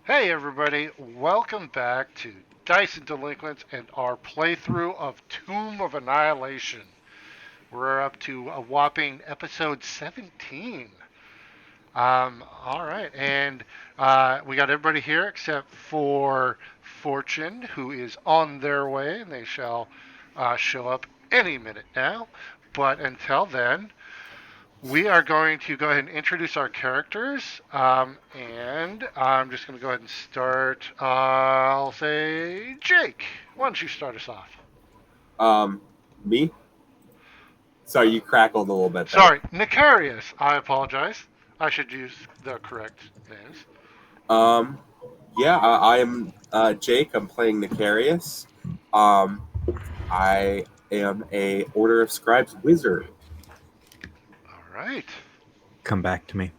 Hey everybody, welcome back to Dice and Delinquents and our playthrough of Tomb of Annihilation. We're up to a whopping episode 17. Alright, and we got everybody here except for Fortune, who is on their way, and they shall show up any minute now. But until then, we are going to go ahead and introduce our characters, and I'm just going to go ahead and start. I'll say Jake. Why don't you start us off? Um, Me? Sorry, you crackled a little bit there. Sorry, Nicarius. I apologize. I should use the correct names. Um, yeah, I am Jake. I'm playing Nicarius. Um, I am a Order of Scribes wizard. All right. Come back to me.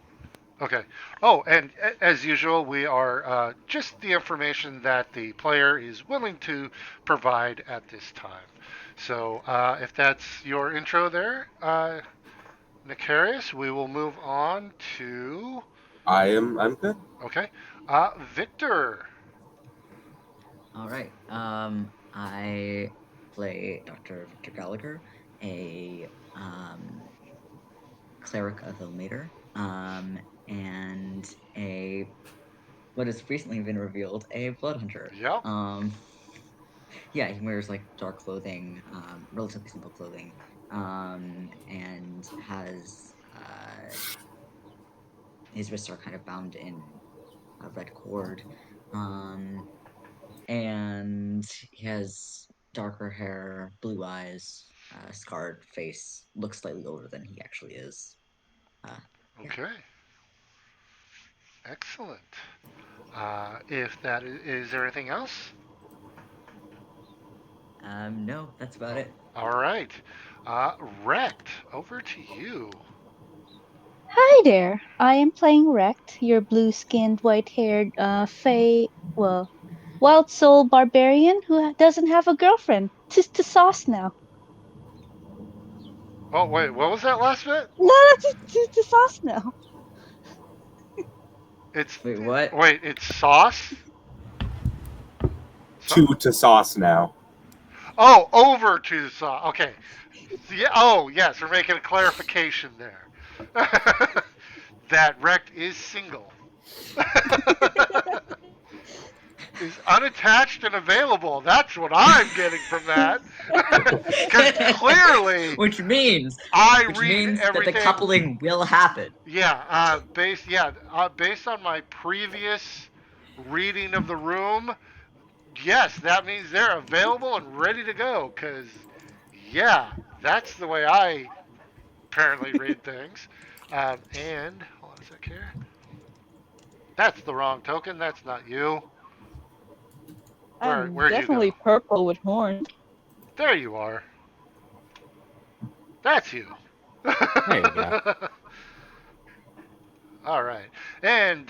Okay. Oh, and as usual, we are just the information that the player is willing to provide at this time. So if that's your intro there, Nicarius, we will move on to. I'm good. Okay. Victor. All right. I play Dr. Victor Gallagher, a cleric of Ilmater, and a what has recently been revealed, a blood hunter. Yep. Yeah, he wears like dark clothing, relatively simple clothing, and has his wrists are kind of bound in a red cord. And he has darker hair, blue eyes, scarred face, looks slightly older than he actually is. Yeah. Okay. Excellent. If that is there anything else? No, that's about it. All right. Rect, over to you. Hi there. I am playing Rect, your blue-skinned, white-haired, wild soul barbarian who doesn't have a girlfriend. Tis to sauce now. Oh wait, what was that last bit? No, tis to sauce now. It's Wait, what? wait, it's sauce. Two to sauce now. Oh, over to sauce. Okay. Yeah. Oh, yes. We're making a clarification there. That Rect is single. Is unattached and available. That's what I'm getting from that. Because clearly, which means I read that everything. the coupling will happen. Yeah, based on my previous reading of the room, yes, that means they're available and ready to go. Cause yeah, that's the way I apparently read things. And hold on a sec here. That's the wrong token. That's not you. I'm Where'd you definitely go? purple with horns. There you are. That's you. There you go. All right, and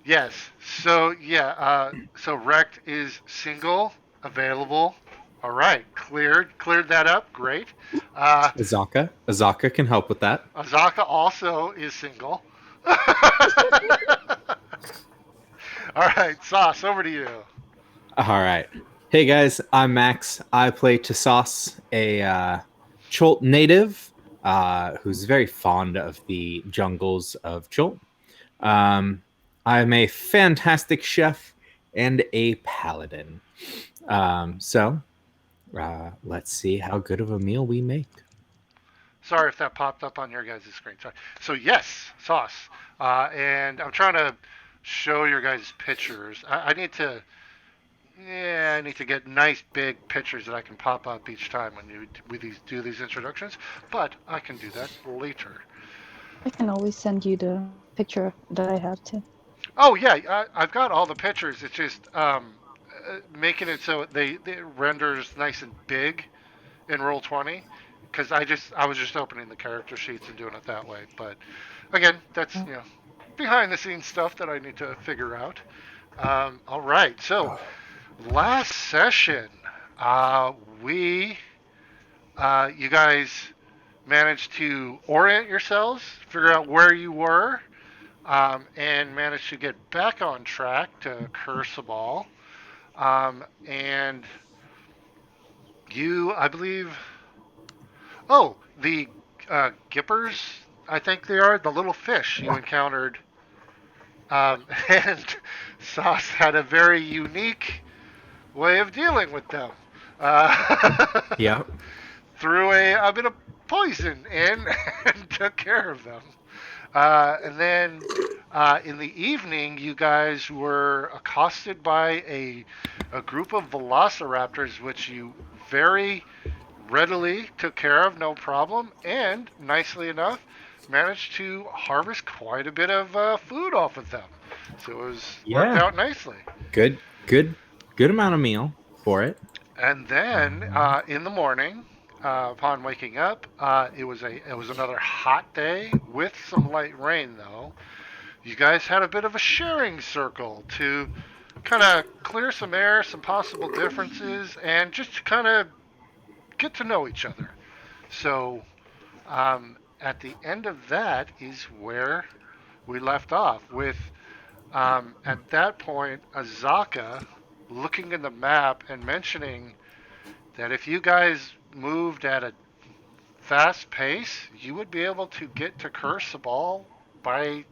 yes, so yeah, so Rect is single, available. All right, cleared that up. Great. Azaka can help with that. Azaka also is single. All right, Sauce, over to you. All right. Hey guys, I'm Max. I play Tassos, a Cholt native who's very fond of the jungles of Cholt. I'm a fantastic chef and a paladin. So let's see how good of a meal we make. Sorry if that popped up on your guys' screen. Sorry. So yes, Sauce, and I'm trying to show your guys' pictures. I need to. Yeah, I need to get nice big pictures that I can pop up each time when do these introductions, but I can do that later. I can always send you the picture that I have too. Oh yeah, I've got all the pictures. It's just making it so it renders nice and big in Roll20 because I was just opening the character sheets and doing it that way. But again, that's behind the scenes stuff that I need to figure out. All right, so last session, we you guys managed to orient yourselves, figure out where you were, and managed to get back on track to curse a ball. And you, I believe, oh, the gippers, I think they are the little fish you encountered. And Sauce had a very unique way of dealing with them. Uh, Yeah. threw a bit of poison in and took care of them. And then in the evening, you guys were accosted by a group of velociraptors, which you very readily took care of, no problem, and nicely enough, managed to harvest quite a bit of food off of them. So it was worked Yeah. out nicely. Good. Good. Good amount of meal for it. And then in the morning, upon waking up, it was another hot day with some light rain though. You guys had a bit of a sharing circle to kind of clear some air, some possible differences, and just kind of get to know each other. So at the end of that is where we left off with at that point Azaka looking in the map and mentioning that if you guys moved at a fast pace, you would be able to get to Curse the Ball by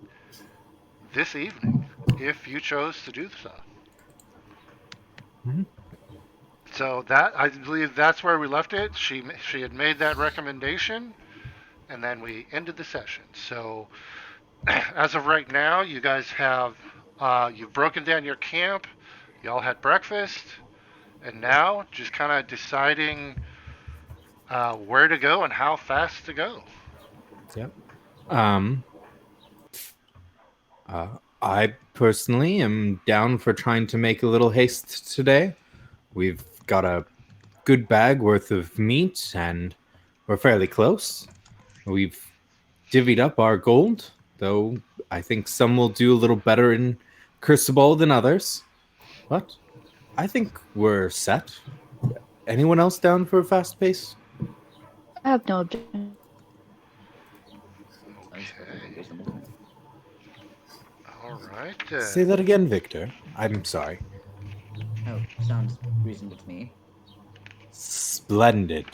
this evening if you chose to do so. Mhm. So that I believe that's where we left it. She had made that recommendation, and then we ended the session. So as of right now, you guys have you've broken down your camp. Y'all had breakfast, and now just kind of deciding where to go and how fast to go. Yep. Um, I personally am down for trying to make a little haste today. We've got a good bag worth of meat and we're fairly close. We've divvied up our gold, though I think some will do a little better in Crucible than others. But I think we're set. Anyone else down for a fast pace? I have no objection. Sounds Okay. perfectly reasonable to me. All right Say then. that again, Victor. I'm sorry. Oh, sounds reasonable to me. Splendid.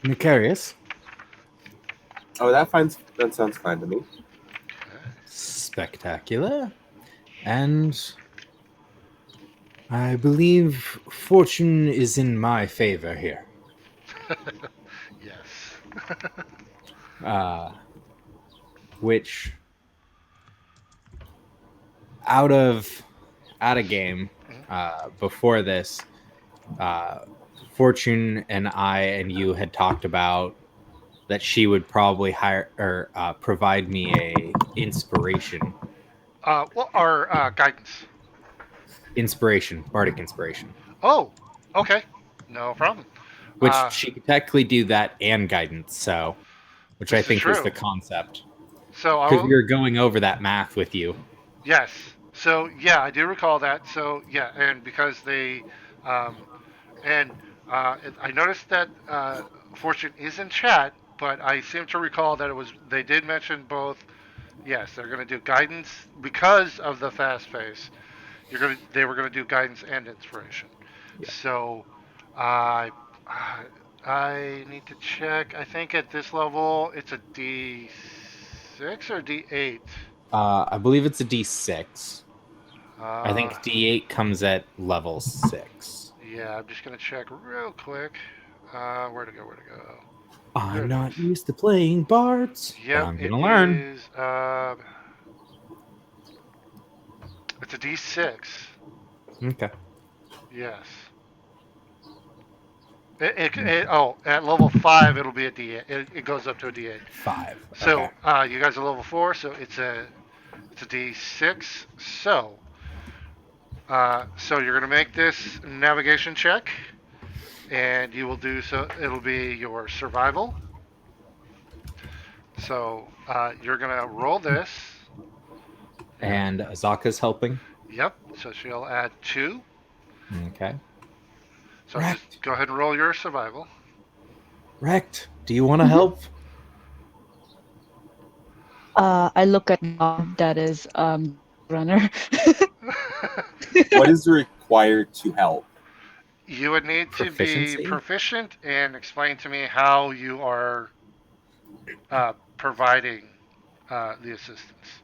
Nicarius? Oh, that sounds fine to me. Spectacular. And I believe fortune is in my favor here. Yes. Uh, which out of game before this, uh, Fortune and I and you had talked about that she would probably hire or provide me a Well, our guidance. bardic inspiration, Oh, okay. No problem. which Uh, she could technically do that and guidance. So, which I this is think was the true. concept So I because we will. were going over that math with you. Yes. So yeah, I do recall that. So yeah, and because they, um, and I noticed that Fortune is in chat, but I seem to recall that it was they did mention both. Yes, they're going to do guidance because of the fast pace. They were going to do guidance and inspiration. Yeah. So I I need to check. I think at this level it's a D6 or D8. I believe it's a D6. I Uh, think D8 comes at level 6. yeah, I'm just gonna check real quick. Where to go? Where to go? There I'm it not is. used to playing bards, but Yep, I'm it gonna learn. is. It's a D6. Okay. Yes. Oh, at level 5 it'll be a D8. It goes up to a D8. 5. Okay. So you guys are level 4, so it's a D6. So you're gonna make this navigation check, and you will do so. It'll be your survival. So you're gonna roll this. And And Azaka's helping. yep. So she'll add 2. Okay. So just Rect. go ahead and roll your survival. Rect. Do you want to Hmm. help? I look at Bob, that is the runner. What is required to help? You would need to be Proficiency. proficient and explain to me how you are providing the assistance.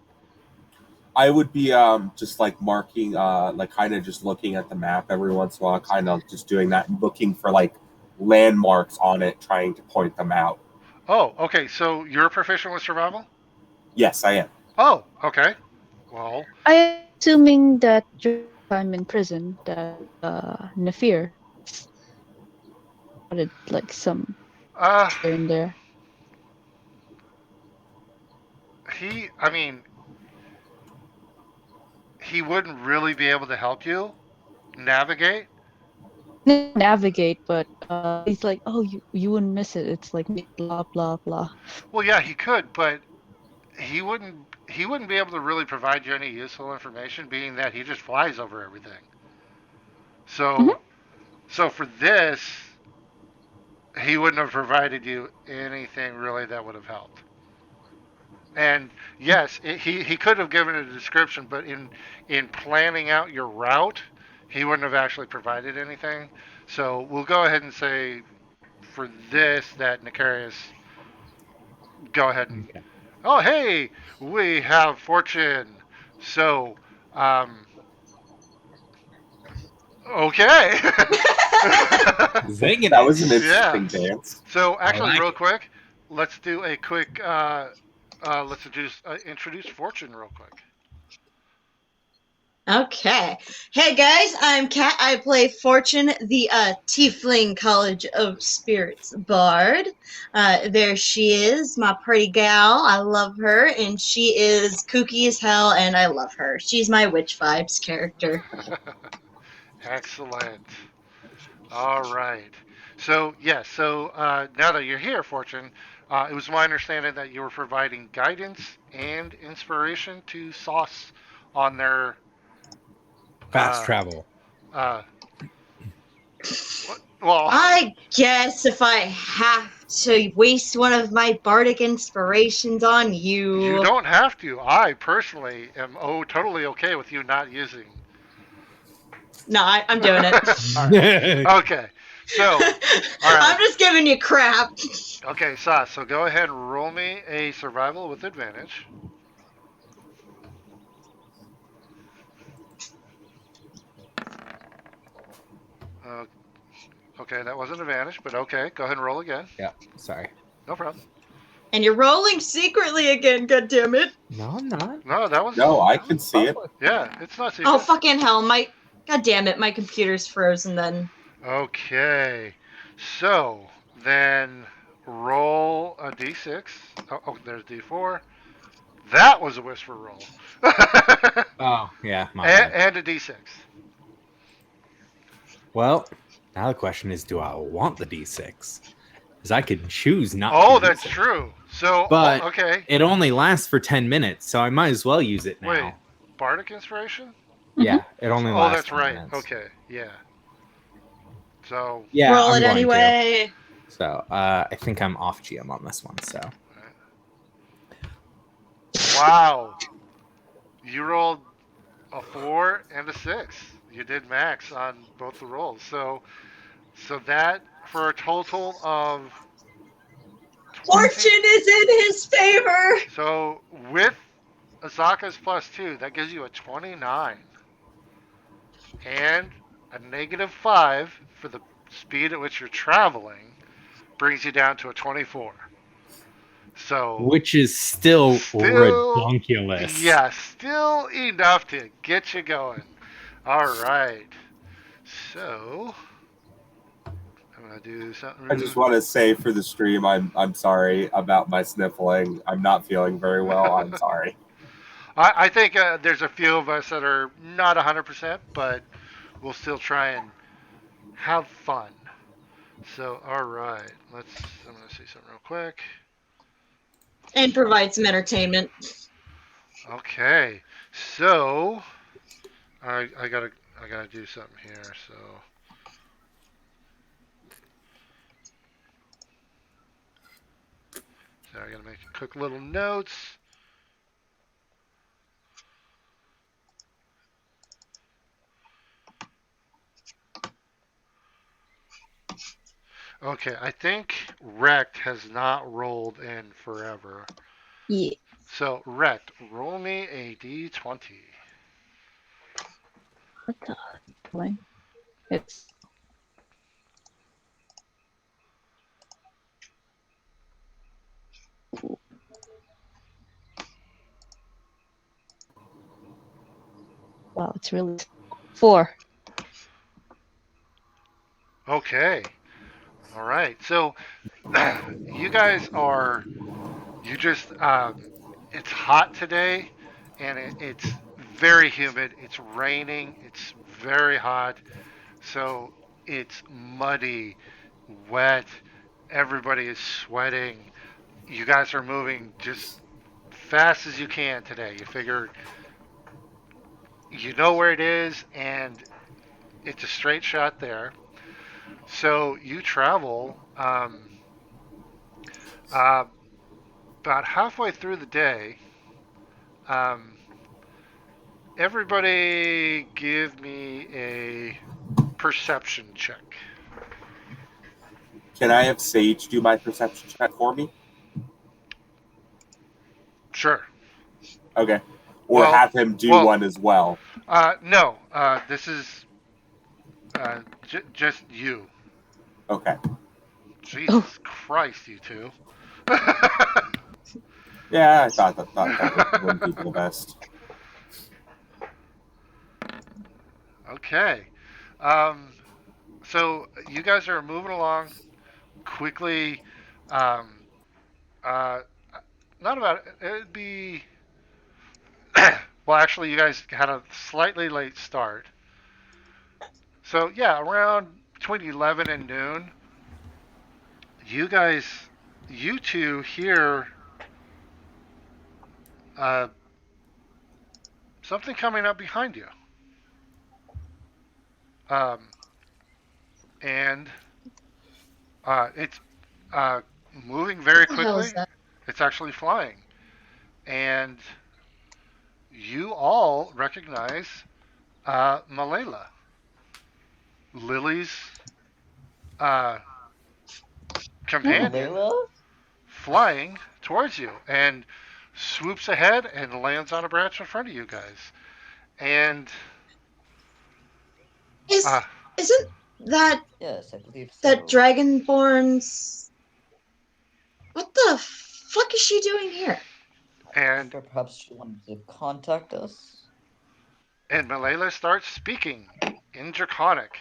I would be just like marking, like kind of just looking at the map every once in a while, kind of just doing that, and looking for like landmarks on it, trying to point them out. Oh, okay. So you're proficient with survival? Yes, I am. Oh, okay. Well, I am assuming that during time in prison that Nafir spotted like some uh, here and there. I mean, he wouldn't really be able to help you navigate. Navigate, but he's like, oh, you wouldn't miss it. It's like blah blah blah. Well, yeah, he could, but he wouldn't be able to really provide you any useful information, being that he just flies over everything. Mhm. So, so for this, he wouldn't have provided you anything really that would have helped. And yes, he could have given a description, but in planning out your route, he wouldn't have actually provided anything. So we'll go ahead and say for this that Nicarius go ahead and Okay. oh hey, we have fortune. So um okay. Zing it That was an is. Yeah. interesting dance. So I actually, like real it. quick, let's do a quick. Let's introduce Fortune real quick. Okay. Hey guys, I'm Kat. I play Fortune, the Tiefling College of Spirits Bard. There she is, my pretty gal. I love her, and she is kooky as hell, and I love her. She's my Witch Vibes character. Excellent. All right. So yes. So now that you're here, Fortune, it was my understanding that you were providing guidance and inspiration to Sauce on their. Fast Uh, travel. uh, well, I guess if I have to waste one of my bardic inspirations on you you. don't have to. I personally am totally okay with you not using. No, I'm doing it. All right. Okay. So, all right. I'm just giving you crap. Okay, Sas. So go ahead and roll me a survival with advantage. Uh, okay, that wasn't advantage, but okay. Go ahead and roll again. Yeah. Sorry. No problem. And you're rolling secretly again, goddammit. No, I'm not. No, that was. No, I can see it. Public. Yeah, it's not Oh, secret. fucking hell. Goddammit, my computer's frozen then. Okay. So then roll a d6. Oh, there's d4. That was a whisper roll. Oh, yeah, my bad. And a d6. Well, now the question is, do I want the D6? Because I could choose not to Oh, use that's it. true. So, But okay. it only lasts for 10 minutes, so I might as well use it now. Wait, Bardic Inspiration? Yeah, it only Oh, lasts that's 10 right. minutes. Okay, yeah. So, Yeah, Roll I'm it going to. anyway. So I think I'm off GM on this one. So wow. You rolled a 4 and a 6. You did max on both the rolls. So that for a total of 20. Fortune is in his favor. So with Asaka's plus 2, that gives you a 29. And a -5 for the speed at which you're traveling brings you down to a 24. So which is still still, redonkulous. yeah, still enough to get you going. All right. So I'm gonna do I just something. want to say for the stream, I'm sorry about my sniffling. I'm not feeling very well. I'm sorry. I think there's a few of us that are not 100%, but we'll still try and have fun. So, all right, let's. I'm gonna see something real quick. And provide some entertainment. Okay, so I gotta do something here. So I gotta make quick little notes. Okay, I think Rect has not rolled in forever. Yeah. So, Rect, roll me a d20. What the hell? It's wow, it's really 4. Okay. All right. So, you guys are, you just, it's hot today and it's very humid. It's raining. It's very hot. So, it's muddy, wet. Everybody is sweating. You guys are moving just fast as you can today. You figure you know where it is and it's a straight shot there. So you travel uh, about halfway through the day. Um, Everybody give me a perception check. Can I have Sage do my perception check for me? Sure. Okay. Or Well, have him do well, one as well. no. This is just you. Okay. Oh, Jesus Christ, you two. Yeah, I thought that wouldn't be the best. Okay. Um, so you guys are moving along quickly. Um, uh, Not about it'd be well, actually, you guys had a slightly late start. So yeah, around between 11 and noon, you guys, you two hear uh, something coming up behind you, um, and it's uh, moving very What the hell is quickly. that? It's actually flying, and you all recognize Malela, Lily's uh, oh. companion, Layla? flying towards you and swoops ahead and lands on a branch in front of you guys. And Is uh, isn't that Yes, I believe that so. Dragonborn's? What the fuck is she doing here? and Perhaps she wanted to contact us? and Malala starts speaking in Draconic.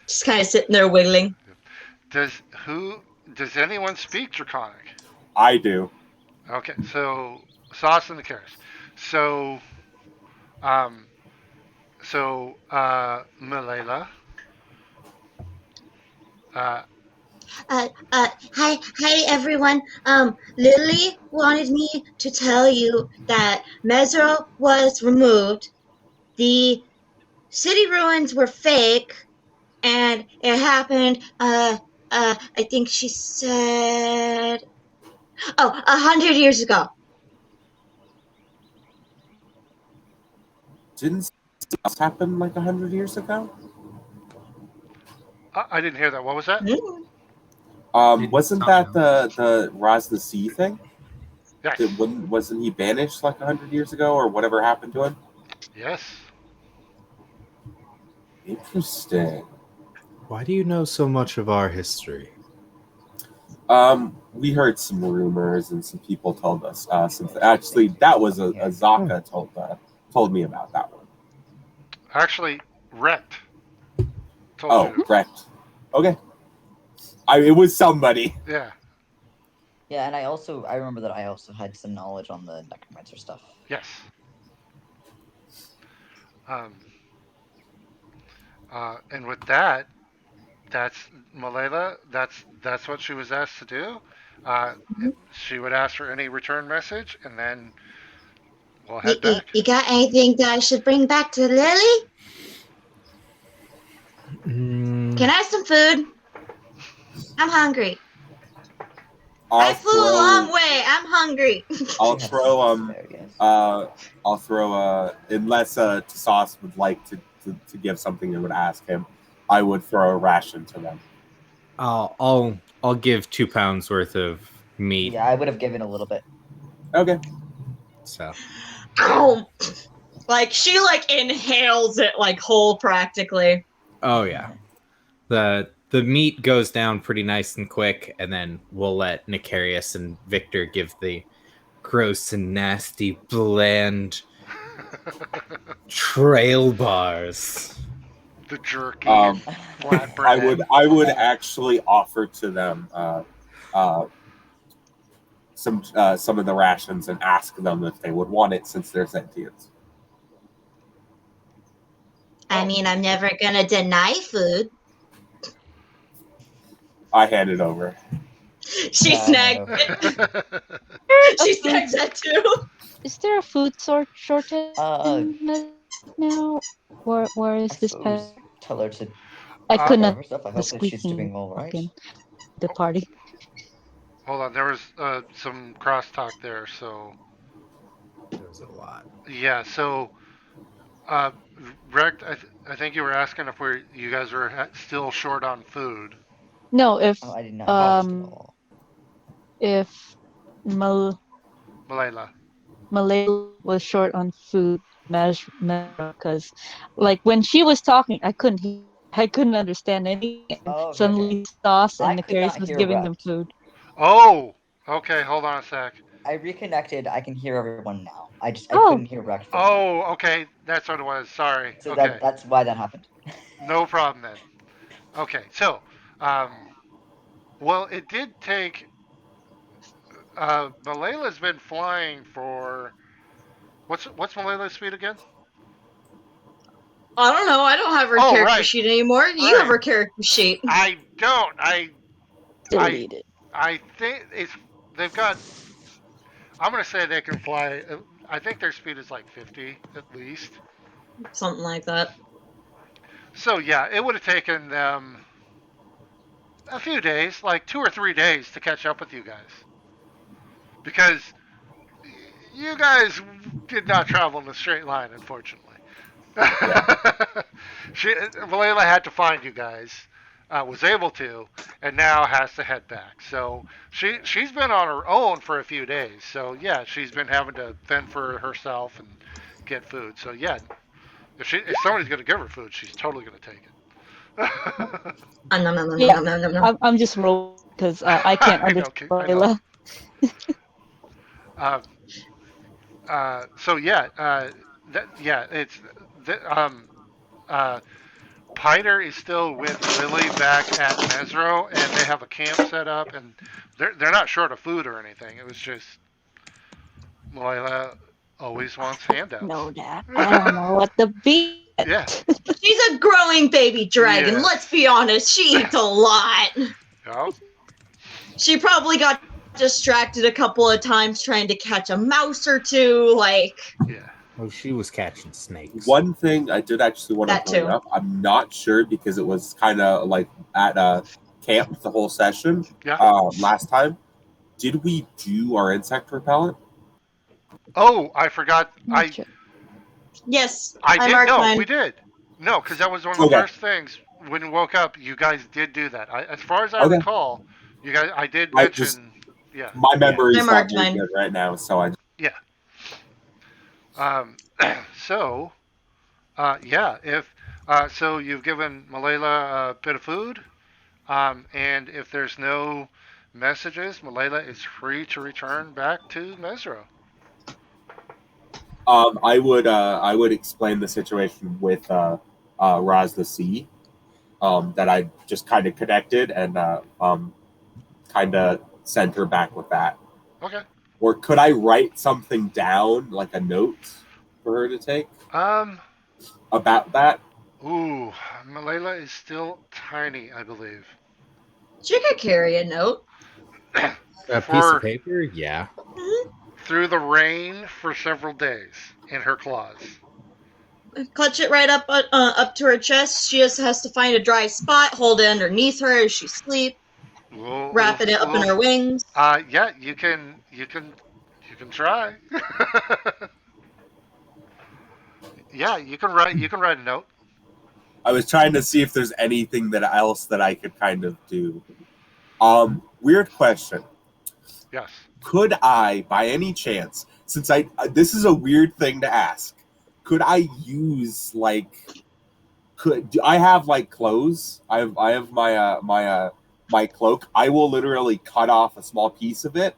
Just kind of sitting there wiggling. Does who does anyone speak Draconic? I do. Okay, so Sauce and the Karis. So um Malala, uh, Hi everyone. Lily wanted me to tell you that Mesro was removed. The city ruins were fake, and it happened. I think she said, 100 years ago. Didn't this happen like 100 years ago? I didn't hear that. What was that? Hmm. Wasn't that the Raz the Sea thing? Yes, Wasn't he banished like 100 years ago, or whatever happened to him? yes. Interesting. Why do you know so much of our history? We heard some rumors, and some people told us something. Actually, that was a Zaka told me about that one. Actually, Rect told Oh, you. correct. Okay. It was somebody. Yeah. Yeah, and I remember that I also had some knowledge on the necromancer stuff. Yes. Um, and with that, that's Malala. That's what she was asked to do. Uh, she would ask for any return message, and then we'll You, head you, back. you got anything that I should bring back to Lily? Can I have some food? I'm hungry. I flew a long way. I'm hungry. I'll Yes, throw asparagus. I'll throw unless Tasas would like to give something that would ask him, I would throw a ration to them. I'll I'll give 2 pounds worth of meat. Yeah, I would have given a little bit. Okay. So Ow! Like she like inhales it like whole practically. oh yeah. The meat goes down pretty nice and quick, and then we'll let Nicarius and Victor give the gross and nasty bland trail bars. The jerky Um, and flatbread. I would actually offer to them some of the rations and ask them if they would want it since they're sentient. I mean, I'm never gonna deny food. I hand it over. She Yeah, snagged I it. A She food- snagged that too. Is there a food shortage in Mexico now? Where is this suppose pet? tell her to I Uh, couldn't take care of herself. I the hope that she's squeaking doing all right. fucking the party. Hold on, there was some crosstalk there. So There was a lot. yeah, so uh, Rex, I think you were asking if you guys were still short on food. No, Oh, I did not notice at all. if Mal Malayla. Malay was short on food, because like when she was talking, I couldn't understand anything. And Oh, okay, okay. suddenly Sauce I and could Nicarius not was hear giving them Rex. food. Oh, okay. Hold on a sec. I reconnected. I can hear everyone now. I Oh. couldn't hear Rex for a minute. Oh, okay. That's what it was. Sorry. So Okay. that's why that happened. No problem then. Okay. So, well, it did take. Malayla's been flying for. What's Malayla's speed again? I don't know. I don't have her Oh, character right. sheet anymore. You have Right. her character sheet. I don't. I Delete it. I think they've got. I'm gonna say they can fly. I think their speed is like 50 at least. Something like that. So yeah, it would have taken them a few days, like 2 or 3 days, to catch up with you guys, because you guys did not travel in a straight line, unfortunately. Valela had to find you guys, was able to, and now has to head back. So she's been on her own for a few days. So yeah, she's been having to fend for herself and get food. So yeah, if somebody's gonna give her food, she's totally gonna take it. Nom, nom, nom, Yeah, nom, nom, nom, nom. I'm just rolling because I can't I know, understand I know. Layla. So yeah, yeah, it's uh, Piter is still with Lily back at Mesro, and they have a camp set up, and they're not short of food or anything. It was just Malila always wants handouts. No, Dad. I don't know what the beat. Yeah. She's a growing baby dragon. Yeah. Let's be honest. She eats a lot. Oh, She probably got distracted a couple of times trying to catch a mouse or two. Like, yeah. Oh, she was catching snakes. One thing I did actually want to That bring too. up, I'm not sure because it was kind of like at camp the whole session Yeah. last time. Did we do our insect repellent? Oh, I forgot. yes, I did. marked No, mine. we did. No, because that was one of the Okay. first things when we woke up. You guys did do that. As far as I Okay. recall, you guys. I did I mention. just- Yeah. My memory I is marked not very mine. good right now, so I. Yeah. So, yeah, if so, you've given Malayla a bit of food, and if there's no messages, Malayla is free to return back to Mesro. I would explain the situation with Raz the Sea, that I just kind of connected and kind of sent her back with that. Okay. Or could I write something down, like a note, for her to take about that? Ooh, Malayla is still tiny, I believe. She could carry a note. A piece of paper? Yeah. Through the rain for several days in her claws. Clutch it right up to her chest. She just has to find a dry spot, hold it underneath her as she sleeps, wrapping it up in her wings. Yeah, you can try. Yeah, you can write a note. I was trying to see if there's anything else that I could kind of do. Weird question. Yes. Could I, by any chance, since I this is a weird thing to ask, could I use like could do I have like clothes? I have my cloak. I will literally cut off a small piece of it,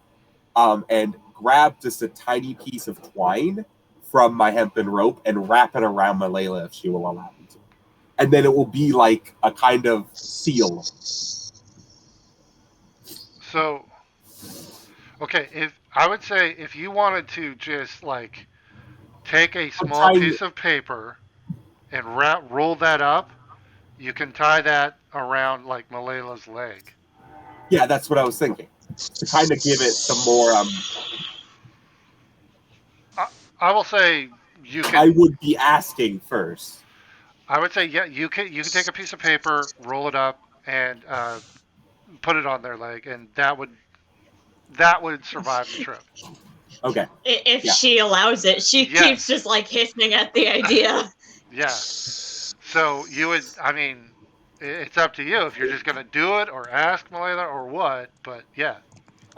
and grab just a tiny piece of twine from my hempen rope and wrap it around Malayla if she will allow me to, and then it will be like a kind of seal. So, okay, if I would say if you wanted to just like take a A small tiny, piece of paper and roll that up, you can tie that around like Malayla's leg. yeah, that's what I was thinking to kind of give it some more. I, I will say you I can. would be asking first. I would say yeah, you can take a piece of paper, roll it up, and put it on their leg, and that would survive the trip. Okay, If yeah. she allows it, she keeps Yes. just like hissing at the idea. Yeah. So you would. I mean, it's up to you if you're just gonna do it or ask Malayla or what. But yeah.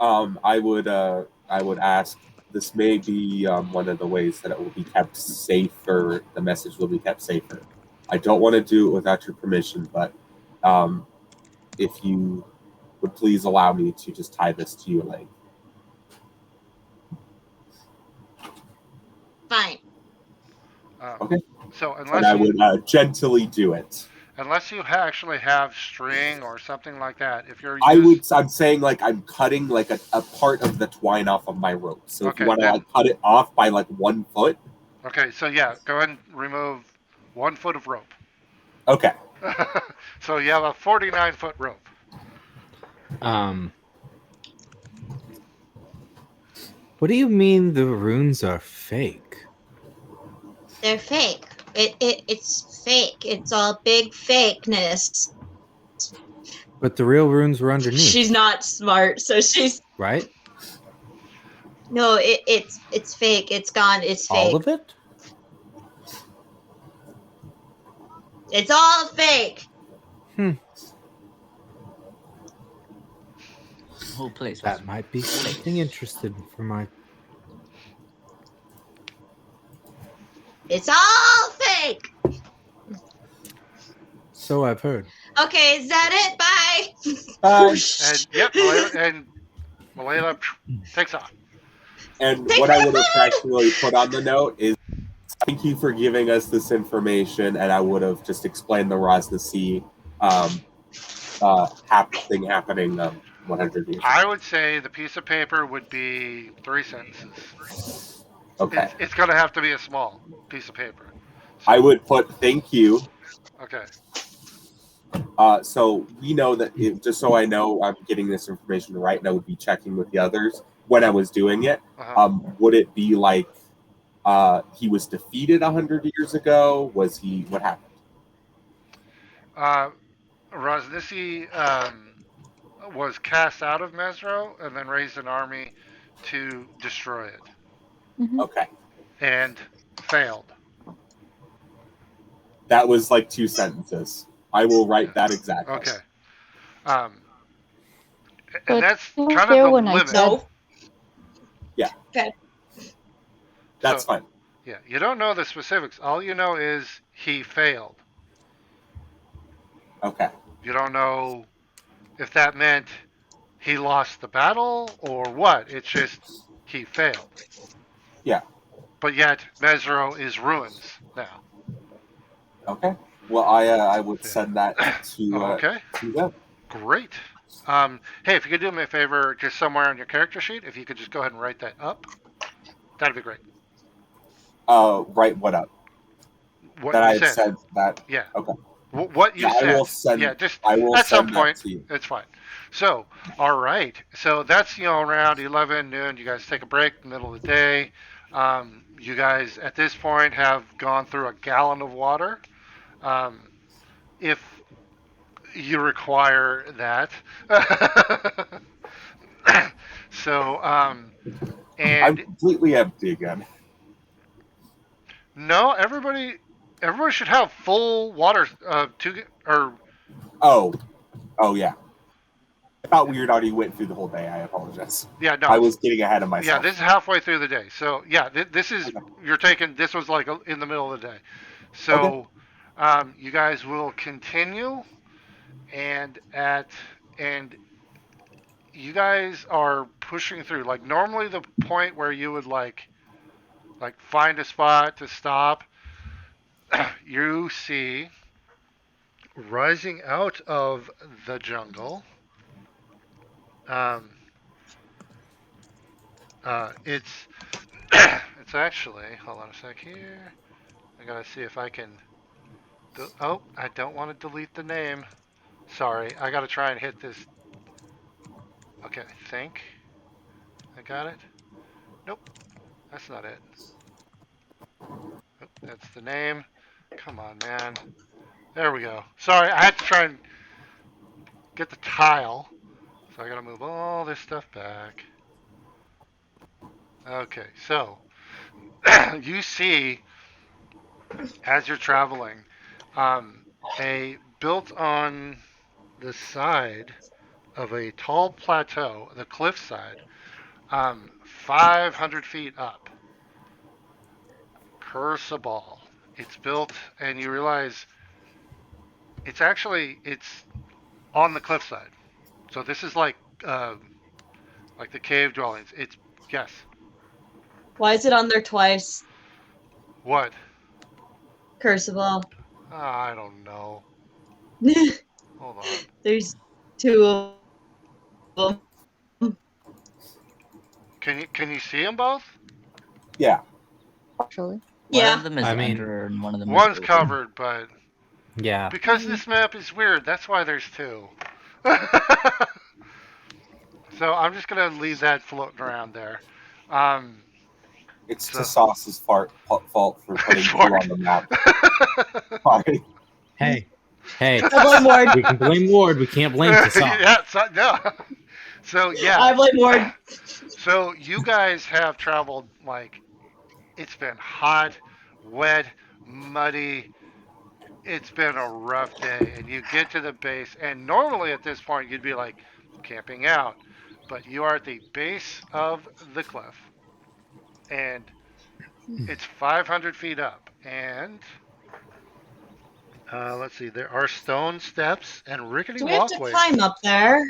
I would ask. This may be one of the ways that it will be kept safer. The message will be kept safer. I don't want to do it without your permission, but um, if you would please allow me to just tie this to your leg. Fine. Um, Okay. so And unless I you would gently do it. unless you actually have string or something like that, if you're I use would. I'm saying like I'm cutting like a part of the twine off of my rope. So if you okay want to then like cut it off by like 1 foot, okay so yeah go ahead and remove 1 foot of rope. okay. So you have a 49-foot rope. Um, what do you mean the runes are fake? They're fake. It's fake. It's all big fakeness. But the real runes were underneath, She's not smart, so she's right? no. It's fake. It's gone. It's All fake. of it? It's all fake. Hmm. The whole place was That might be something interesting for my. It's all fake. So I've heard. Okay, is that it? Bye. And yep, Malayla takes off. And Thanks what for I the would have food. actually put on the note is thank you for giving us this information, and I would have just explained the Rosna Sea thing happening 100 years ago. I would say the piece of paper would be 3 sentences. Okay. It's gonna have to be a small piece of paper. I So would put thank you. okay. So we know that just so I know I'm getting this information right, and I would be checking with the others when I was doing it. Uh-huh. Would it be like he was defeated 100 years ago? Was he? What happened? Rosnissi was cast out of Mesro and then raised an army to destroy it Mhm. Okay, and failed. that was like 2 sentences. I will write that Yeah. exactly. Okay. Um, and But that's you weren't kind of there the when I limit. said. No. That's So fine. yeah, you don't know the specifics. All you know is he failed. Okay. You don't know if that meant he lost the battle or what. It's just he failed. Yeah. But yet Mesro is ruins now. Okay. Well, I would Yeah. send that Okay. to them. Great. Hey, if you could do me a favor, just somewhere on your character sheet, if you could just go ahead and write that up, that'd be great. Write what up? What That you I had said. said that. Yeah. Okay. What you Yeah, I will said. send. Yeah, just I will at some send that point. to you. It's fine. So, all right. So that's around 11 noon. You guys take a break in the middle of the day. You guys at this point have gone through a gallon of water. If you require that. So, I'm and completely empty again. no, everybody should have full water. Or Oh, oh yeah. I thought we already went through the whole day. I apologize. Yeah, no, I was getting ahead of yeah, myself. this is halfway through the day. So yeah, this is Okay. you're taking. This was like in the middle of the day. Okay. So you guys will continue, and at and you guys are pushing through. Like normally, the point where you would like find a spot to stop, you see rising out of the jungle. Um, it's it's actually, hold on a sec here. I gotta see if I can. Oh, I don't want to delete the name. Sorry, I gotta try and hit this. Okay, I think I got it. Nope, that's not it. Oh, that's the name. Come on, man. There we go. Sorry, I had to try and get the tile. So I gotta move all this stuff back. Okay, so you see as you're traveling, a built on the side of a tall plateau, the cliffside, 500 feet up. Cursable. It's built, and you realize it's on the cliffside. So this is like the cave dwellings. It's yes. Why is it on there twice? What? Curse of all. I don't know. Hold on. There's two of them. Can you see them both? Yeah. Actually. One Yeah. of them is I mean, under, and one of them is One's over. covered, but yeah. because this map is weird, that's why there's two. So I'm just gonna leave that floating around there. Um, It's so Tassaus's fault for putting two Fart. on the map. Sorry. Hey, hey. I blame Ward. We can blame Ward. We can't blame Tassaus. Yeah, no. So yeah, I blame Ward. so you guys have traveled like it's been hot, wet, muddy. It's been a rough day, and you get to the base, and normally at this point you'd be like camping out, but you are at the base of the cliff, and it's 500 feet up, and let's see, there are stone steps and rickety Do we have to walkways. climb up there?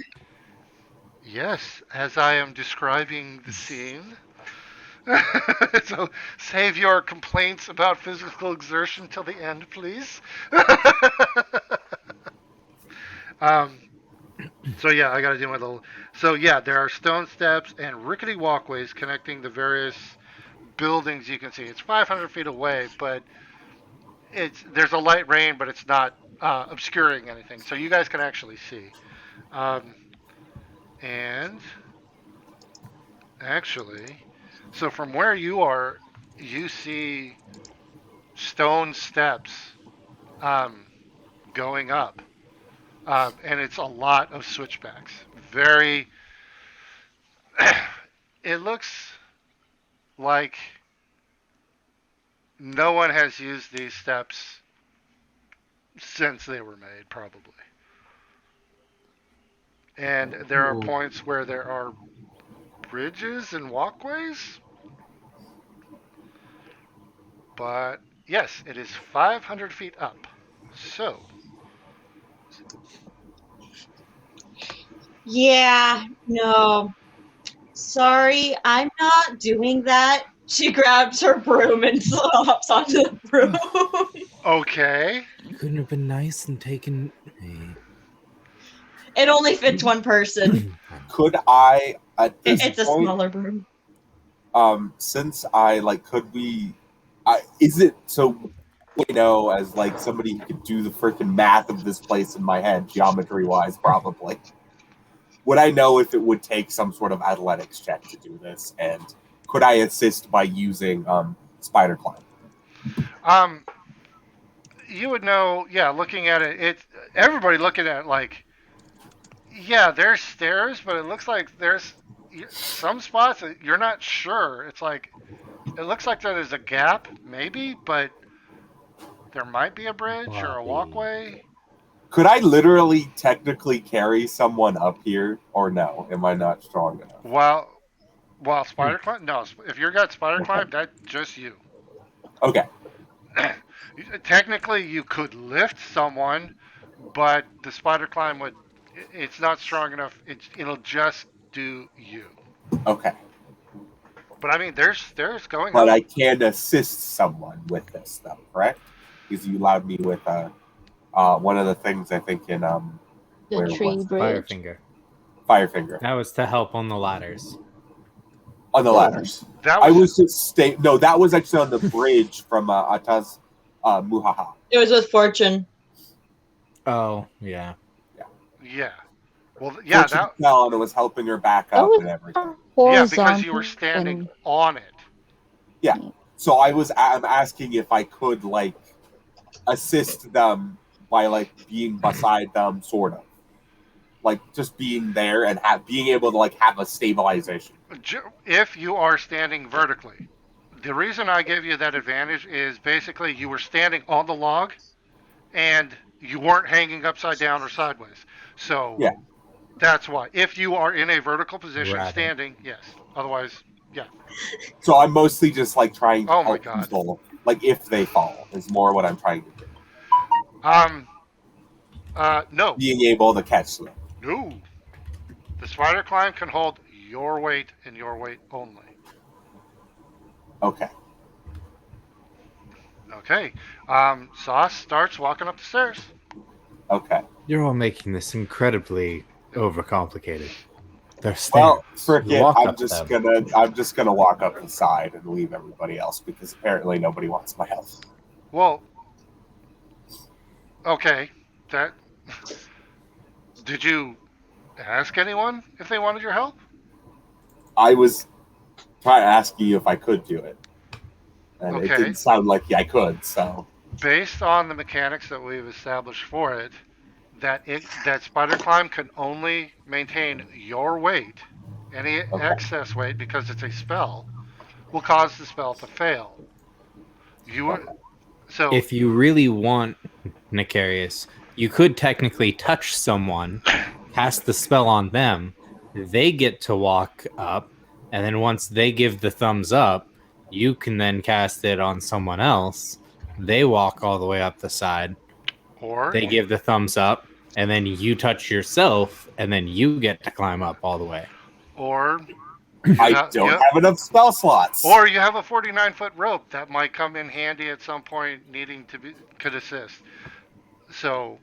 Yes, as I am describing the scene. So save your complaints about physical exertion till the end, please. um, so yeah, I gotta do my little. So yeah, there are stone steps and rickety walkways connecting the various buildings you can see. It's 500 feet away, but there's a light rain, but it's not obscuring anything, so you guys can actually see. Um, and actually, so from where you are, you see stone steps um, going up, and it's a lot of switchbacks. Very, it looks like no one has used these steps since they were made, probably. And there are Ooh. points where there are bridges and walkways, but yes, it is 500 feet up. So, Yeah, no. Sorry, I'm not doing that. She grabs her broom and hops onto the broom. okay. Couldn't have been nice and taken. It only fits one person. Could I at this It's a point, smaller broom. since I like, could we? Is it so? You know, as like somebody who could do the freaking math of this place in my head, geometry wise, probably. Would I know if it would take some sort of athletics check to do this? And could I assist by using spider climb? Um, you would know, yeah, looking at it, everybody looking at it like, yeah, there's stairs, but it looks like there's some spots that you're not sure. It's like it looks like there's a gap, maybe, but there might be a bridge or a Bobby. walkway. Could I literally technically carry someone up here, or no? Am I not strong enough? While spider climb, no. If you're got spider Okay. climb, that's just you. Okay. Technically, you could lift someone, but the spider climb would. It's not strong enough. It'll just do you. Okay. But I mean, there's stairs going But up. I can assist someone with this, though, correct? Because you allowed me with one of the things I think in The where tree was it? bridge. Firefinger. Firefinger That was to help on the ladders. on the Yeah. ladders. That I was was just stay. No, that was actually on the bridge from Ataz Muhaha. It was with Fortune. Oh, yeah. yeah. Well, yeah, Fortune that fell and it was helping her back That up was and everything. yeah because you were horizontal standing and on it. Yeah. So I'm asking if I could like assist them by like being beside them, sort of like just being there and being able to like have a stabilization. If you are standing vertically, the reason I gave you that advantage is basically you were standing on the log and you weren't hanging upside down or sideways. So Yeah. that's why. If you are in a vertical position Rather. standing, yes. Otherwise, yeah. So I'm mostly just like trying to Oh my help god. people, like if they fall, is more what I'm trying to do. Um. No. Being able to catch them. No. The spider climb can hold your weight and your weight only. Okay. Okay. Sauce starts walking up the stairs. Okay. You're all making this incredibly overcomplicated. They're stairs. Well, You frickin', walk I'm up just them. gonna walk up the side and leave everybody else because apparently nobody wants my help. Well, okay. That. Did you ask anyone if they wanted your help? I was trying to ask you if I could do it, and it Okay. didn't sound like I could. So Based on the mechanics that we've established for it, that spider climb can only maintain your weight. Any okay, excess weight, because it's a spell, will cause the spell to fail. You okay, so If you really want, Necarious, you could technically touch someone, cast the spell on them, they get to walk up, and then once they give the thumbs up, you can then cast it on someone else. They walk all the way up the side, or they give the thumbs up, and then you touch yourself, and then you get to climb up all the way. or I don't have enough spell slots. or you have a 49-foot rope that might come in handy at some point, needing to be could assist. So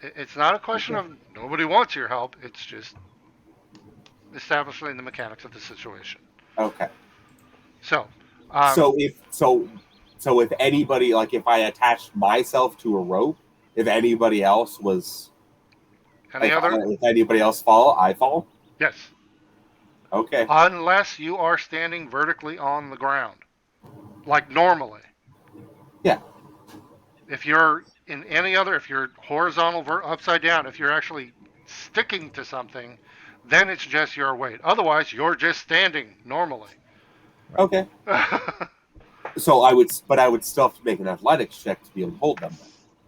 it's not a question of nobody wants your help. It's just establishing the mechanics of the situation. Okay. So, So if anybody like if I attached myself to a rope, if anybody else was any other? if anybody else fall, I fall. Yes. Okay. Unless you are standing vertically on the ground, like normally. Yeah. If you're in any other, if you're horizontal, upside down, if you're actually sticking to something, then it's just your weight. Otherwise, you're just standing normally. Okay. So I would still have to make an athletics check to be able to hold them.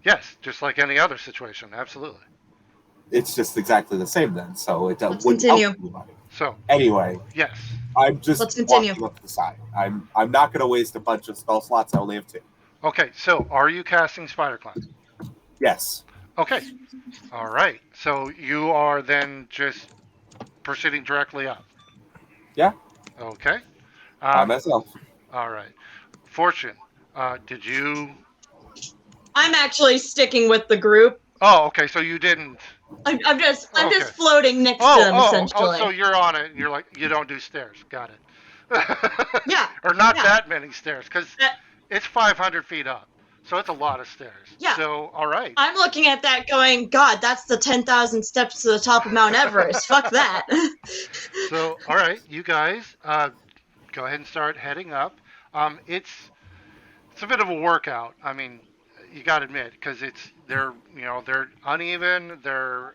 Yes, just like any other situation, absolutely. It's just exactly the same then. So it Let's wouldn't continue. help anybody. So, Anyway, yes. I'm just Let's continue. walking up the side. I'm not going to waste a bunch of spell slots. I only have 2. Okay, so are you casting Spider Climb? Yes. Okay. All right. So you are then just proceeding directly up. Yeah. Okay. By myself. All right. Fortune, did you? I'm actually sticking with the group. Oh, okay. So you didn't. I'm just Okay. floating next Oh, to them essentially. So you're on it. And you're like, you don't do stairs. Got it. Yeah. Or not Yeah. that many stairs, because Uh, it's 500 feet up, so it's a lot of stairs. Yeah. So all right. I'm looking at that going, God, that's the 10,000 steps to the top of Mount Everest. Fuck that. So all right, you guys, go ahead and start heading up. It's a bit of a workout. I mean, you got to admit, because they're uneven. They're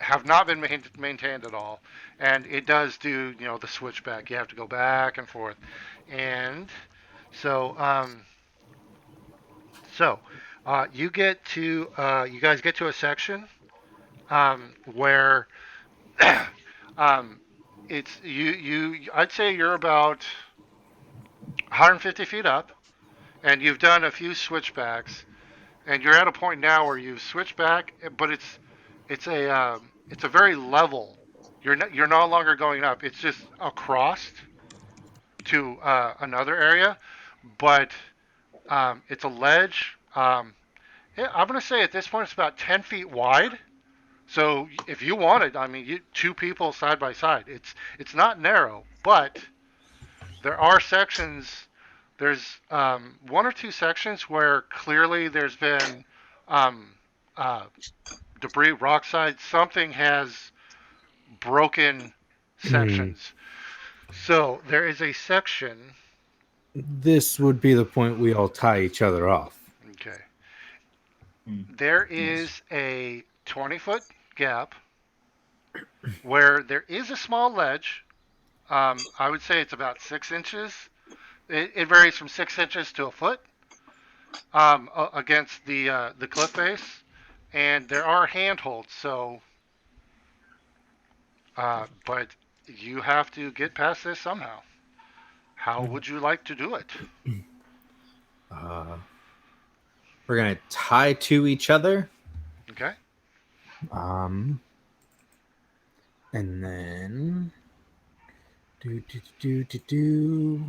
have not been maintained at all, and it does do the switchback. You have to go back and forth, and so so You guys get to a section where um, I'd say you're about 150 feet up, and you've done a few switchbacks, and you're at a point now where you've switched back, but it's a very level. You're no longer going up. It's just across to another area, but it's a ledge. Yeah, I'm gonna say at this point it's about 10 feet wide. So if you wanted, I mean, two people side by side. It's not narrow, but there are sections. There's one or two sections where clearly there's been um, uh, debris, rock side. Something has broken Hmm. sections. So there is a section. This would be the point we all tie each other off. Okay. Hmm. There Yes. is a 20-foot gap where there is a small ledge. I would say it's about 6 inches. It varies from 6 inches to a foot against the cliff face, and there are handholds. But you have to get past this somehow. How would you like to do it? Uh, we're gonna tie to each other, Okay. um, and then do.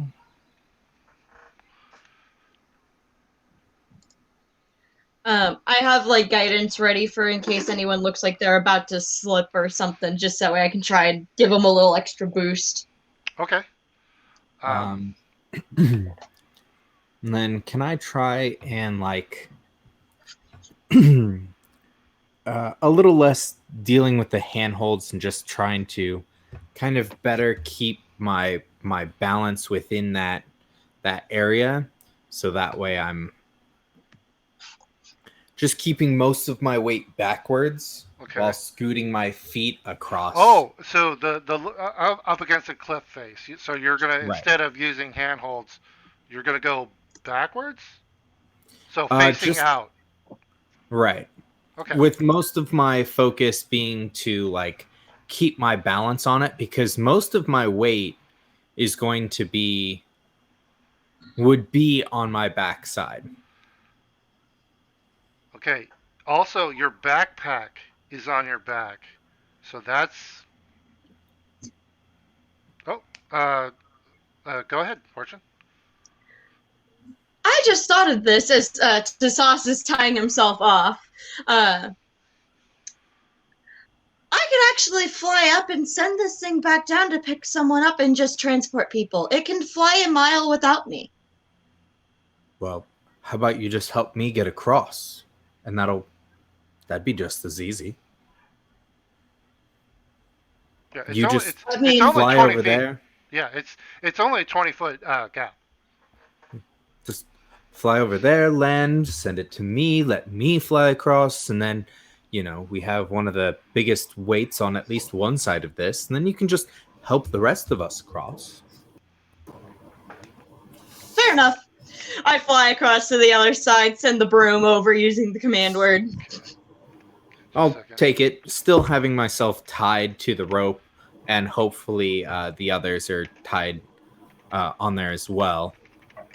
I have like guidance ready for in case anyone looks like they're about to slip or something, just that way I can try and give them a little extra boost. Okay. Um, and then can I try and like a little less dealing with the handholds and just trying to kind of better keep my balance within that area, so that way I'm just keeping most of my weight backwards while Okay. scooting my feet across. Oh, so the up against the cliff face. So you're gonna Right. instead of using handholds, you're gonna go backwards. So facing Just out. right. Okay. With most of my focus being to like keep my balance on it, because most of my weight is going to be would be on my backside. Okay. Also, your backpack is on your back, so that's. Oh, uh, go ahead, Fortune. I just thought of this as Tasas is tying himself off. Uh, I could actually fly up and send this thing back down to pick someone up and just transport people. It can fly a mile without me. Well, how about you just help me get across? And that'd be just as easy. Yeah, You just I it's mean, only fly 20 over feet. there, Yeah, it's only a 20-foot gap. just fly over there, land, send it to me, let me fly across, and then, we have one of the biggest weights on at least one side of this, and then you can just help the rest of us across. fair enough. I fly across to the other side, send the broom over using the command word. Just a I'll second. take it, still having myself tied to the rope, and hopefully the others are tied on there as well.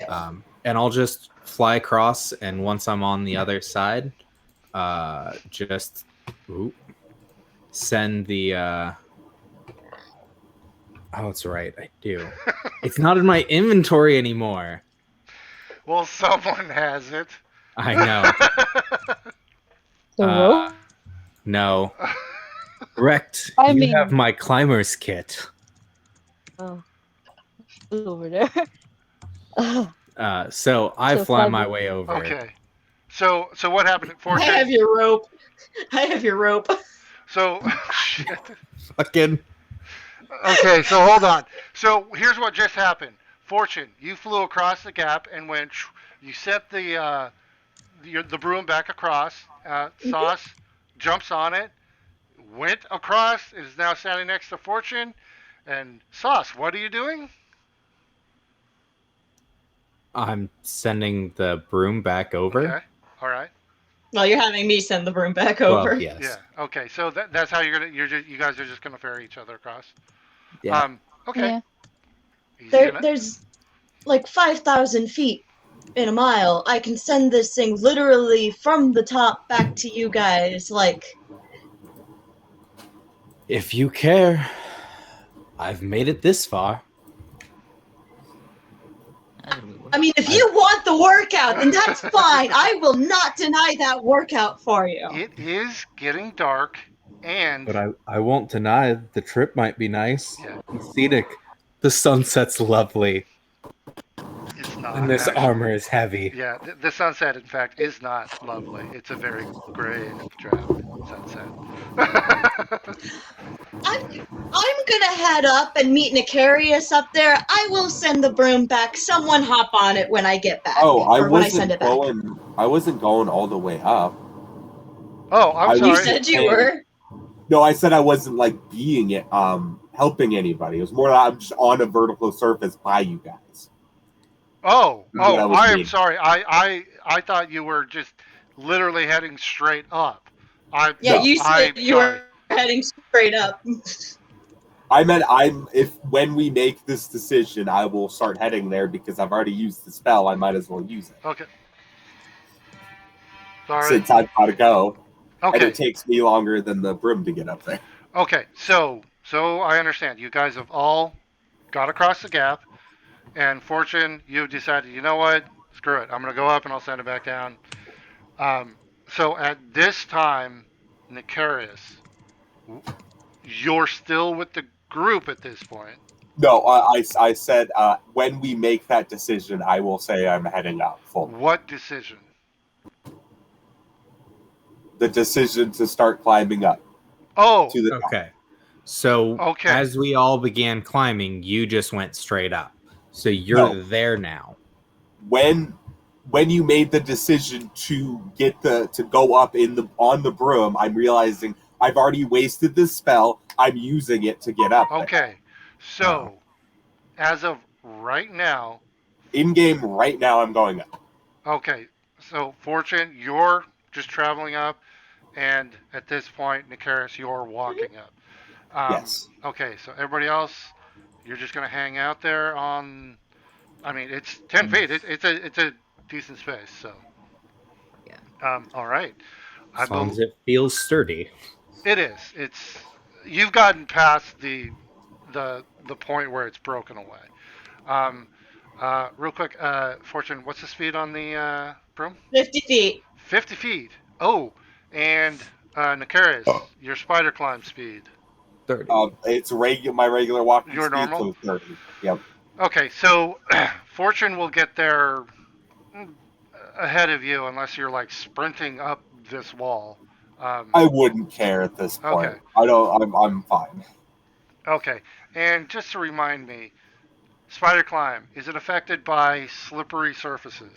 And I'll just fly across, and once I'm on the other side, just send the. Oh, it's right, I do. It's not in my inventory anymore. Well, someone has it. I know. The Uh, rope? no, Rect, I you have mean, my climber's kit. oh, it's over there. So I So fly fly my with way over. Okay. So what happened? I have Fortune. your rope. I have your rope. So shit. Fucking. Okay, so hold on. So here's what just happened. Fortune, you flew across the gap and went. You set the broom back across. Sauce jumps on it, went across, is now standing next to Fortune. And Sauce, what are you doing? I'm sending the broom back over. Okay. All right. Well, you're having me send the broom back Well, over. yes. Yeah. Okay. So that's how you guys are just gonna ferry each other across. Yeah. Okay. Yeah. Easy enough. There's like 5,000 feet in a mile. I can send this thing literally from the top back to you guys. Like, If you care, I've made it this far. I mean, if you want the workout, then that's fine. I will not deny that workout for you. It is getting dark, and But I won't deny the trip might be nice. yeah, Scenic. The sunset's lovely. it's not. And this Actually. armor is heavy. Yeah, the sunset, in fact, is not lovely. It's a very gray and drab sunset. I'm gonna head up and meet Nicarius up there. I will send the broom back. Someone hop on it when I get back. Oh, or when I send it back. I wasn't going all the way up. Oh, I'm You You sorry. said you were. No, I said I wasn't like being it, helping anybody. It was more like I'm just on a vertical surface by you guys. Oh, That's what I was I am mean. sorry. I thought you were just literally heading straight up. Yeah, No. you said I'm you sorry. were heading straight up. I meant when we make this decision, I will start heading there because I've already used the spell. I might as well use it Okay. Sorry. since I've got to go, and Okay. it takes me longer than the broom to get up there. Okay. So I understand. You guys have all got across the gap, and Fortune, you decided, you know what? Screw it. I'm gonna go up and I'll send it back down. So at this time, Nicarius, you're still with the group at this point. No, I said when we make that decision, I will say I'm heading up. Full. What decision? The decision to start climbing up Oh, to the top. Okay. So Okay. as we all began climbing, you just went straight up. So you're No. there now. When you made the decision to go up on the broom, I'm realizing I've already wasted this spell. I'm using it to get up. okay. So, as of right now, In game right now, I'm going up. okay. So, Fortune, you're just traveling up, and at this point, Nicarius, you're walking up. Yes. Okay. So everybody else, you're just gonna hang out there on. I mean, it's 10 feet. It's a decent space. So. Yeah. All right. As long as it feels sturdy. It is. It's. You've gotten past the point where it's broken away. Um, real quick, Fortune, what's the speed on the broom? 50 feet. 50 feet. Oh, and Nicarius, your spider climb speed. 30. It's my regular walking Your speed, normal? so 30. Yep. Okay, so Fortune will get there ahead of you unless you're like sprinting up this wall. I wouldn't care at this point. Okay. I don't. I'm fine. Okay, and just to remind me, spider climb, is it affected by slippery surfaces?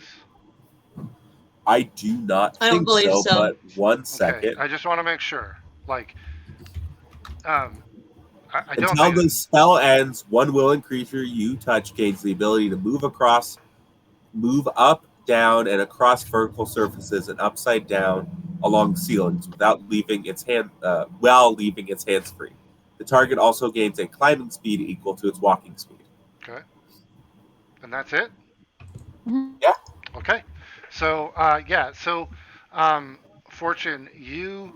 I do not I don't think believe so. But one Okay, second. I just want to make sure. Like, I don't Until think. the spell ends, one willing creature you touch gains the ability to move up, down, and across vertical surfaces and upside down along ceilings without leaving its hands free. The target also gains a climbing speed equal to its walking speed. Okay, and that's it. Mhm. Yeah. Okay, so Fortune, you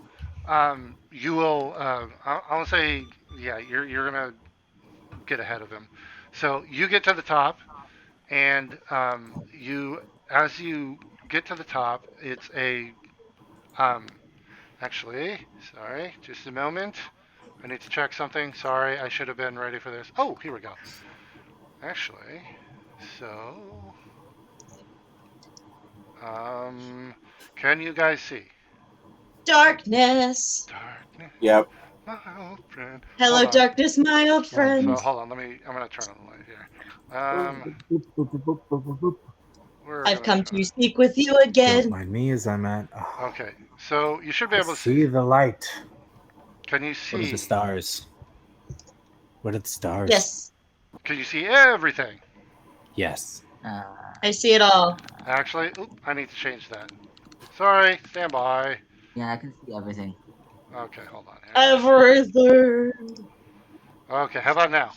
will. I want to say, yeah, you're gonna get ahead of him. So you get to the top, and as you get to the top, it's a actually, sorry, just a moment. I need to check something. Sorry, I should have been ready for this. Oh, here we go. Actually, so can you guys see? Darkness. Darkness, Yep. my old friend. Hello, Hold on. darkness, my old friend. So hold on, I'm gonna turn on the light here. I've come to speak with you again. Don't mind me as I'm at. Okay, so you should be able to see see. the light. Can you What are see? the stars? What are the stars? Yes, Can you see everything? Yes. I see it all. Actually, I need to change that. Sorry, stand by. Yeah, I can see everything. Okay, hold on here. Everything. Okay, how about now?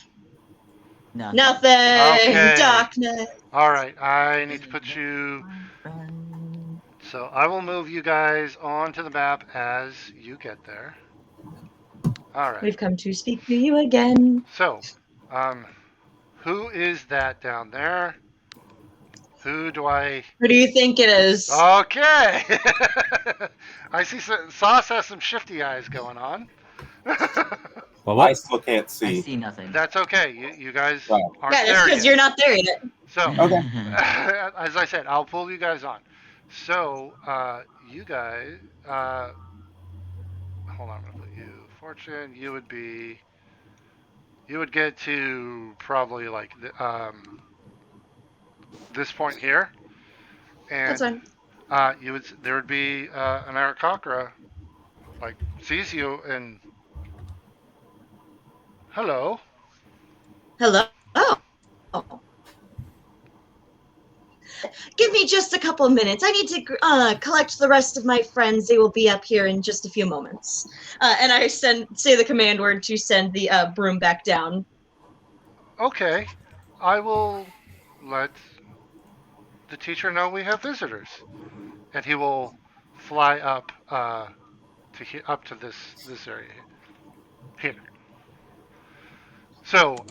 Nothing. Nothing. Okay. Darkness. All right, I need to put you. My friend. So I will move you guys onto the map as you get there. All right. We've come to speak to you again. So, um, who is that down there? Who do I? Who do you think it is? Okay. I see. Sauce has some shifty eyes going on. Well, I what? still can't I see. see nothing. That's okay. You guys Right. aren't Yeah, that's there because yet. you're not there yet. So, Okay. as I said, I'll pull you guys on. So, you guys, hold on, I'm gonna put you. Fortune, you would get to probably like this point here, That's and fine. there would be an Arakakra like sees you and hello. Hello. Give me just a couple of minutes. I need to collect the rest of my friends. They will be up here in just a few moments. And I say the command word to send the broom back down. Okay, I will let the teacher know we have visitors, and he will fly up up to this area here. So,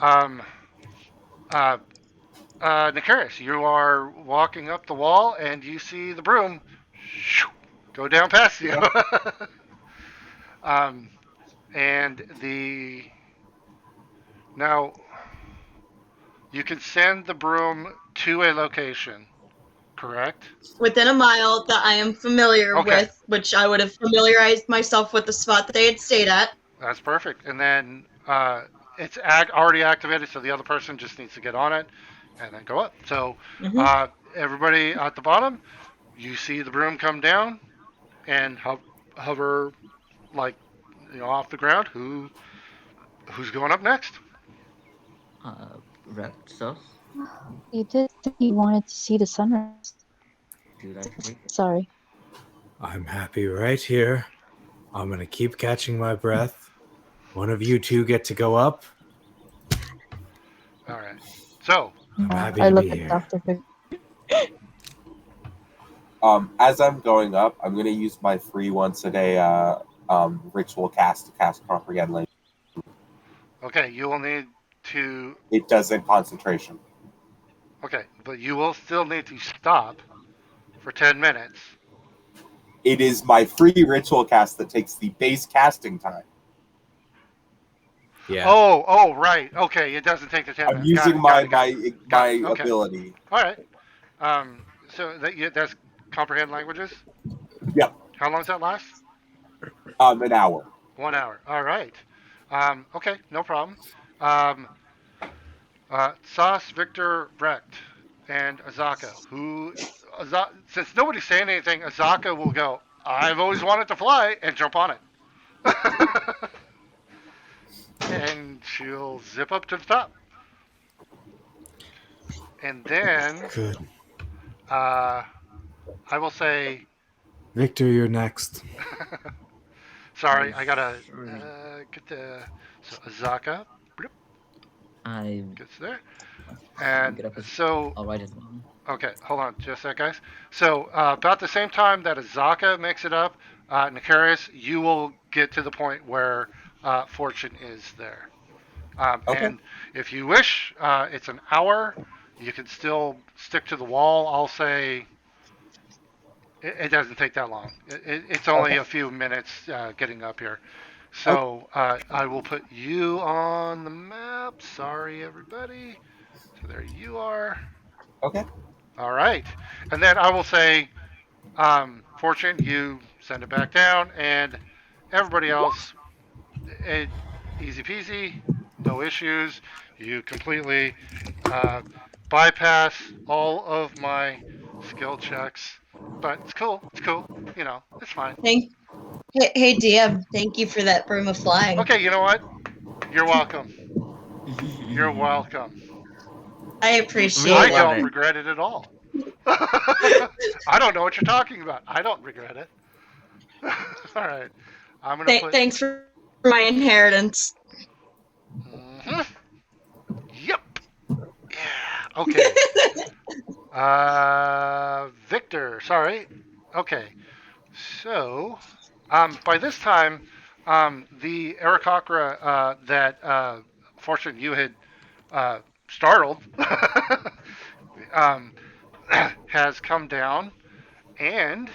uh, Nakaris, you are walking up the wall, and you see the broom go down past you. Okay. um, and the now you can send the broom to a location, correct? Within a mile that I am familiar Okay, with, which I would have familiarized myself with the spot that they had stayed at. that's perfect. And then it's already activated, so the other person just needs to get on it and then go up. So Hmm. everybody at the bottom, you see the broom come down and hover like off the ground. Who's going up next? Reptos? You did say you wanted to see the sunrise. Dude, I take it. Sorry. I'm happy right here. I'm gonna keep catching my breath. One of you two get to go up. All right. So I'm happy I to look be at here. Dr. Vic. As I'm going up, I'm gonna use my free once a day ritual cast to cast comprehend language. okay, you will need to. It does in concentration. Okay, but you will still need to stop for 10 minutes. It is my free ritual cast that takes the base casting time. Yeah. Oh, right. Okay, it doesn't take the 10 I'm minutes. using Got it. my Okay. ability. All right. So that's comprehend languages. Yep. How long does that last? An hour. 1 hour. All right. Okay, no problem. Um, Sauce, Victor, Brecht, and Azaka. Since nobody's saying anything, Azaka will go. I've always wanted to fly and jump on it. And she'll zip up to the top. And then Good. I will say, Victor, you're next. sorry, I gotta Sorry. get the. So Azaka I gets there. get And up as so, I'll write it down. okay, hold on just a sec, guys. So, about the same time that Azaka makes it up, Nakaris, you will get to the point where Fortune is there. Okay. And if you wish, it's an hour. You can still stick to the wall. I'll say it doesn't take that long. It's only Okay. a few minutes getting up here. Okay. So I will put you on the map. Sorry, everybody. So there you are. Okay. All right. And then I will say, Fortune, you send it back down, and everybody else, it, easy peasy, no issues. You completely uh, bypass all of my skill checks, but it's cool. It's cool. It's fine. Hey, DM, thank you for that broom of flying. Okay, you know what? You're welcome. You're welcome. I Really I appreciate it. love don't it. regret it at all. I don't know what you're talking about. I don't regret it. All right. I'm going to put. Thanks for my inheritance. Mhm. Yep. Yeah. Okay. Victor. Sorry. Okay. So, by this time, the Aarakocra that fortunately you had startled um, has come down, and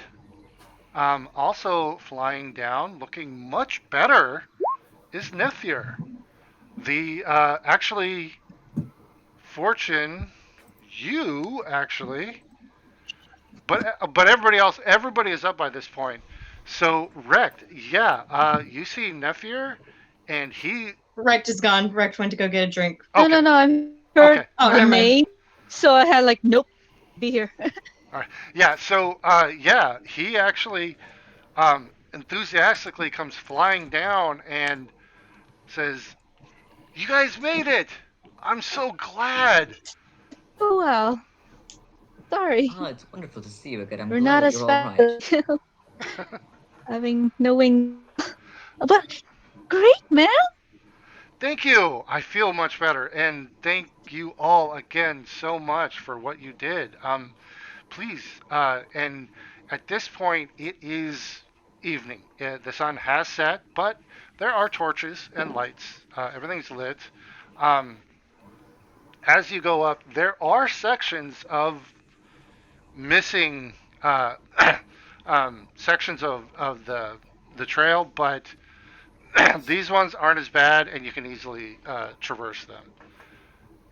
also flying down, looking much better, is Nethir. The actually, Fortune, you actually, but everybody is up by this point. So wrecked, yeah. You see Nethir, and he. Rect is gone. Rect went to go get a drink. No, no, Okay, no. I heard okay, Oh, the never mind. name, so I had like, nope, be here. all right, yeah. So yeah, he actually enthusiastically comes flying down and says, "You guys made it! I'm so glad." Oh well, sorry, Oh, it's wonderful to see you again. I'm we're glad not that as you're all fast right. as having knowing, but great man. Thank you. I feel much better, and thank you all again so much for what you did. Please, and at this point, it is evening. The sun has set, but there are torches and lights. Everything's lit. Um, as you go up, there are sections of missing sections of the trail, but these ones aren't as bad, and you can easily traverse them.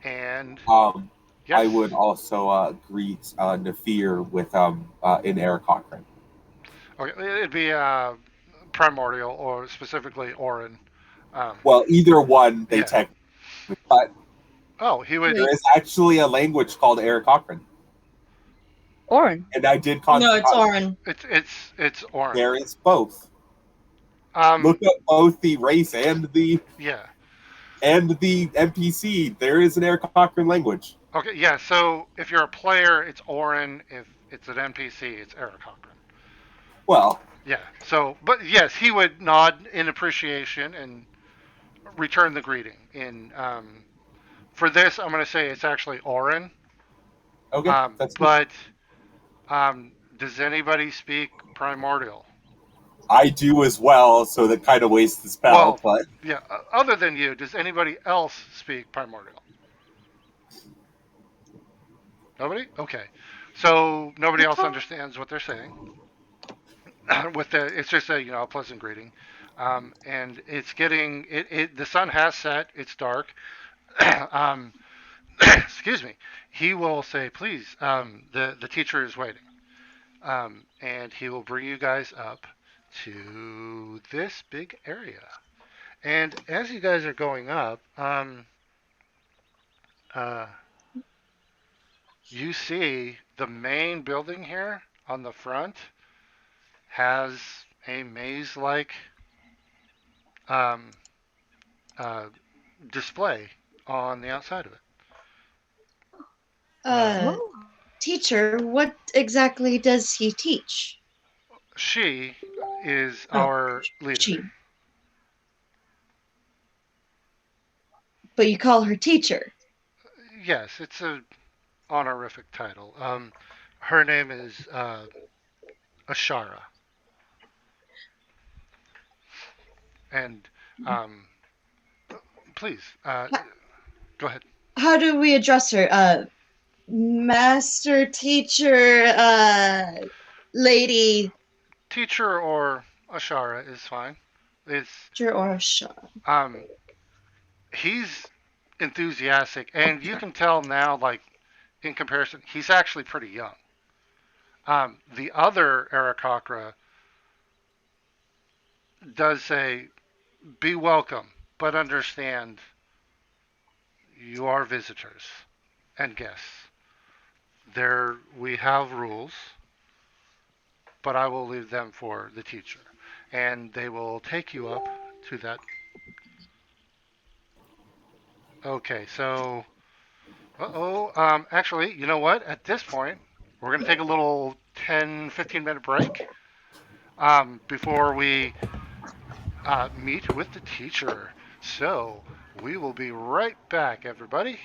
And Um, I yes, would also greet Nafir with in Eric Cochran. okay, it'd be primordial or specifically Orin. Um, Well, either one they yeah. technically, but Oh, he would. there Wait, is actually a language called Eric Cochran, Orin. and I did no, it's Orin. It's Orin. there is both. Um, Look up both the race yeah. and the NPC. There is an Eric Cochran language. Okay, yeah. So if you're a player, it's Orin. If it's an NPC, it's Eric Cochran. Well, Yeah. So, but yes, he would nod in appreciation and return the greeting. In for this, I'm going to say it's actually Orin. okay, that's good. But does anybody speak primordial? I do as well, so that kind of wastes the spell. Well, But yeah. Other than you, does anybody else speak primordial? Nobody. Okay. So nobody else understands what they're saying. With the, it's just a a pleasant greeting, and it's getting it. The sun has set. It's dark. um, excuse me. He will say, "Please, the teacher is waiting." And he will bring you guys up to this big area. And as you guys are going up, uh, you see the main building here on the front has a maze-like um, uh, display on the outside of it. Uh, Oh, Teacher, what exactly does he teach? She is Oh, our leader. she. But you call her teacher. Yes, it's a honorific title. Her name is Ashara, and um, please go ahead. How do we address her? Master, teacher, lady, Teacher or Ashara is fine. It's teacher, or Shaw? um, he's enthusiastic, and you can tell now, like in comparison, he's actually pretty young. The other Aarakocra does say, "Be welcome, but understand you are visitors and guests. There we have rules, but I will leave them for the teacher, and they will take you up to that." Okay, so, actually, you know what? At this point, We're going to take a little 10, 15-minute break before we meet with the teacher. So we will be right back, everybody.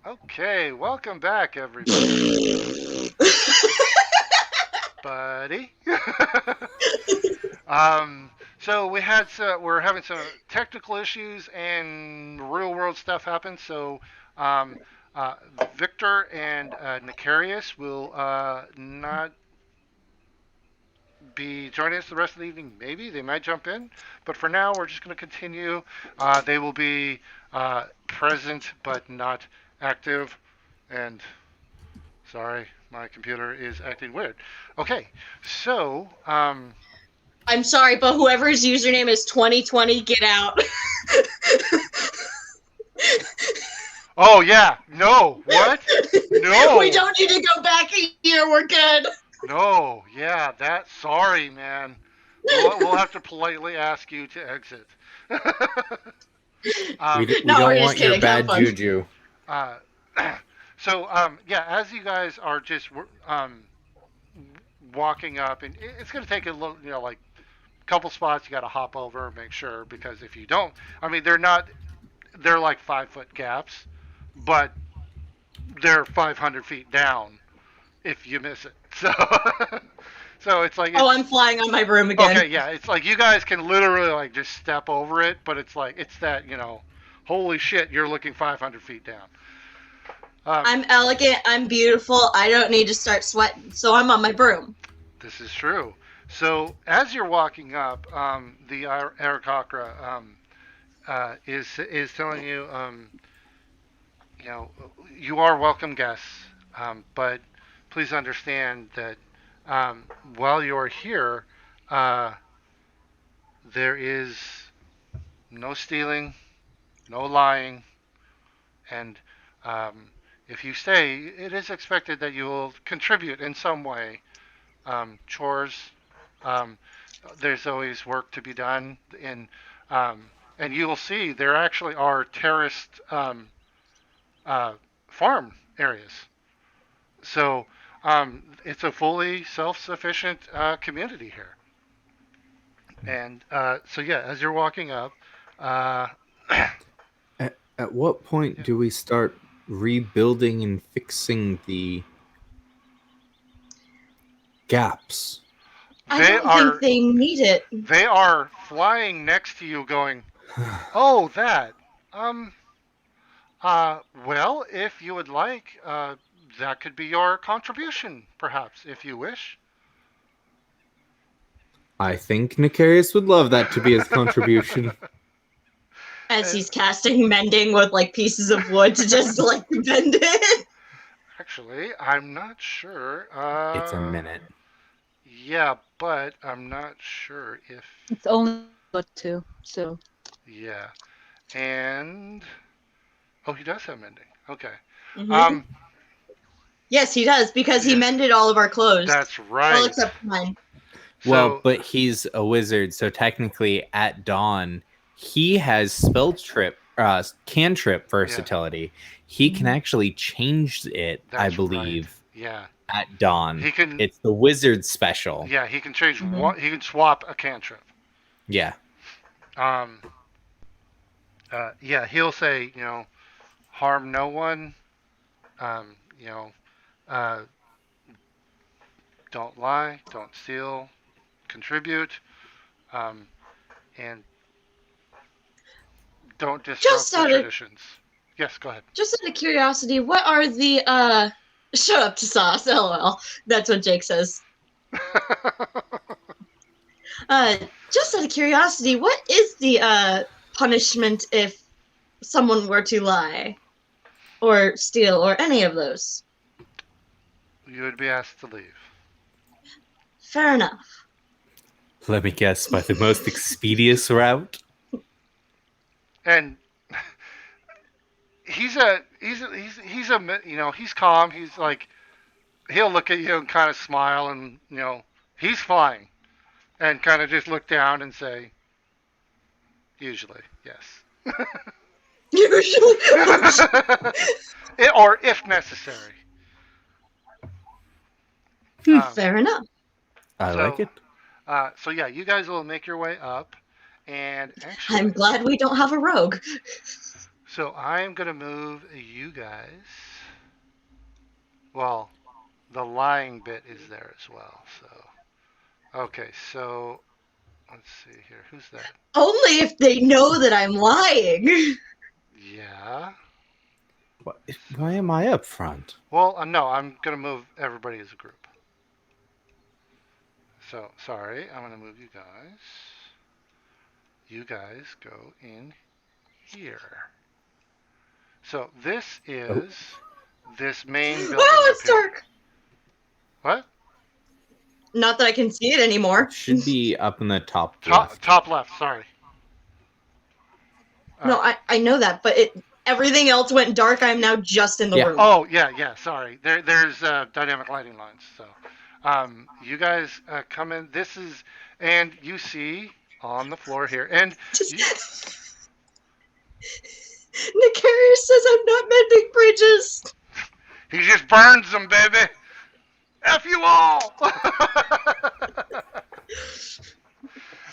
Okay, welcome back, everybody. Buddy. um, so we're having some technical issues and real world stuff happen. So um, uh, Victor and Nicarius will not be joining us the rest of the evening. Maybe they might jump in, but for now we're just going to continue. They will be present but not active. And sorry, my computer is acting weird. Okay, so I'm sorry, but whoever's username is 2020, get out. oh yeah, no, what? No, We don't need to go back a year. We're good. no, yeah, that. Sorry, man. We'll have to politely ask you to exit. We, um, we No, don't we're just want your kidding. Have bad fun. juju. uh, so yeah, as you guys are just walking up, and it's going to take a little, like a couple spots. You got to hop over, make sure, because if you don't, I mean, they're like 5 foot gaps, but they're 500 feet down if you miss it. So, so it's like Oh, it's I'm flying on my broom okay. again. Yeah, it's like you guys can literally like just step over it, but it's like it's that holy shit, you're looking 500 feet down. Um, I'm elegant. I'm beautiful. I don't need to start sweating, so I'm on my broom. this is true. So as you're walking up, the Aarakocra is telling you, you know, you are welcome guests, but please understand that while you're here, uh, there is no stealing, no lying, and if you stay, it is expected that you will contribute in some way. Chores, um, there's always work to be done, and you will see there actually are terraced uh, farm areas. So it's a fully self-sufficient community here. And so yeah, as you're walking up, uh, At what point yeah, do we start rebuilding and fixing the gaps? I they don't think are they need it. they are flying next to you, going, "Oh, that. Um. Well, if you would like, that could be your contribution, perhaps, if you wish." I think Nicarius would love that to be his contribution. As And he's casting mending with like pieces of wood to just like bend it. actually, I'm not sure. It's a minute. Yeah, but I'm not sure if. It's only but two, so Yeah, and oh, he does have mending. Okay. Mm-hmm. Um, Yes, he does because he yeah, mended all of our clothes. that's Well, right. except mine. Well, So but he's a wizard, so technically at dawn, he has cantrip yeah, versatility. He can actually change it, I that's right. believe, Yeah, at dawn. he can. It's the wizard special. Yeah, he can change Mhm. one. He can swap a cantrip. Yeah. Um, yeah, he'll say, harm no one. Um, you know, uh, don't lie, don't steal, contribute, um, and don't disrupt Just the out of traditions. Yes, go ahead. just out of curiosity, what are the shut up to sauce, lol. That's what Jake says. Uh just out of curiosity, what is the punishment if someone were to lie or steal or any of those? You would be asked to leave. Fair enough. Let me guess, by the most expeditious route? And he's calm. He's like he'll look at you and kind of smile, and he's flying and kind of just look down and say, usually yes. Usually. Or if necessary. Um, Fair enough. I so, like it. so yeah, you guys will make your way up, and actually, I'm glad we don't have a rogue. So I'm gonna move you guys. Well, the lying bit is there as well. So okay, so let's see here. Who's that? Only if they know that I'm lying. Yeah. Why am I up front? Well, no, I'm gonna move everybody as a group. So sorry, I'm gonna move you guys. You guys go in here. So this is this main building Oh, up it's here. dark. What? Not that I can see it anymore. Should be up in the top Top left. top left. Sorry. No, I know that, but everything else went dark. I'm now just in the Yeah. room. Oh yeah. Sorry. There's dynamic lighting lines. So, you guys come in. This is and you see on the floor here, and Just you, Nicarius says I'm not mending bridges. he just burns them, baby. F you all.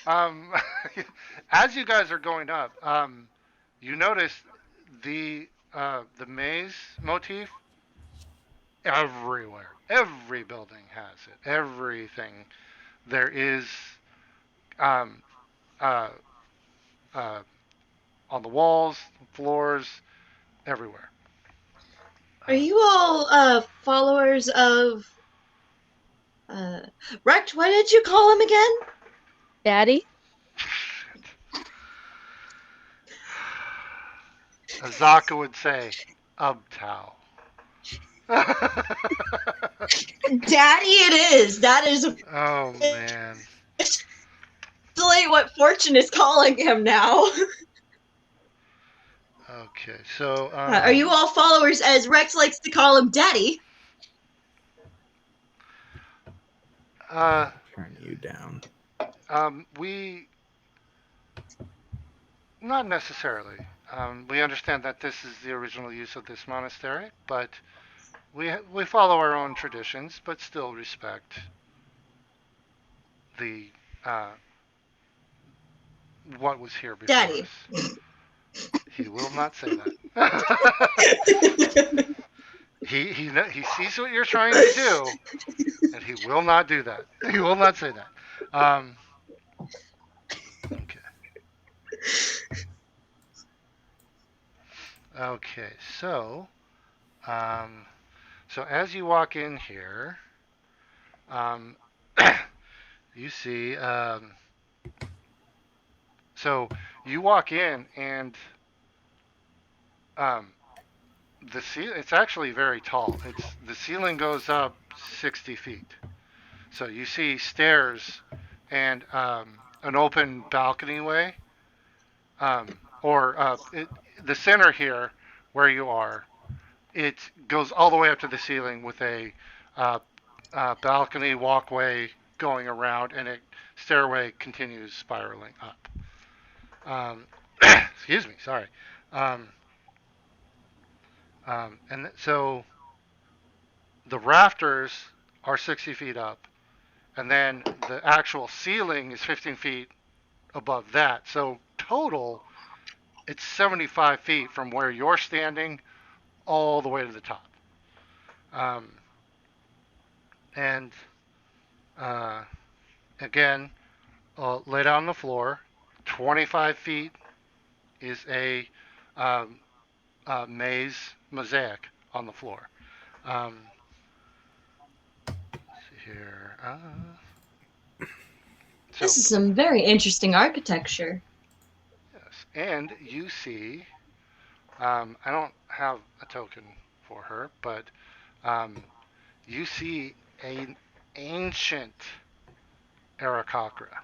um, as you guys are going up, you notice the maze motif everywhere. Every building has it. Everything there is um, uh, uh, on the walls, floors, everywhere. Are you all followers of Rect? What did you call him again? Daddy? Azaka would say, Ubtao. Daddy it is. That is Oh man. officially what Fortune is calling him now. Okay, so Are you all followers, as Rex likes to call him, Daddy? Turn you down. We not necessarily. We understand that this is the original use of this monastery, but we follow our own traditions, but still respect the what was here before Daddy. us. He will not say that. he sees what you're trying to do, and he will not do that. He will not say that. Okay. Okay. So as you walk in here, um, you see. So you walk in, and um, it's actually very tall. The ceiling goes up 60 feet. So you see stairs and an open balcony way, or the center here where you are. It goes all the way up to the ceiling with a uh, balcony walkway going around, and a stairway continues spiraling up. Excuse me, sorry. Um, and so the rafters are 60 feet up, and then the actual ceiling is 15 feet above that. So total, it's 75 feet from where you're standing all the way to the top. Um, and uh, again, lay down on the floor. 25 feet is a um, maze mosaic on the floor. Let's see here. This is some very interesting architecture. Yes, and you see. I don't have a token for her, but um, you see an ancient Arakocra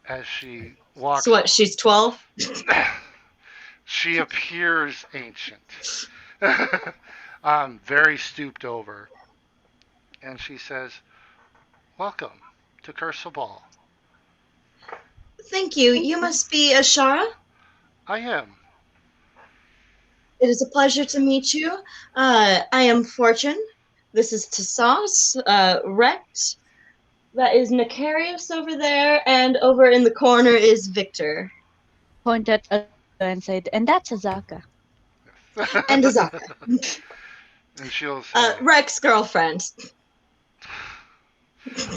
as she walks. So what, she's 12? She appears ancient, very stooped over, and she says, "Welcome to Cursabal." Thank you. You must be Ashara? I am. It is a pleasure to meet you. I am Fortune. This is Tassos, Rect. That is Nicarius over there, and over in the corner is Victor. Point at and said, and that's Azaka. And Azaka. And she'll say, Rex's girlfriend.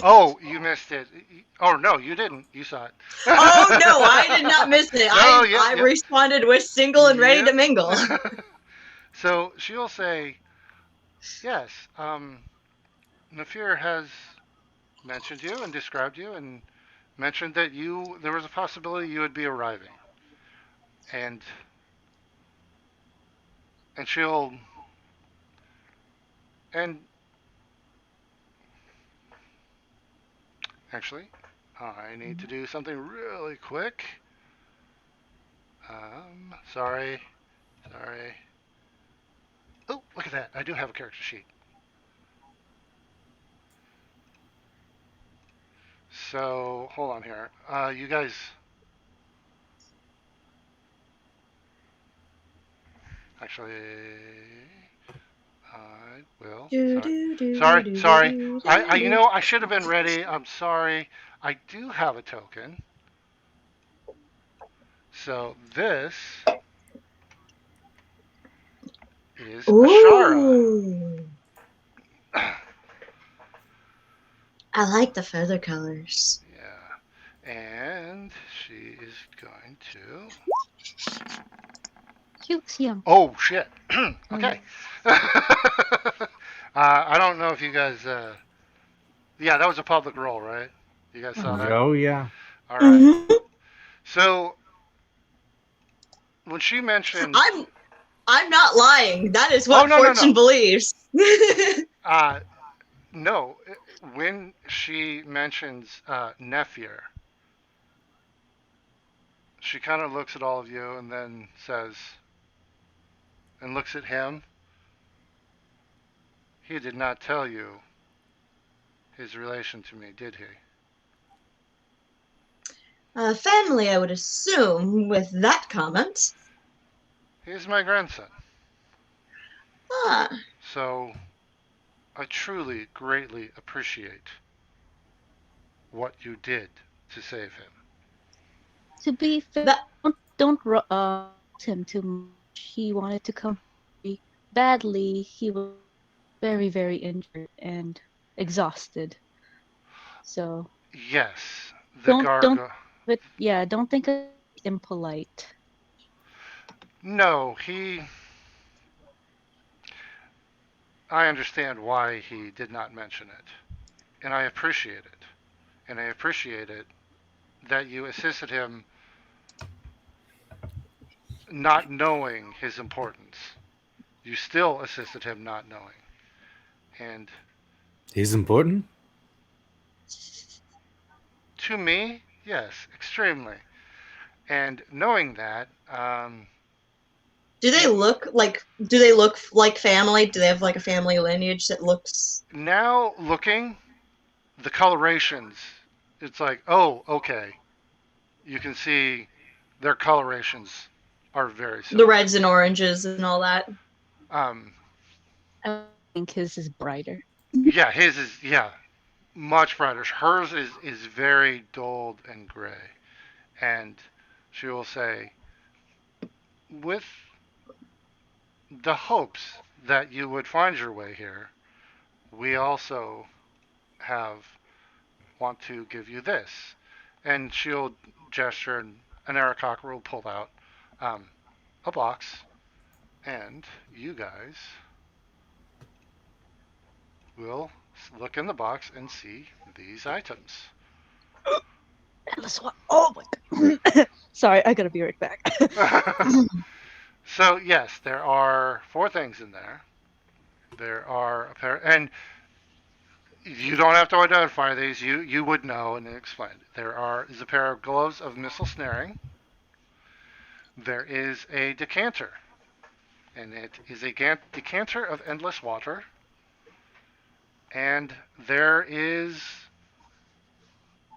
"Oh, you missed it. Oh no, you didn't. You saw it." Oh no, I did not miss it. No, I yep, responded with single and ready to yep. mingle. So she'll say, "Yes, Nafir has mentioned you and described you and mentioned that there was a possibility you would be arriving." And she'll and actually, I need to do something really quick. Sorry, sorry. Oh, look at that! I do have a character sheet. So hold on here. You guys. Actually, I will. Do Sorry, do do sorry, do sorry. do I, you do. know, I should have been ready. I'm sorry. I do have a token. So this is Ashara. Ooh, I like the feather colors. Yeah, and she is going to. Cute, Oh shit. Oh Okay. yeah. I don't know if you guys. Yeah, that was a public roll, right? You guys saw Uh-huh. that. Oh yeah. All right. Mm-hmm. So when she mentioned, I'm not lying. That is oh what no no Fortune no, believes. uh, no, when she mentions Nephir, she kind of looks at all of you and then says, and looks at him. He did not tell you his relation to me, did he? Family, I would assume, with that comment. He is my grandson. Ah, So I truly, greatly appreciate what you did to save him. To be fair, that don't him too much. He wanted to come very badly. He was very, very injured and exhausted. So Yes, the don't gargoyle. but yeah, don't think of it impolite. No, I understand why he did not mention it, and I appreciate it. And I appreciate it that you assisted him not knowing his importance. You still assisted him not knowing. And He's important. to me, yes, extremely. And knowing that, do they look like? Do they look like family? Do they have like a family lineage that looks? now looking, the colorations, it's like, oh, okay. You can see their colorations are very The similar. reds and oranges and all that. Um, I think his is brighter. yeah, his is, yeah, much brighter. Hers is very dulled and gray. And she will say, with the hopes that you would find your way here, we also have want to give you this. And she'll gesture, and an Arakaka will pull out um, a box, and you guys will look in the box and see these items. Endless one. Oh my god. Sorry, I gotta be right back. So yes, there are four things in there. There are a pair, and you don't have to identify these. You would know and explain. Is a pair of gloves of missile snaring. There is a decanter, and it is a decanter of endless water. And there is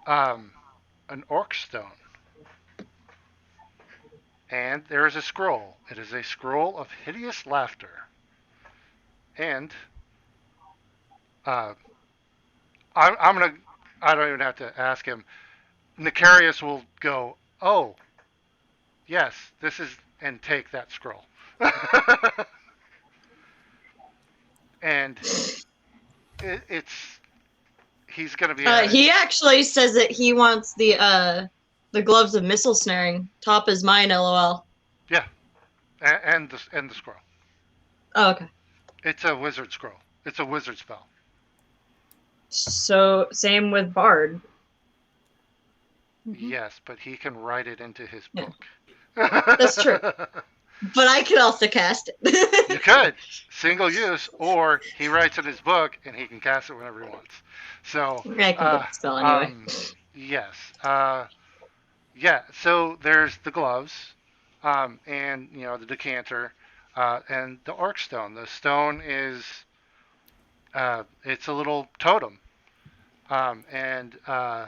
um, an orc stone, and there is a scroll. It is a scroll of hideous laughter, and uh, I'm gonna. I don't even have to ask him. Necarius will go, oh, yes, this is, and take that scroll. And it's he's gonna be He actually says that he wants the gloves of missile snaring. Top is mine, lol. yeah, and the scroll. Oh, okay. It's a wizard scroll. It's a wizard spell. So same with Bard. Mhm. Yes, but he can write it into his Yeah. book. That's true. But I could also cast You it. could single use, or he writes in his book and he can cast it whenever he wants. So, I can get the spell anyway. yes, yeah. So there's the gloves, and the decanter, and the orc stone. The stone is it's a little totem, and Uh,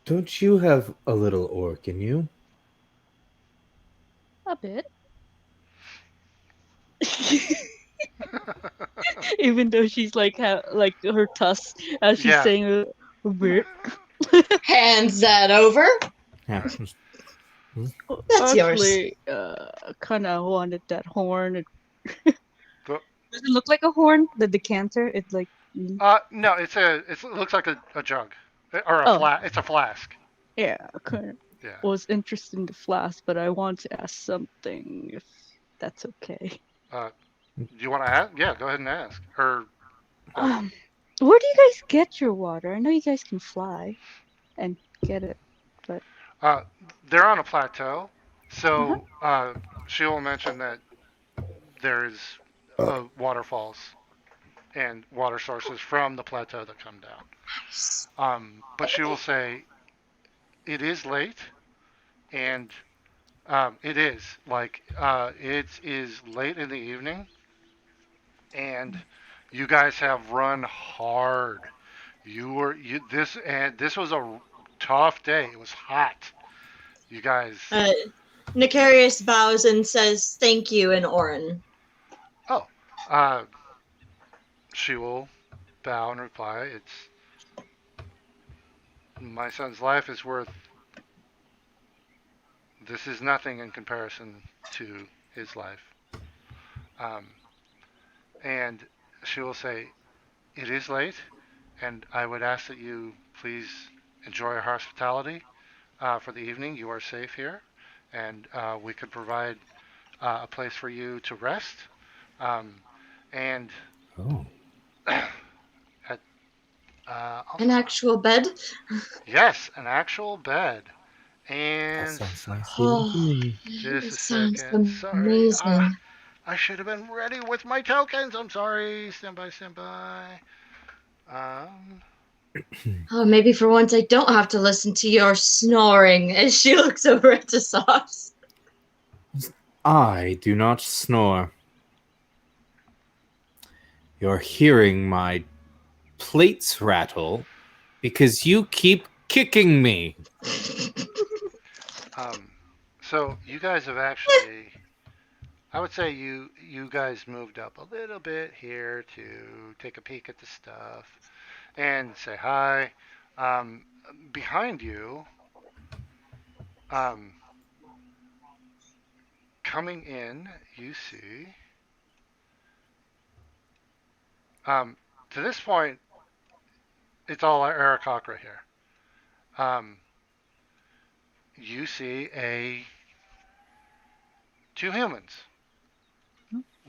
don't you have a little orc in you? A bit. Even though she's like like her tusks as she's yeah. saying a bit. Hands that over. Yeah. That's yours. Actually, kind of wanted that horn. The- Does it look like a horn? The decanter? It's like. no, it looks like a jug or a Oh, It's a flask. yeah. Kind of Yeah. was interested in the flask, but I want to ask something if that's okay. Do you want to ask? Yeah, go ahead and ask. Or Where do you guys get your water? I know you guys can fly and get it, but uh, they're on a plateau, uh-huh. so she will mention that there's waterfalls and water sources from the plateau that come down. But she will say it is late, and it is it is late in the evening, and you guys have run hard. This was a tough day. It was hot. You guys. Nicarius bows and says thank you in Orin. Oh, she will bow and reply. It's my son's life is worth. This is nothing in comparison to his life. Um, and she will say, "It is late, and I would ask that you please enjoy our hospitality for the evening. You are safe here, and we could provide a place for you to rest. Um, and Oh. at, An actual bed? yes, an actual bed. That And sounds nice even to Oh, me. just it a sounds second. Sorry. amazing. I should have been ready with my tokens. I'm sorry. Stand by, stand by. Um, Oh, maybe for once I don't have to listen to your snoring as she looks over at Tassos. I do not snore. You're hearing my plates rattle because you keep kicking me. um, so you guys have actually, I would say you guys moved up a little bit here to take a peek at the stuff and say hi. Um, Behind you, um, coming in, you see. Um, to this point, it's all Aarakocra here. Um, you see two humans.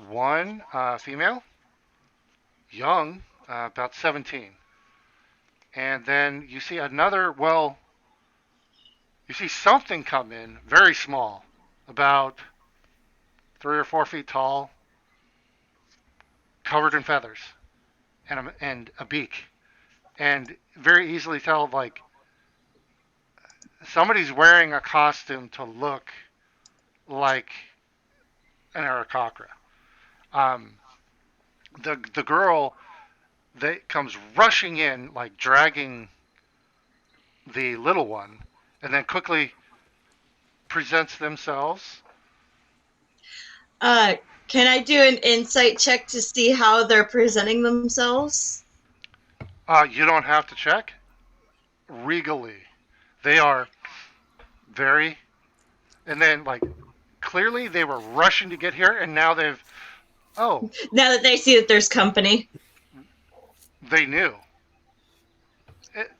One female, young, about 17, and then you see another. Well, you see something come in, very small, about 3 or 4 feet tall, covered in feathers and a beak, and very easily tell like somebody's wearing a costume to look like an Aarakocra. Um, the girl that comes rushing in, like dragging the little one, and then quickly presents themselves. Uh, can I do an insight check to see how they're presenting themselves? You don't have to check. Regally, they are very. And then like clearly they were rushing to get here, and now they've oh Now that they see that there's company. they knew. It,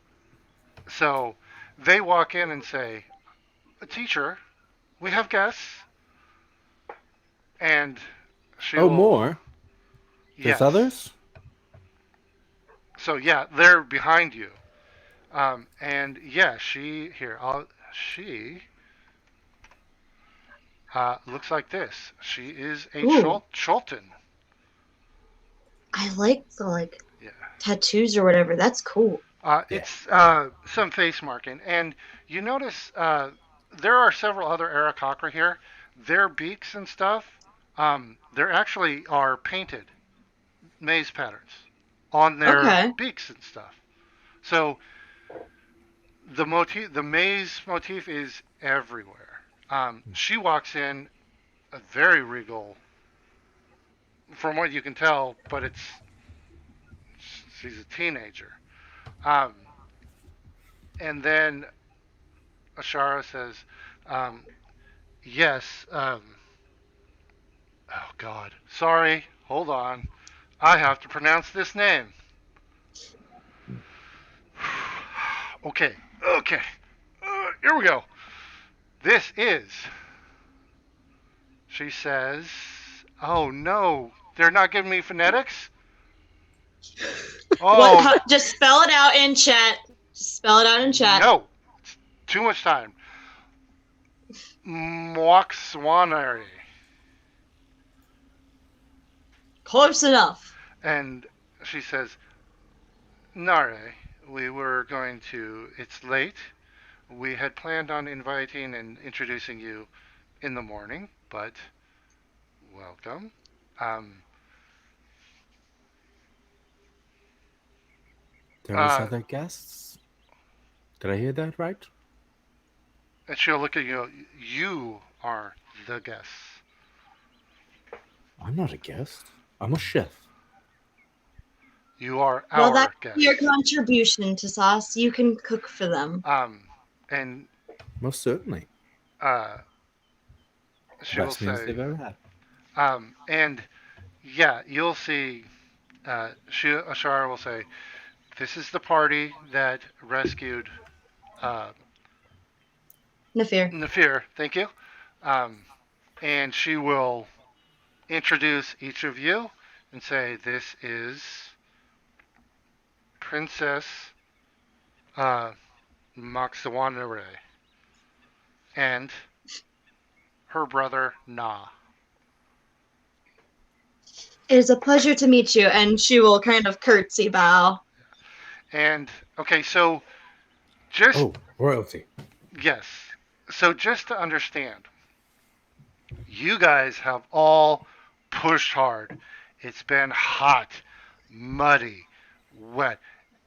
so they walk in and say, "Teacher, we have guests," and she Oh, will more. There's yes. others. So yeah, they're behind you. And yeah, she looks like this. She is a Ooh, Cholton. I like the Yeah. tattoos or whatever. That's cool. Yeah. It's some face marking, and you notice there are several other Aarakocra here. Their beaks and stuff, they actually are painted maze patterns on their Okay. beaks and stuff. So the maze motif is everywhere. She walks in a very regal, from what you can tell, but she's a teenager. Um, and then Ashara says, um, "Yes. Oh God, sorry. Hold on. I have to pronounce this name. Okay, okay. Here we go. This is." She says, "Oh no, they're not giving me phonetics. Oh Just spell it out in chat. Just spell it out in chat. no, it's too much time. Moxwanary." Close enough. And she says, "Nare, we were going to. It's late. We had planned on inviting and introducing you in the morning, but welcome." Um, There was uh, other guests. Did I hear that right? and she'll look at you. You are the guests. I'm not a guest. I'm a chef. You are Well, that's our guests. your contribution to Sauce. You can cook for them. And Most certainly. uh, she will Best meals say, they've ever had. and yeah, you'll see. Ashara will say, "This is the party that rescued uh, Nafir. Nafir." Thank you. Um, and she will introduce each of you and say, "This is Princess uh, Maxawanare and her brother Na." It is a pleasure to meet you. And she will kind of curtsy bow. And okay, so just Oh, royalty. yes. So just to understand, you guys have all pushed hard. It's been hot, muddy, wet.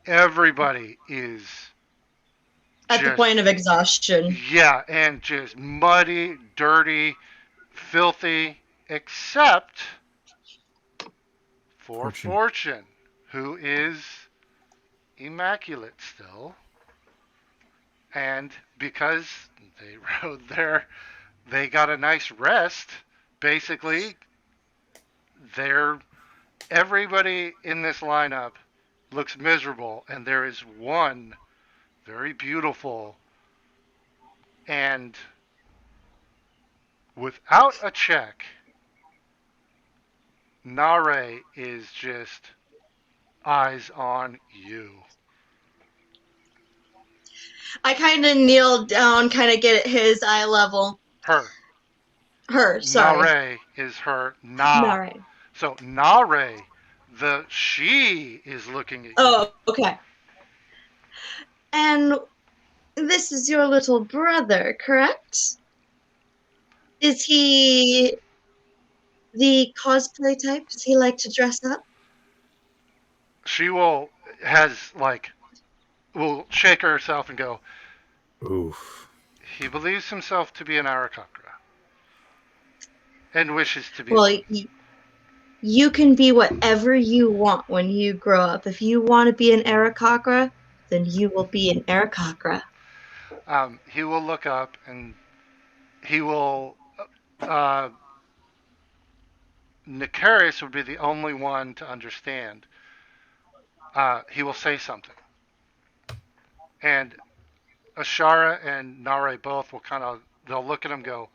Everybody is At the just point of exhaustion. yeah, and just muddy, dirty, filthy, except for Fortune, who is immaculate still. And because they rode there, they got a nice rest. Basically, they're everybody in this lineup looks miserable, and there is one very beautiful and without a check, Nare is just eyes on you. I kind of kneel down, kind of get at his eye level. Her. Her, sorry. Nare is her Na. Nare. So Nare, the she is looking at you. Oh, okay. And this is your little brother, correct? Is he the cosplay type? Does he like to dress up? She will shake herself and go, Oof. he believes himself to be an Arakakra and wishes to be Well, one. you can be whatever you want when you grow up. If you want to be an Aarakocra, then you will be an Aarakocra. He will look up and he will. Uh, Nicarius would be the only one to understand. He will say something, and Ashara and Nare both will kind of they'll look at him, and go,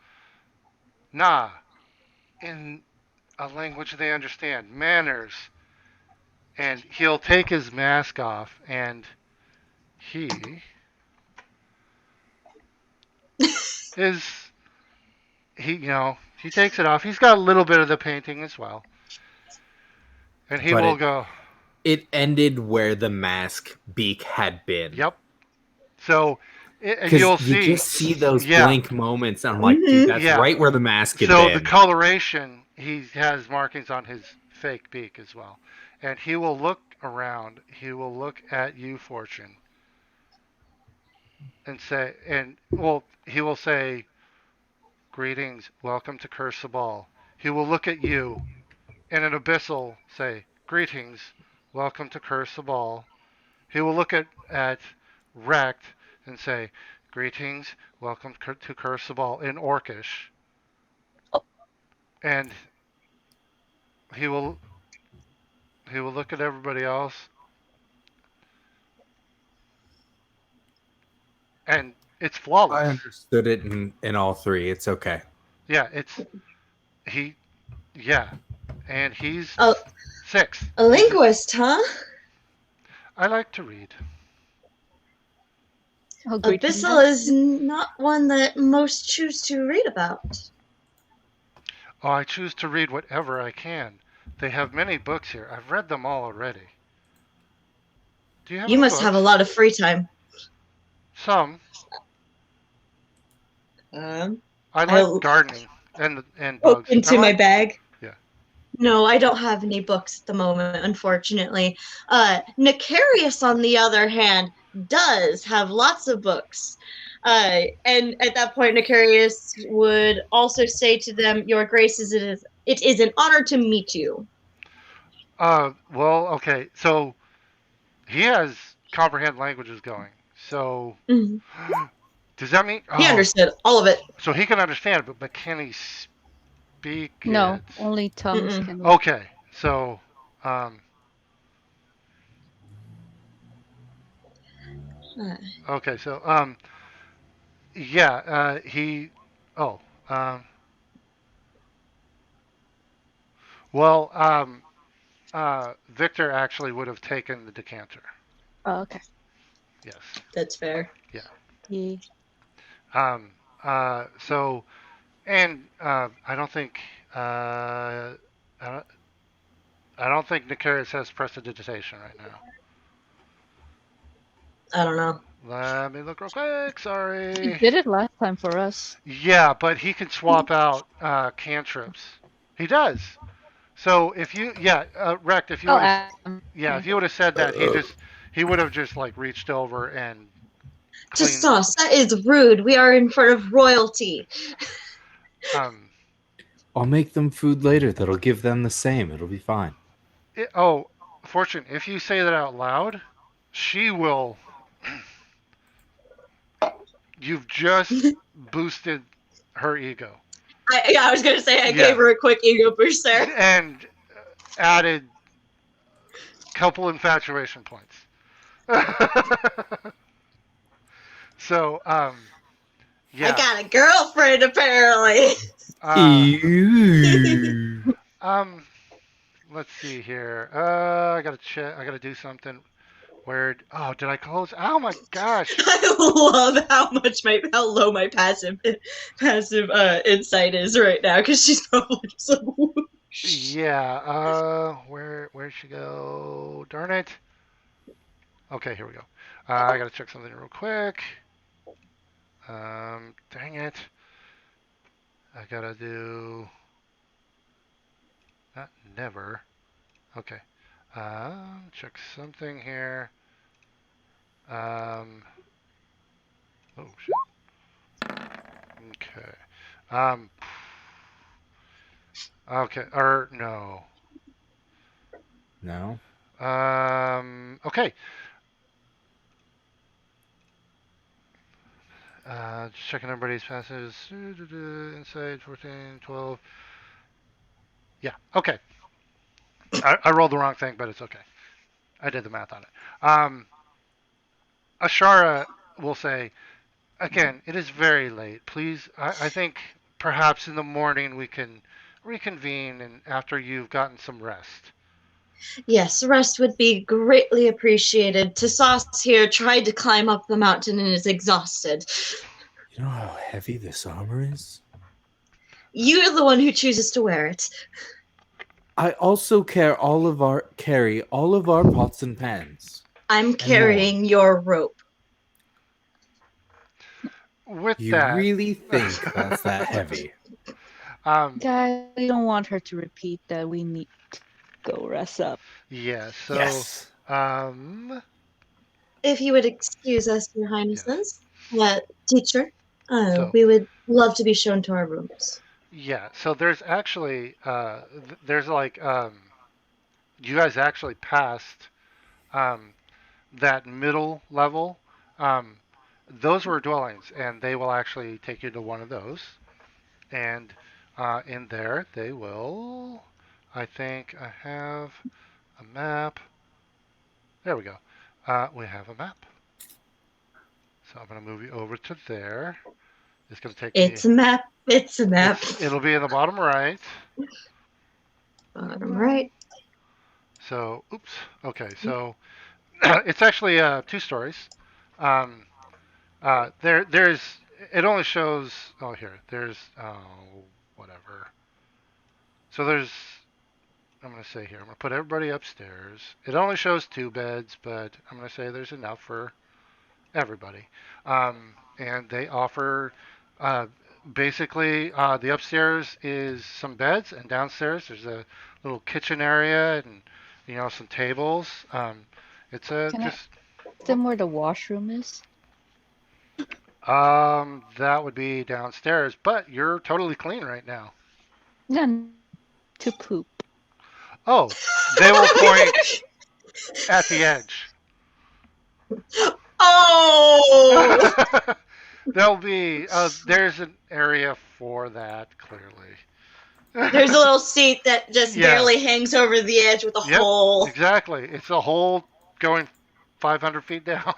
"Nah," in a language they understand, manners, and he'll take his mask off, and he is he takes it off. He's got a little bit of the painting as well, and he But will it go, it ended where the mask beak had been. "Yep." So, and Because you'll you see, just see those yeah, blink moments, and I'm like, dude, Hmm. that's yeah. right where the mask had So the been. coloration, he has markings on his fake beak as well, and he will look around. He will look at you, Fortune, and say, and well, he will say, "Greetings, welcome to Curse the Ball." He will look at you, and an abyssal say, "Greetings, welcome to Curse the Ball." He will look at Rect and say, "Greetings, welcome to Curse the Ball" in Orcish, and he will he will look at everybody else, and it's I flawless. understood it in all three. It's okay. Yeah, it's he. Yeah, and he's A, six. a linguist, huh? I like to read. Oh, greeting Abyssal us. is not one that most choose to read about. Oh, I choose to read whatever I can. They have many books here. I've read them all already. Do you have You any must have a books? lot of free time. Some. Um, I like I'll gardening and look bugs. I into my like. bag. Yeah. No, I don't have any books at the moment, unfortunately. Nicarius, on the other hand, does have lots of books. And at that point, Nicarius would also say to them, "Your Graces, it is an honor to meet you." Well, okay. So he has comprehend languages going. So Mhm. does that mean? He Oh, understood all of it. so he can understand it, but can he speak No, it? only tongues Mm-mm. can. Okay. So, um, Uh, okay. So, yeah. He. Oh. Um. Well. Victor actually would have taken the decanter. Oh, okay. Yes. that's fair. Yeah. Yeah. Um. So, and I don't think. I don't, I don't think Nicarius has prestidigitation right now. I don't know. Let me look real quick. He Sorry. did it last time for us. Yeah, but he can swap out cantrips. He does. So if you, yeah, Rect, if you I'll would have, ask him. yeah, Yeah. if you would have said that, he would have just like reached over and To cleaned. sauce, that is rude. We are in front of royalty. Um. I'll make them food later that'll give them the same. It'll be fine. Oh, Fortune, if you say that out loud, she will. You've just boosted her ego. I was gonna say I gave Yeah, her a quick ego boost there. and added couple infatuation points. So, I yeah. got a girlfriend apparently. Uh, Ew. um, let's see here. I gotta check. I gotta do something. Where? Oh, did I close? Oh my gosh. I love how low my passive insight is right now because she's probably just like, whoosh. Yeah. Where'd she go? Darn it. Okay, here we go. I gotta check something real quick. Dang it. I gotta do. Not never. Okay. Check something here. Um. Oh shit. Okay. Um. Okay. Or no. No. Okay. Just checking everybody's passes. Inside 14, 12. Yeah, okay. I rolled the wrong thing, but it's okay. I did the math on it. Ashara will say, again, it is very late. Please, I think perhaps in the morning we can reconvene and after you've gotten some rest. Yes, rest would be greatly appreciated. Tasas here tried to climb up the mountain and is exhausted. You know how heavy this armor is? You're the one who chooses to wear it. I also carry all of our pots and pans I'm and more. carrying your rope. With You that, really think that's that heavy? um, Guys, we don't want her to repeat that. We need to go rest up. yeah. So, Yes. um, If you would excuse us, Your yes. Highnesses, teacher, So, we would love to be shown to our rooms. yeah. So there's actually, there's like, you guys actually passed, um, that middle level. Um, those were dwellings, and they will actually take you to one of those. And in there, they will. I think I have a map. There we go. We have a map. So I'm going to move you over to there. It's going to take me. It's a map. It's a map. It'll be in the bottom right. Bottom right. So, oops. Okay, so it's actually 2 stories. Um, there's. It only shows. Oh, here. There's. Oh, whatever. So there's. I'm gonna say here. I'm gonna put everybody upstairs. It only shows 2 beds, but I'm gonna say there's enough for everybody. And they offer. Basically, the upstairs is some beds, and downstairs there's a little kitchen area and some tables. It's a Can I just. ask them where the washroom is? That would be downstairs, but you're totally clean right now. No, to poop. Oh, they will point at the edge. Oh! There'll be there's an area for that clearly. There's a little seat that just Yeah. barely hangs over the edge with a Yep. hole. Exactly. It's a hole going 500 feet down.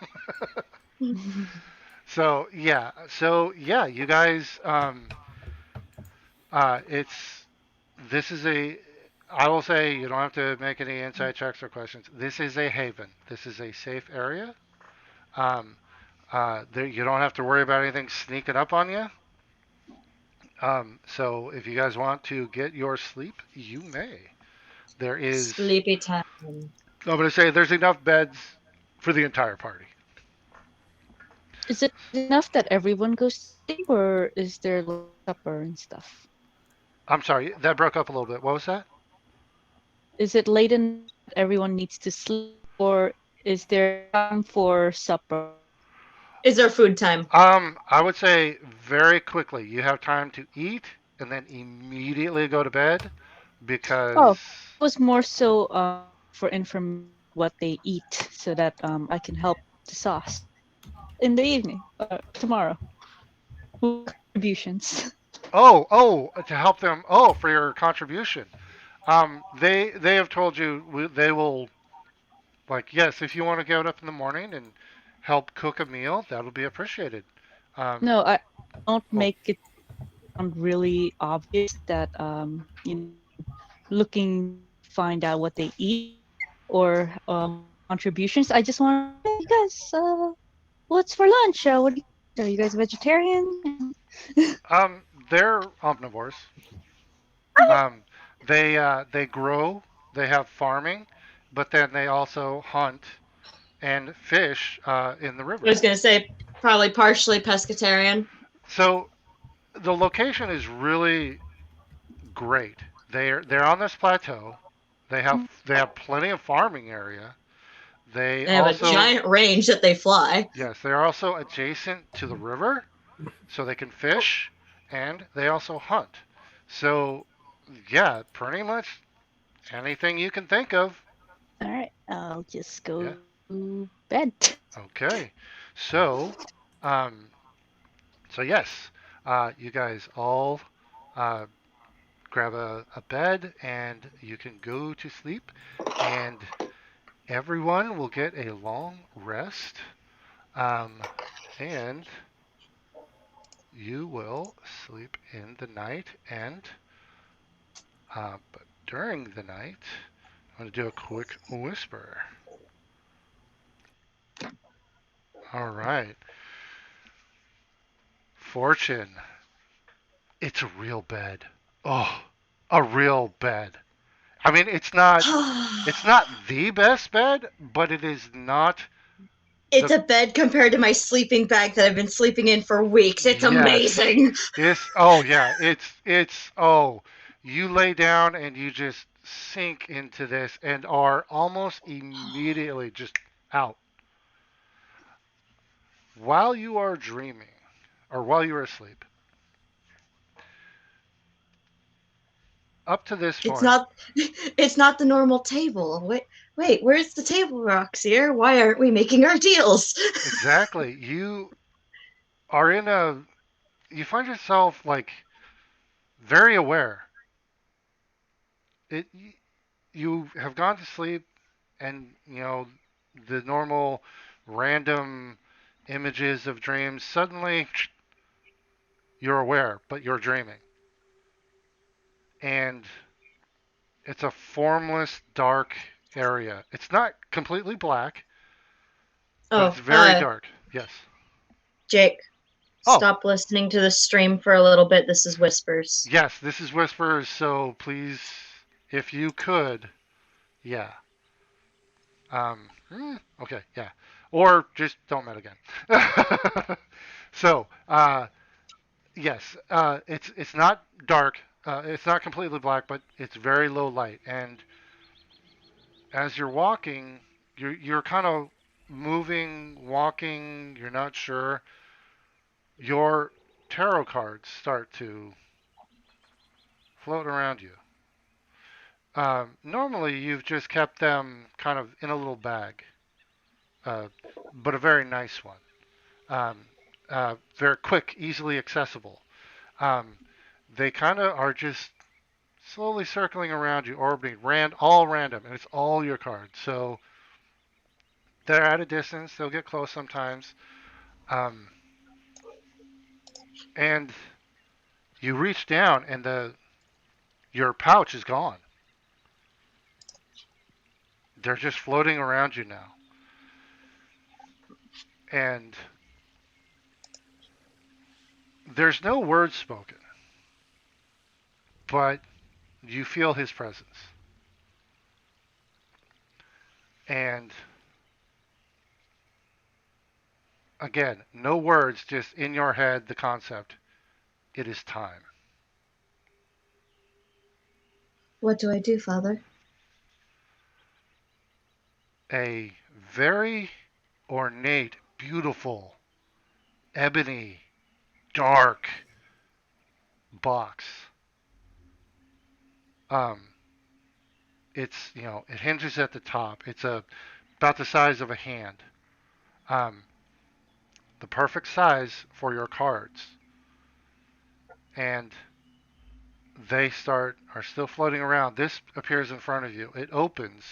So yeah. You guys. It's this is a. I will say you don't have to make any inside checks or questions. This is a haven. This is a safe area. Um, there, you don't have to worry about anything sneaking up on you. So if you guys want to get your sleep, you may. There is. Sleepy time. I'm going to say there's enough beds for the entire party. Is it enough that everyone goes to sleep, or is there like supper and stuff? I'm sorry, that broke up a little bit. What was that? Is it late enough that everyone needs to sleep, or is there time for supper? Is there food time? I would say very quickly. You have time to eat and then immediately go to bed because. Oh, it was more so for information what they eat, so that I can help the sauce in the evening, tomorrow. Contributions. Oh, to help them. Oh, for your contribution. They have told you they will like yes, if you want to get up in the morning and help cook a meal, that'll be appreciated. Um, No, I don't oh, make it sound really obvious that looking to find out what they eat or contributions. I just want to, hey, you guys, what's for lunch? What are you guys vegetarian? they're omnivores. Um, they grow, they have farming, but then they also hunt and fish in the I was river. gonna say probably partially pescatarian. So the location is really great. They're on this plateau. They have plenty of farming area. They They have a also giant range that they fly. yes, they're also adjacent to the river, so they can fish and they also hunt. So yeah, pretty much anything you can think of. All right, I'll just Yeah. go to bed. Okay. So, um, So yes, you guys all uh, grab a bed and you can go to sleep, and everyone will get a long rest, and you will sleep in the night. And but during the night, I'm going to do a quick whisper. All right, Fortune, it's a real bed. Oh, a real bed. I mean, it's not the best bed, but it is not It's the a bed compared to my sleeping bag that I've been sleeping in for weeks. It's yes. amazing. It's oh yeah, it's oh, you lay down and you just sink into this and are almost immediately just out. While you are dreaming or while you are asleep, up to this It's point, not it's not the normal table. Wait, where's the table rocks here? Why aren't we making our deals? exactly, you are in a you find yourself like very aware. It you have gone to sleep and the normal random images of dreams suddenly you're aware but you're dreaming, and it's a formless dark area. It's not completely black, but it's Oh, very dark. Yes. Jake, Oh, stop listening to the stream for a little bit. This is whispers. yes, this is whispers, so please, if you could, yeah. Okay, yeah, or just don't met again. So yes, it's not dark. It's not completely black, but it's very low light. And as you're walking, you're kind of moving, walking. You're not sure. Your tarot cards start to float around you. Normally, you've just kept them kind of in a little bag, uh, but a very nice one. Um, very quick, easily accessible. Um, they kind of are just slowly circling around you, orbiting, all random, and it's all your cards. So they're at a distance. They'll get close sometimes, um, and you reach down, and the your pouch is gone. They're just floating around you now, and there's no words spoken, but you feel his presence, and again, no words, just in your head, the concept. It is time. What do I do, Father? A very ornate, beautiful, ebony, dark box. Um, it hinges at the top. It's about the size of a hand. Um, the perfect size for your cards. And they are still floating around. This appears in front of you. It opens,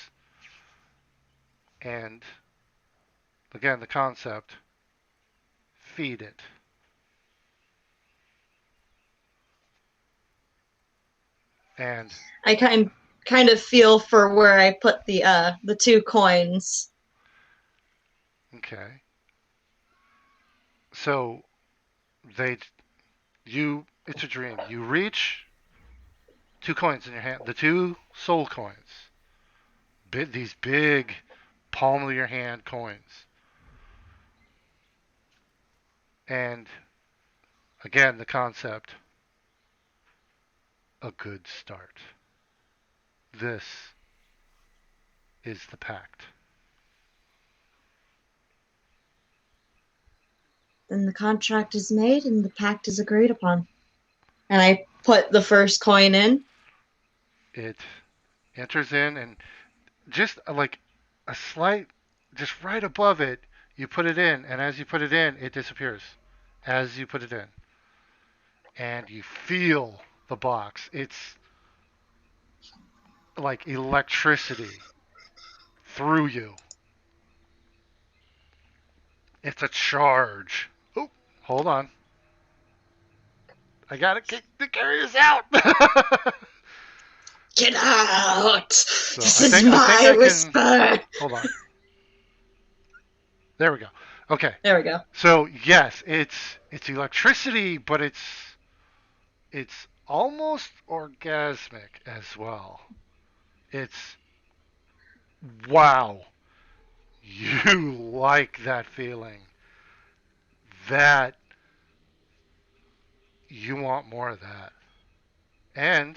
and again, the concept, feed it. And I kind of feel for where I put the two coins. okay, so they it's a dream. You reach two coins in your hand, the two soul coins, these big palm of your hand coins. And again, the concept, a good start. This is the pact. Then the contract is made and the pact is agreed upon. And I put the first coin in. It enters in, and just like a slight, just right above it, you put it in, and as you put it in, it disappears. as you put it in, and you feel the box. It's like electricity through you. It's a charge. Oh, hold on. I gotta kick the carriers out. Get out! So This I is think my I can. whisper! Hold on. There we go. Okay. There we go. So yes, it's electricity, but it's almost orgasmic as well. It's wow. You like that feeling. That you want more of that. And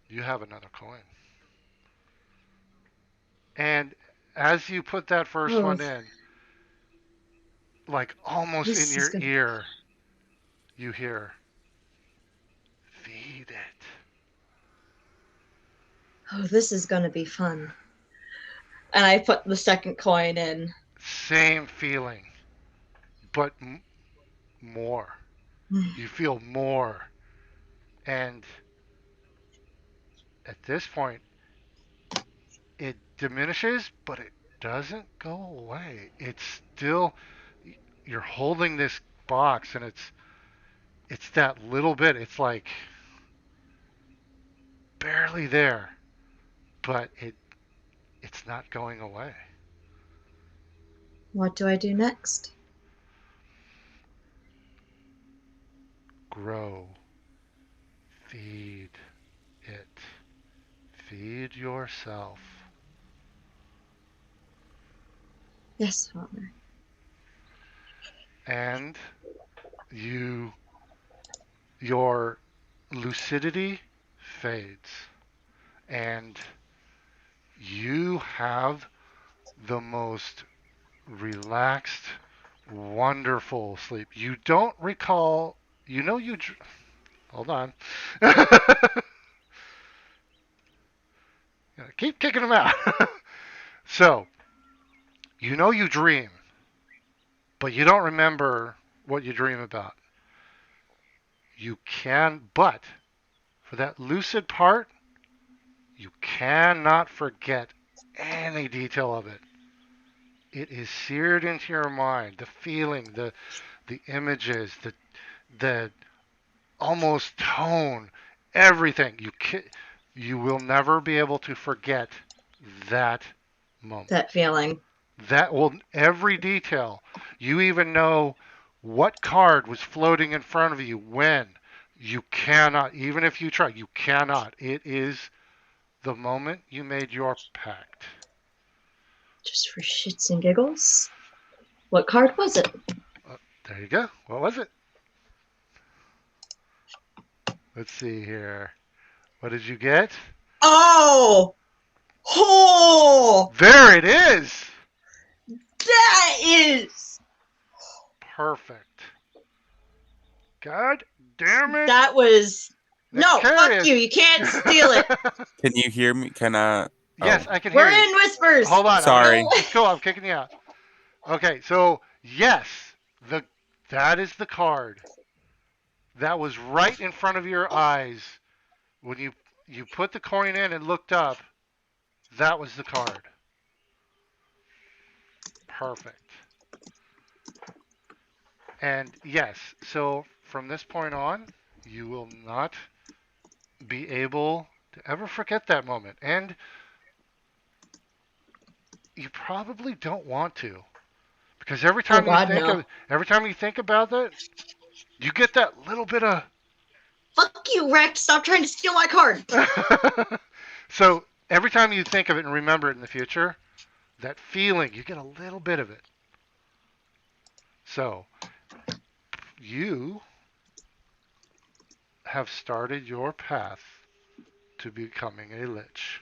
you have another coin. And as you put that first Oh, one in, like almost in this is your gonna. ear, you hear, feed it. Oh, this is gonna be fun. And I put the second coin in. Same feeling, but more. You feel more. And at this point, it diminishes, but it doesn't go away. It's still, you're holding this box, and it's that little bit. It's like barely there, but it's not going away. What do I do next? Grow. Feed it. Feed yourself. Yes, Father. And your lucidity fades. And you have the most relaxed, wonderful sleep. You don't recall, you know you hold on. Keep kicking them out. So, you know you dream, but you don't remember what you dream about. You can, but for that lucid part, you cannot forget any detail of it. It is seared into your mind. The feeling, the images, the almost tone, everything. You will never be able to forget that moment. That feeling. That will every detail. You even know what card was floating in front of you when. You cannot, even if you try, you cannot. It is the moment you made your pact. Just for shits and giggles. What card was it? There you go. What was it? Let's see here. What did you get? Oh! Oh! There it is. That is. Perfect. God damn it. That was. No, Nicarius. fuck you. You can't steal it. Can you hear me? Can I? Yes, Oh. I can hear We're you. in whispers. Hold on. Sorry. It's cool. I'm kicking you out. Okay, so yes, that is the card. That was right in front of your eyes when you put the coin in and looked up. That was the card. Perfect. And yes, so from this point on, you will not be able to ever forget that moment. And you probably don't want to. Because every Oh time God, no. every time you think about that, you get that little bit of Fuck you, Rex. Stop trying to steal my card. So every time you think of it and remember it in the future, that feeling, you get a little bit of it. So you have started your path to becoming a lich.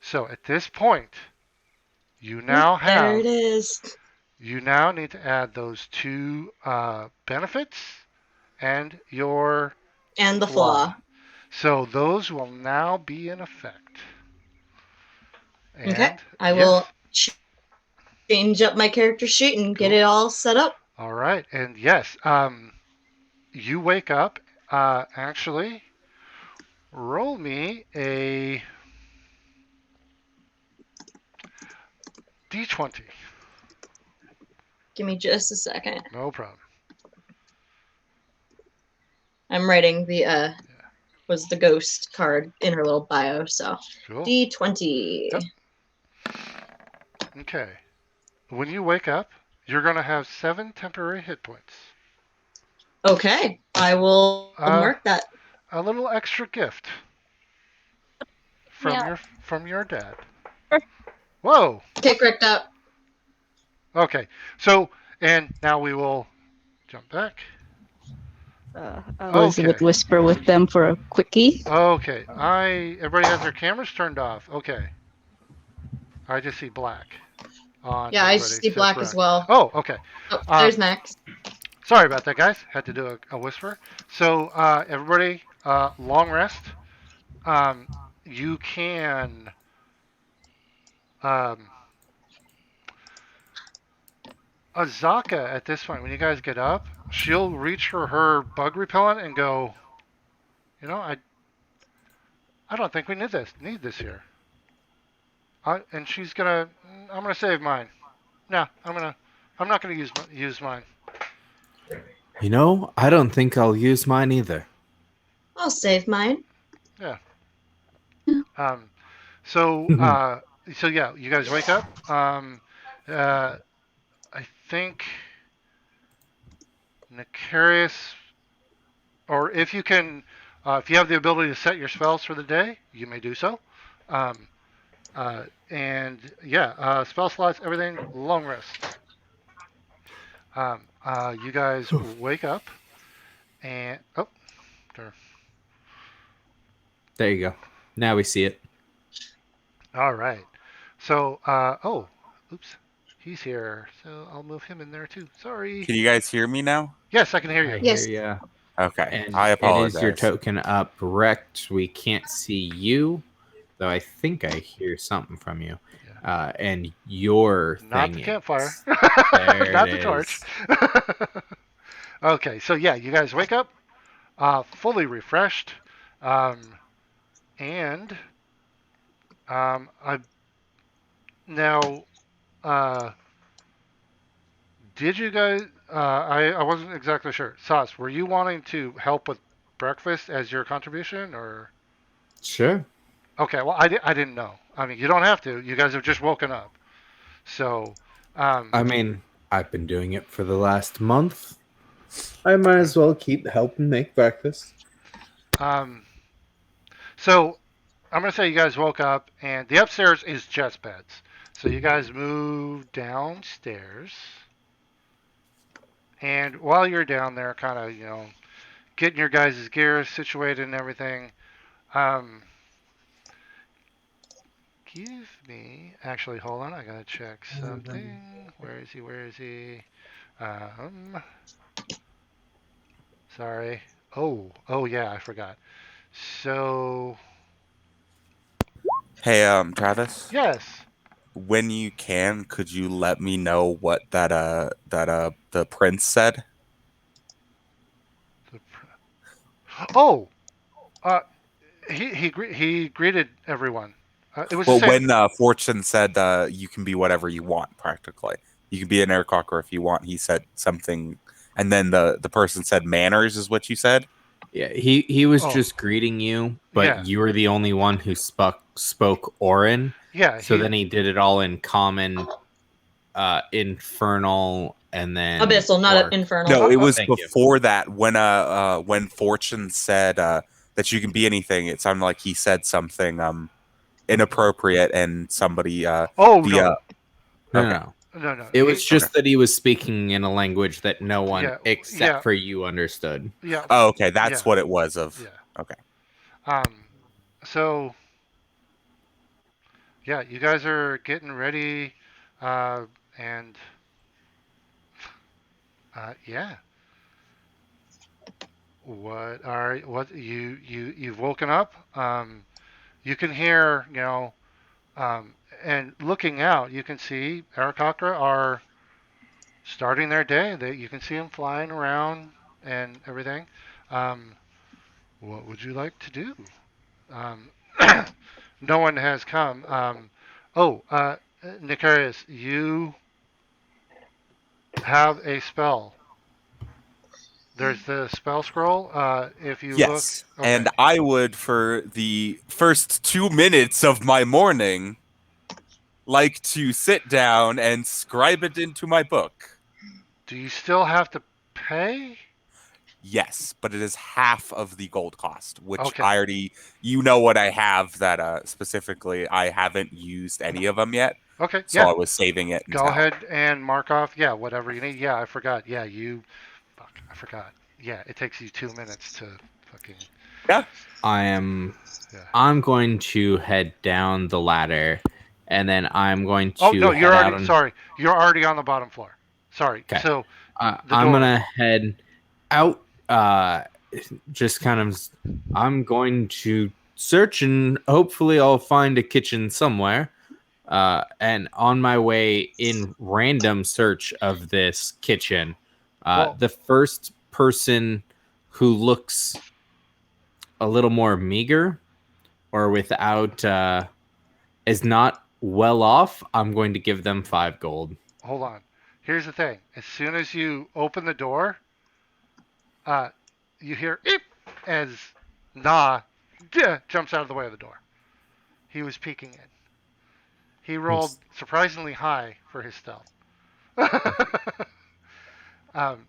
So at this point, you now There it have is. you now need to add those two benefits and your And the flaw. So those will now be in effect. Okay. And I yes, will. change up my character sheet and get Cool. it all set up. All right, and yes, you wake up. Actually, roll me a d20. Give me just a second. No problem. I'm writing the was the ghost card in her little bio, so Cool. D20. Yep. Okay. When you wake up, you're gonna have 7 temporary hit points. Okay, I will Uh, mark that. a little extra gift from Yeah. your dad. Whoa. Okay, correct out. Okay. So and now we will jump back. Elizabeth Okay. whisper with them for a quickie. Okay. Everybody has their cameras turned off. Okay. I just see black on Yeah, I everybody see except black for as us. well. Oh, okay. Oh, Um, there's Max. sorry about that, guys. Had to do a whisper. So everybody, long rest. Um, you can. Um, Azaka at this point, when you guys get up, she'll reach for her bug repellent and go. I don't think we need this here. And she's gonna. I'm gonna save mine. No, I'm not gonna use mine. I don't think I'll use mine either. I'll save mine. Yeah. Um, so yeah, you guys wake up. Uh, I think Necarious, or if you have the ability to set your spells for the day, you may do so. Um, and yeah, spell slots, everything, long rest. You guys wake up and there. There you go. Now we see it. All right. So oops, he's here. So I'll move him in there too. Sorry. Can you guys hear me now? Yes, I can hear I you. hear Yes. ya. Okay. And I it is your apologize. token up. Wrecked. We can't see you, though I think I hear something from you. And your Not thing the campfire. There Not it the torch. is. Okay, so yeah, you guys wake up fully refreshed, and I now uh, did you guys? I wasn't exactly sure. Sauce, were you wanting to help with breakfast as your contribution, or? Sure. Okay, well I didn't know. I mean, you don't have to. You guys have just woken up, so I mean, I've been doing it for the last month. I might as well keep helping make breakfast. um, so I'm gonna say you guys woke up and the upstairs is just beds. So you guys move downstairs, and while you're down there, kind of getting your guys' gear situated and everything, um, give me actually hold on, I gotta check something. Where is he? Where is he? Um, sorry. Oh yeah, I forgot. So Hey, Travis. yes. When you can, could you let me know what the prince said? The, oh, uh, he greeted everyone. It was the Well, same. when Fortune said you can be whatever you want, practically. You can be an aircocker if you want. He said something, and then the person said manners is what you said. Yeah, he was Oh, just greeting you, but yeah, you were the only one who spoke Orin. yeah. So then he did it all in common, infernal, and then Abyssal, not orc. infernal. No, it was Thank you. before that when Fortune said that you can be anything. It sounded like he said something inappropriate, and somebody Oh the no, No, okay. no. no. It He was just that he was speaking in a language that no one yeah except yeah for you understood. yeah Oh, okay, that's yeah what it was of. yeah. Okay. Um, so yeah, you guys are getting ready, and yeah. What you've woken up. You can hear Um, and looking out, you can see Arakocra are starting their day. You can see them flying around and everything. Um, what would you like to do? Um, no one has come. Oh, Nicarius, you have a spell. There's the spell scroll. If you look, Yes. okay. And I would, for the first 2 minutes of my morning, like to sit down and scribe it into my book. Do you still have to pay? Yes, but it is half of the gold cost, which Okay. I already, you know what I have that specifically I haven't used any of them yet. Okay. So Yeah. I was saving it Go until. ahead and mark off. Yeah, whatever you need. Yeah, I forgot. Yeah, you. Fuck, I forgot. Yeah, it takes you 2 minutes to fucking. Yeah. I am. Yeah. I'm going to head down the ladder, and then I'm going Oh to no, you're head out already. on. Sorry, you're already on the bottom floor. Sorry. Okay. So the I'm door. gonna head out. Just kind of. I'm going to search, and hopefully, I'll find a kitchen somewhere. And on my way in random search of this kitchen, Well, the first person who looks a little more meager or without is not well off, I'm going to give them 5 gold. hold on. Here's the thing. As soon as you open the door, uh, you hear "eep" as Na jumps out of the way of the door. He was peeking in. He rolled surprisingly high for his stealth.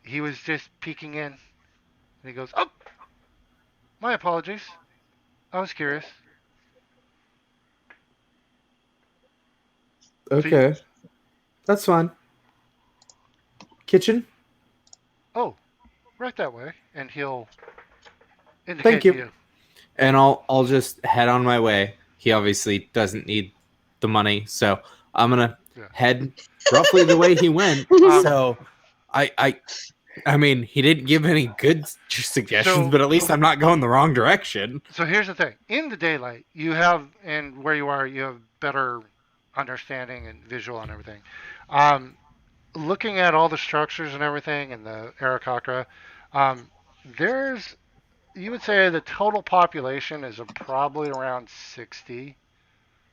He was just peeking in, and he goes, "Oh, my apologies. I was curious." So, Okay, that's fine. Kitchen. oh, right that way, and he'll Thank indicate to you. you. And I'll just head on my way. He obviously doesn't need the money, so I'm gonna Yeah. head roughly the way he went. So I I mean, he didn't give any good suggestions, So, but at least I'm not going the wrong direction. so here's the thing. In the daylight, you have, and where you are, you have better understanding and visual and everything. Um, Looking at all the structures and everything and the Arakocra, there's, you would say the total population is probably around 60,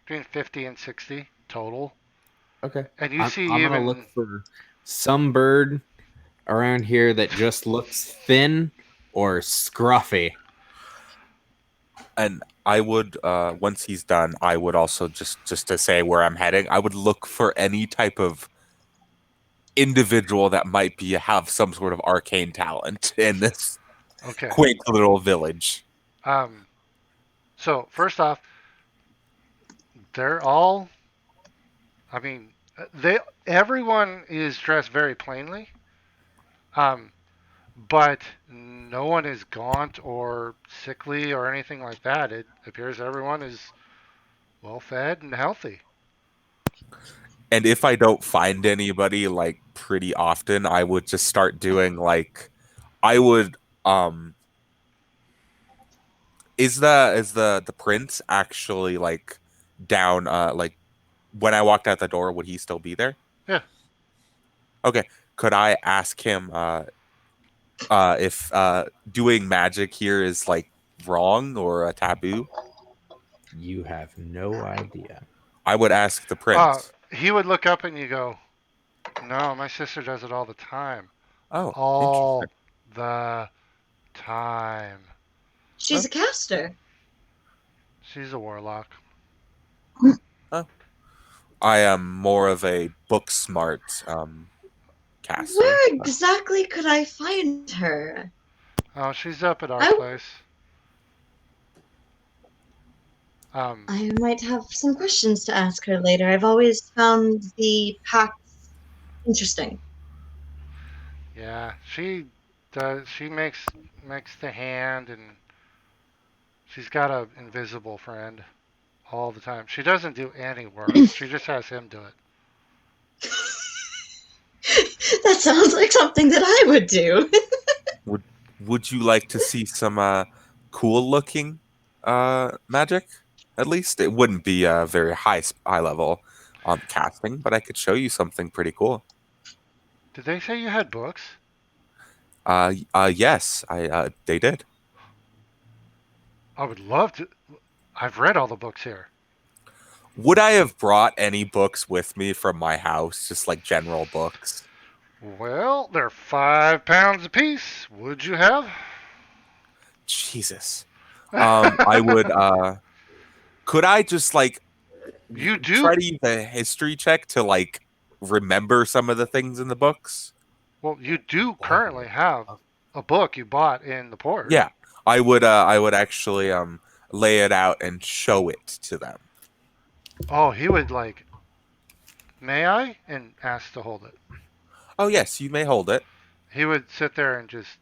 between 50 and 60 total. Okay. And you I'm see gonna look even, for some bird around here that just looks thin or scruffy. And I would, once he's done, I would also just to say where I'm heading, I would look for any type of individual that might be have some sort of arcane talent in this okay. quaint little village. Um, so first off, they're all, I mean, everyone is dressed very plainly. Um, but no one is gaunt or sickly or anything like that. It appears everyone is well fed and healthy. And if I don't find anybody like pretty often, I would just start doing like I would is the prince actually like down like when I walked out the door, would he still be there? Yeah. Okay. Could I ask him if doing magic here is like wrong or a taboo? You have no idea. I would ask the prince. He would look up and you go, "No, my sister does it all the time. Oh, interesting. All the time. She's a caster. She's a warlock." Oh. I am more of a book smart caster. Where exactly could I find her? Oh, she's up at our I place. I might have some questions to ask her later. I've always found the pacts interesting. Yeah, she does. She makes the hand, and she's got a invisible friend all the time. She doesn't do any work. She just has him do it. That sounds like something that I would do. Would you like to see some cool looking magic? At least it wouldn't be a very high level casting, but I could show you something pretty cool. Did they say you had books? Yes, I they did. I would love to. I've read all the books here. Would I have brought any books with me from my house, just like general books? Well, they're £5 a piece. Would you have? Jesus. I would. Could I just like You try do. to use a history check to like remember some of the things in the books? Well, you do currently have a book you bought in the port. Yeah, I would. I would actually lay it out and show it to them. Oh, he would like, may I? And ask to hold it. Oh yes, you may hold it. He would sit there and just.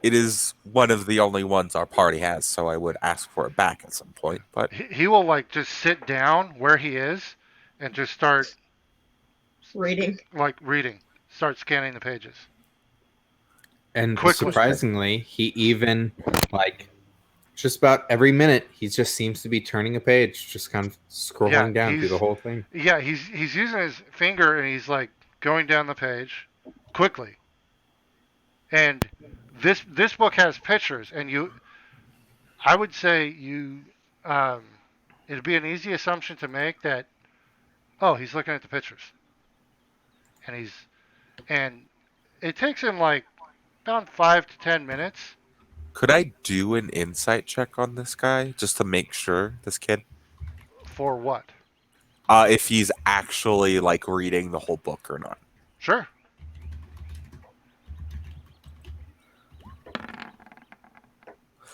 It is one of the only ones our party has, so I would ask for it back at some point. But He will like just sit down where he is and just start Reading. like reading, start scanning the pages. And Quickly. surprisingly, he even like just about every minute he just seems to be turning a page, just kind of scrolling Yeah, down through he's- the whole thing. Yeah, he's using his finger and he's like going down the page quickly. And this book has pictures, and I would say um, it'd be an easy assumption to make that oh he's looking at the pictures, and and it takes him like about 5 to 10 minutes. could I do an insight check on this guy just to make sure this kid, For what? if he's actually like reading the whole book or not? Sure.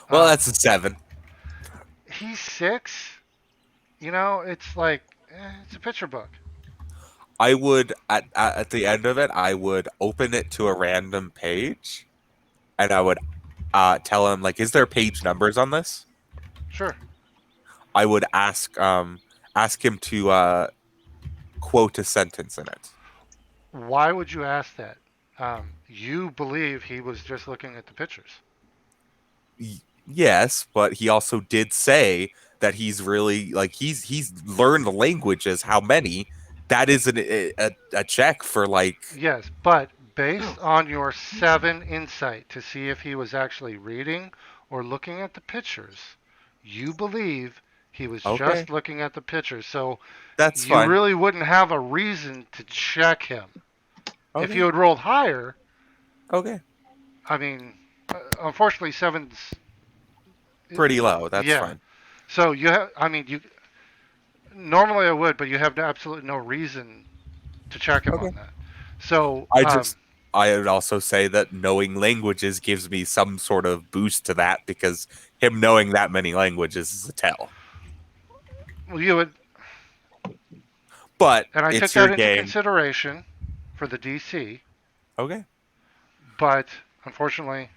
Well, that's a 7. He's 6. You know, it's like it's a picture book. I would at the end of it, I would open it to a random page, and I would tell him like, "Is there page numbers on this?" Sure. I would ask him to quote a sentence in it. Why would you ask that? You believe he was just looking at the pictures. Yes, but he also did say that he's really like he's learned the languages. How many? That is a check for like. Yes, but based on your 7 insight to see if he was actually reading or looking at the pictures, you believe he was Okay. just looking at the pictures. So That's you fine. really wouldn't have a reason to check him. If Okay. you had rolled higher, Okay. I mean, unfortunately, 7's Pretty low. That's yeah. fine. So you have, I mean, you normally I would, but you have absolutely no reason to check him Okay. on that. So I would also say that knowing languages gives me some sort of boost to that because him knowing that many languages is a tell. well, you would, But and I took it's your that into game. consideration for the DC, Okay. but unfortunately,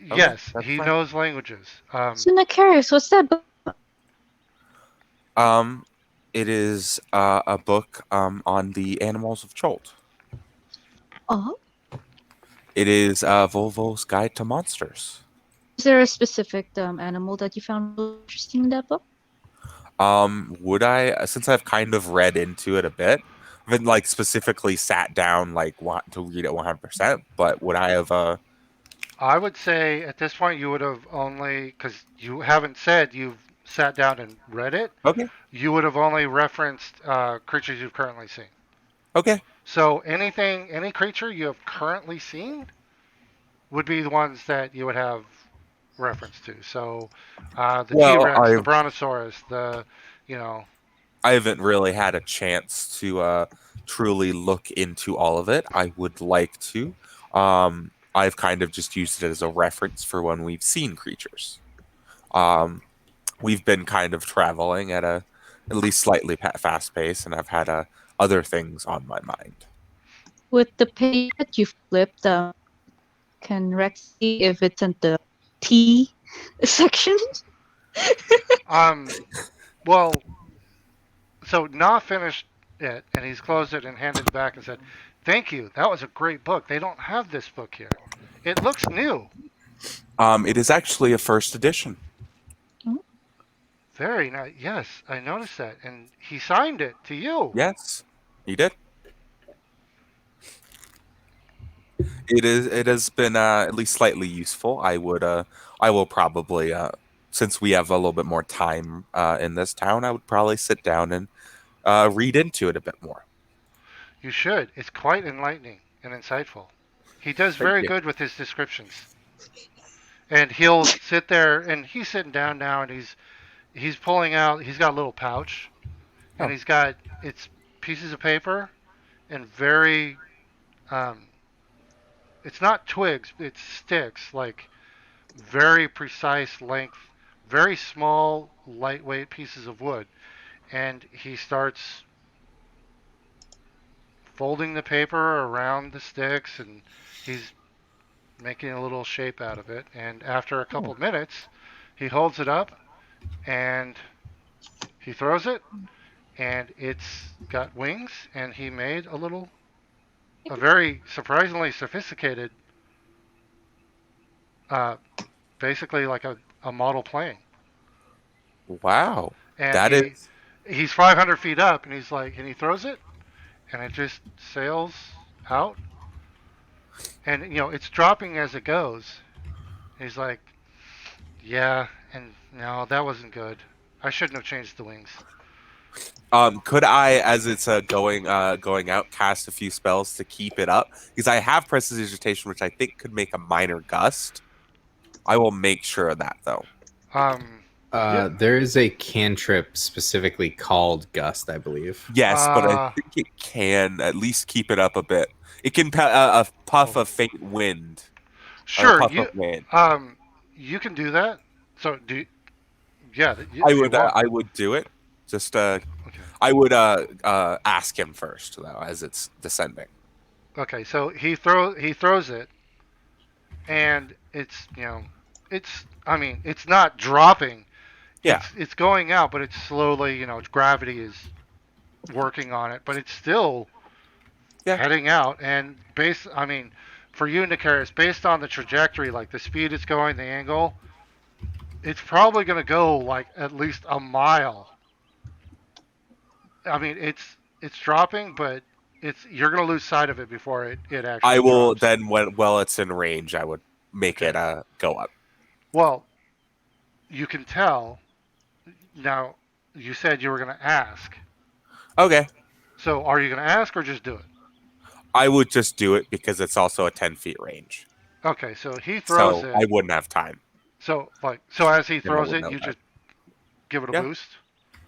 Okay, yes, that's he fine. knows languages. So now curious, what's that book? It is a book on the animals of Cholt. Oh, It is Volvo's Guide to Monsters. is there a specific animal that you found really interesting in that book? Would I, since I've kind of read into it a bit, I haven't like specifically sat down like want to read it 100%, but would I have I would say at this point you would have only, because you haven't said you've sat down and read it, okay. you would have only referenced creatures you've currently seen. Okay. So any creature you have currently seen would be the ones that you would have reference to. So the Well, T-Rex, the I've- Brontosaurus, the, you know, I haven't really had a chance to truly look into all of it. I would like to. I've kind of just used it as a reference for when we've seen creatures. We've been kind of traveling at a at least slightly fast pace, and I've had other things on my mind. With the page that you flipped, can Rex see if it's in the T section? well, so Na finished it and he's closed it and handed it back and said, "Thank you. That was a great book. They don't have this book here. It looks new." It is actually a first edition. Very nice. Yes, I noticed that, and he signed it to you. Yes, he did. It has been at least slightly useful. I will probably since we have a little bit more time in this town, I would probably sit down and read into it a bit more. You should. It's quite enlightening and insightful. He does Thank very you. good with his descriptions. And he'll sit there and he's sitting down now and he's pulling out he's got a little pouch and Oh, he's got it's pieces of paper and very um it's not twigs, it's sticks, like very precise length, very small, lightweight pieces of wood. And he starts folding the paper around the sticks and he's making a little shape out of it. And after a couple oh, of minutes, he holds it up and he throws it, and it's got wings. And he made a very surprisingly sophisticated, uh, basically like a model plane. wow. And That is he's 500 feet up, and and he throws it, and it just sails out, and it's dropping as it goes. And he's like, yeah, and no, that wasn't good. I shouldn't have changed the wings. could I, as it's going out, cast a few spells to keep it up? Because I have prestidigitation, which I think could make a minor gust. I will make sure of that though. Yeah. There is a cantrip specifically called Gust, I believe. Yes, but I Uh, think it can at least keep it up a bit. It can a puff oh, of faint wind or a sure. puff of wind. You can do that. So yeah, if you want. I would do it. Just Okay. I would ask him first though as it's descending. Okay. So he throws it, and it's I mean it's not dropping. Yeah, It's going out, but it's slowly. Gravity is working on it, but it's still yeah. heading out. And I mean, for you, Nicaris, based on the trajectory, like the speed it's going, the angle, it's probably going to go like at least a mile. I mean, it's dropping, but you're going to lose sight of it before it I actually will drops. then when well it's in range, I would make Okay. it go up. Well, you can tell now. You said you were going to ask. Okay, So are you going to ask or just do it? I would just do it because it's also a 10 feet range, Okay. So he throws so it. I wouldn't have time. So as he And I throws would it, know you that. just give it a Yeah, boost.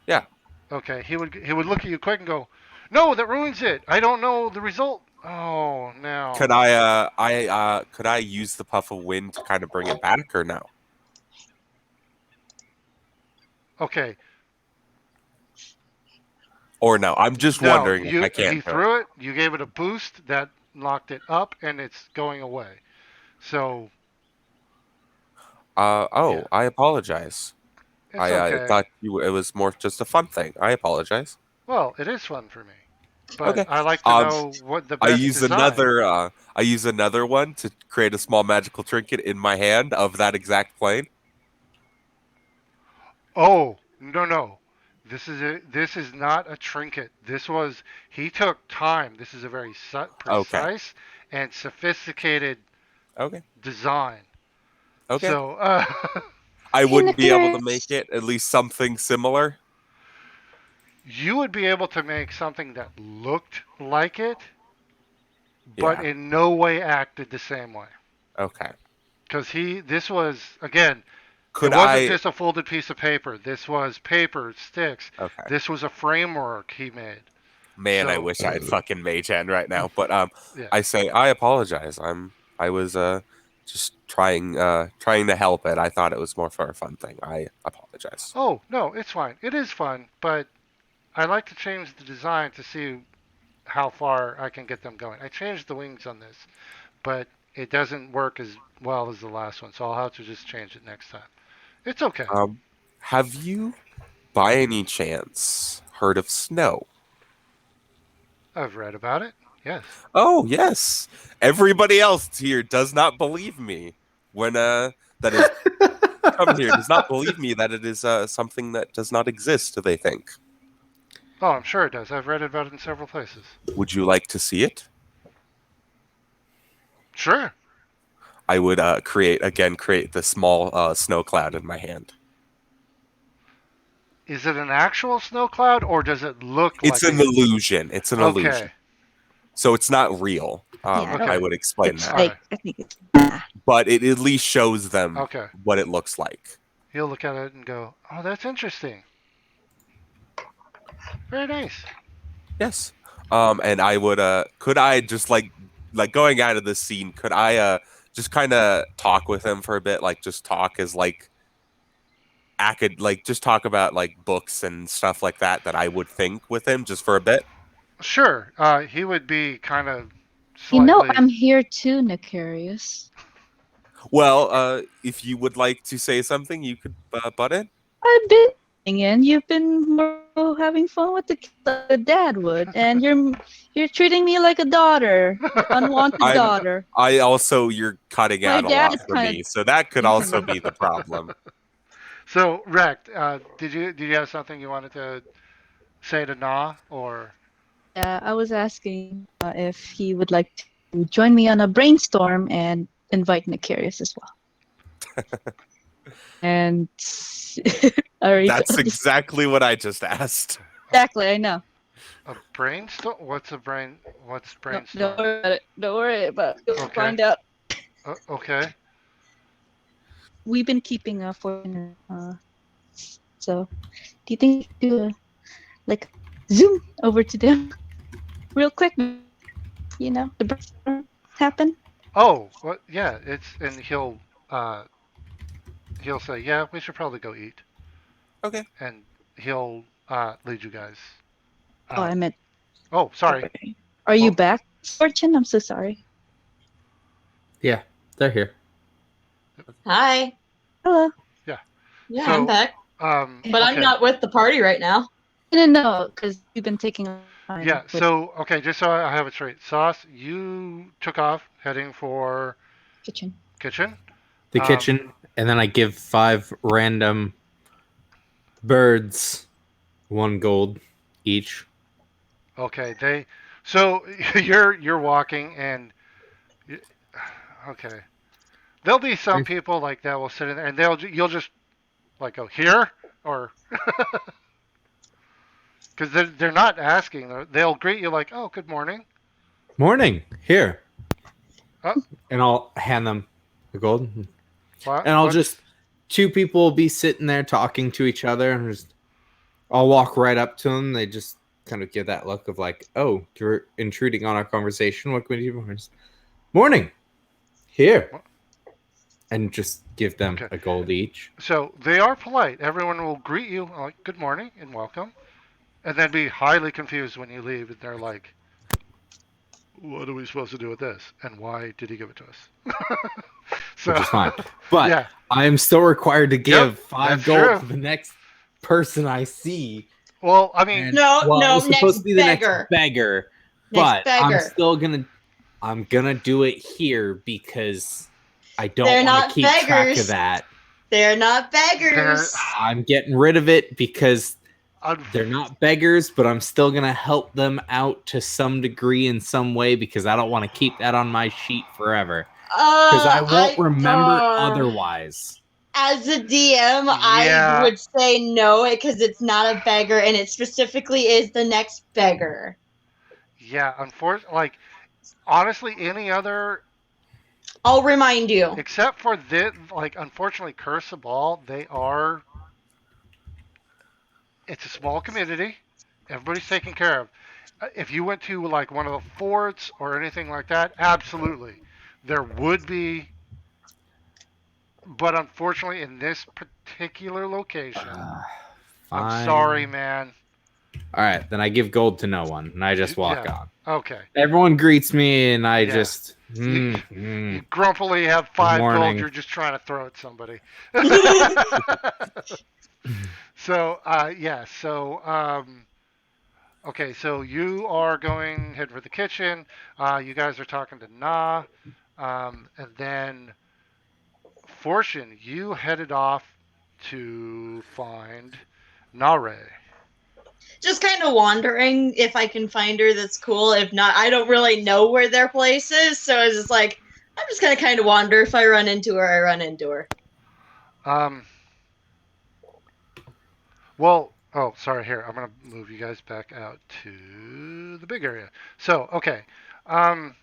yeah. Okay. He would look at you quick and go, "No, that ruins it. I don't know the result." Oh no. Could I use the puff of wind to kind of bring it back or no? Okay. Or no? I'm just No, wondering if I he can't do it. threw it. You gave it a boost that knocked it up, and it's going away. So Oh, yeah, I apologize. it's I okay. thought it was more just a fun thing. I apologize. Well, it is fun for me, but Okay. I like to Um, know what the best design. I use another one to create a small magical trinket in my hand of that exact plane. Oh no no, this is not a trinket. He took time. This is a very Okay. precise and sophisticated Okay. design. Okay. So I Hey, would be able to Nicaris. make it at least something similar. you would be able to make something that looked like it, but Yeah. in no way acted the same way. Okay. Because this was, again, it Could wasn't I just a folded piece of paper. This was paper, sticks. Okay. This was a framework he made. Man, I So, wish I had fucking mage hand right now. But yeah. I say I apologize. I was just trying to help it. I thought it was more for a fun thing. I apologize. Oh, no, it's fine. It is fun, but I like to change the design to see how far I can get them going. I changed the wings on this, but it doesn't work as well as the last one, so I'll have to just change it next time. It's okay. Um have you by any chance heard of snow? I've read about it. Yes. Oh, yes. Everybody else here does not believe me when that is come here does not believe me that it is something that does not exist, they think. Oh, I'm sure it does. I've read about it in several places. Would you like to see it? Sure. I would create the small snow cloud in my hand. Is it an actual snow cloud or does it look It's like an a? illusion. It's an illusion. Okay. So it's not real. Yeah, Okay. I would explain It's that. Alright. like I think it's But it at least shows them Okay. what it looks like. He'll look at it and go, "Oh, that's interesting. Very nice." Yes. And I would could I just like going out of this scene, could I just kind of talk with him for a bit, like just talk as like just talk about like books and stuff like that I would think with him just for a bit. Sure. He would be kind of You know, slightly. I'm here too, Nicarius. Well, if you would like to say something, you could butt in. I've been in. You've been more having fun with the kids like a dad would, and you're treating me like a daughter, unwanted I'm daughter. I also you're cutting My out a lot dad's for kind me, of so that could thinking also of be the problem. So, Rect, did you have something you wanted to say to Na or? Yeah, I was asking if he would like to join me on a brainstorm and invite Nicarius as well. And That's just exactly what I just asked. exactly, I know. A brainstorm? What's No, brainstorm? don't worry about it. Don't worry about it. You'll Okay. find out. Okay. We've been keeping a fortune. So, do you think we could do like zoom over to them real quick? The brainstorm happen. Oh, well, yeah. And uh he'll say, yeah, we should probably go eat, Okay. and he'll lead you guys. Oh, I meant. Oh, sorry. Are you Well, back, Fortune? I'm so sorry. Yeah, they're here. Hi. Hello. Yeah, So, I'm back. But I'm okay. not with the party right now. I didn't know because we've been taking time. Yeah. with So, okay, just so I have it straight, Sauce, you took off heading for kitchen. kitchen. The Um, kitchen, and then I give 5 random birds 1 gold each. Okay. So you're walking and okay. There'll be some people like that will sit in there and you'll just like go here or because they're not asking. They'll greet you like, oh, good morning. Morning, here. Oh, And I'll hand them the gold. what? And I'll just 2 people will be sitting there talking to each other, and I'll walk right up to them. They just kind of give that look of like, "Oh, you're intruding on our conversation. What can we do?" Morning, here, and just give them Okay. a gold each. So they are polite. Everyone will greet you like, good morning and welcome, and then be highly confused when you leave. And they're like, what are we supposed to do with this? And why did he give it to us? So, Which is fine. But yeah, I am still required to give Yep, 5 that's gold true. to the next person I see. well, I mean, And, No, well, no, it was supposed next to be the beggar. next beggar, Next but beggar. I'm gonna do it here because I They're don't want not to keep track beggars. of that. They're not beggars. I'm getting rid of it because un- they're not beggars, but I'm still gonna help them out to some degree in some way because I don't want to keep that on my sheet forever. Because I won't remember otherwise. As a DM, Yeah. I would say no because it's not a beggar and it specifically is the next beggar. yeah, unfortunately, like honestly, any other I'll remind you. except for this, like unfortunately, Curse of Ball, they are. It's a small community. Everybody's taken care of. If you went to like one of the forts or anything like that, absolutely, there would be. But unfortunately, in this particular location, I'm Fine. sorry, man. All right, then I give gold to no one, and I just walk Yeah. on. Okay. Everyone greets me, and I Yeah. just. You grumpily have 5 gold morning. you're just trying to throw at somebody. So, yeah. So, okay. So you are going head for the kitchen. You guys are talking to Na, and then Fortune, you headed off to find Nare. Just kind of wandering if I can find her. That's cool. If not, I don't really know where their place is, so it's just like I'm just gonna kind of wander. If I run into her, I run into her. Um, well, oh, sorry. Here, I'm gonna move you guys back out to the big area. So, okay. Um,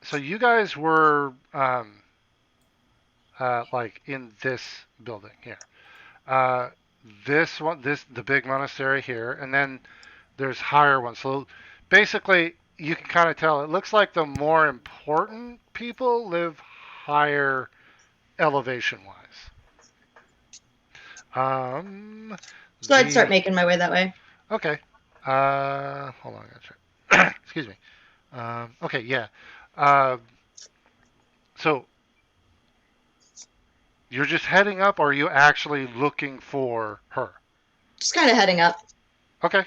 so you guys were like in this building here. Uh, this one, this the big monastery here, and then there's higher ones. So basically, you can kind of tell. It looks like the more important people live higher elevation wise. So I'd start The making my way that way. Okay. Hold on, I gotta check. Excuse me. Okay, yeah. Uh, so you're just heading up, or are you actually looking for her? Just kind of heading up. Okay.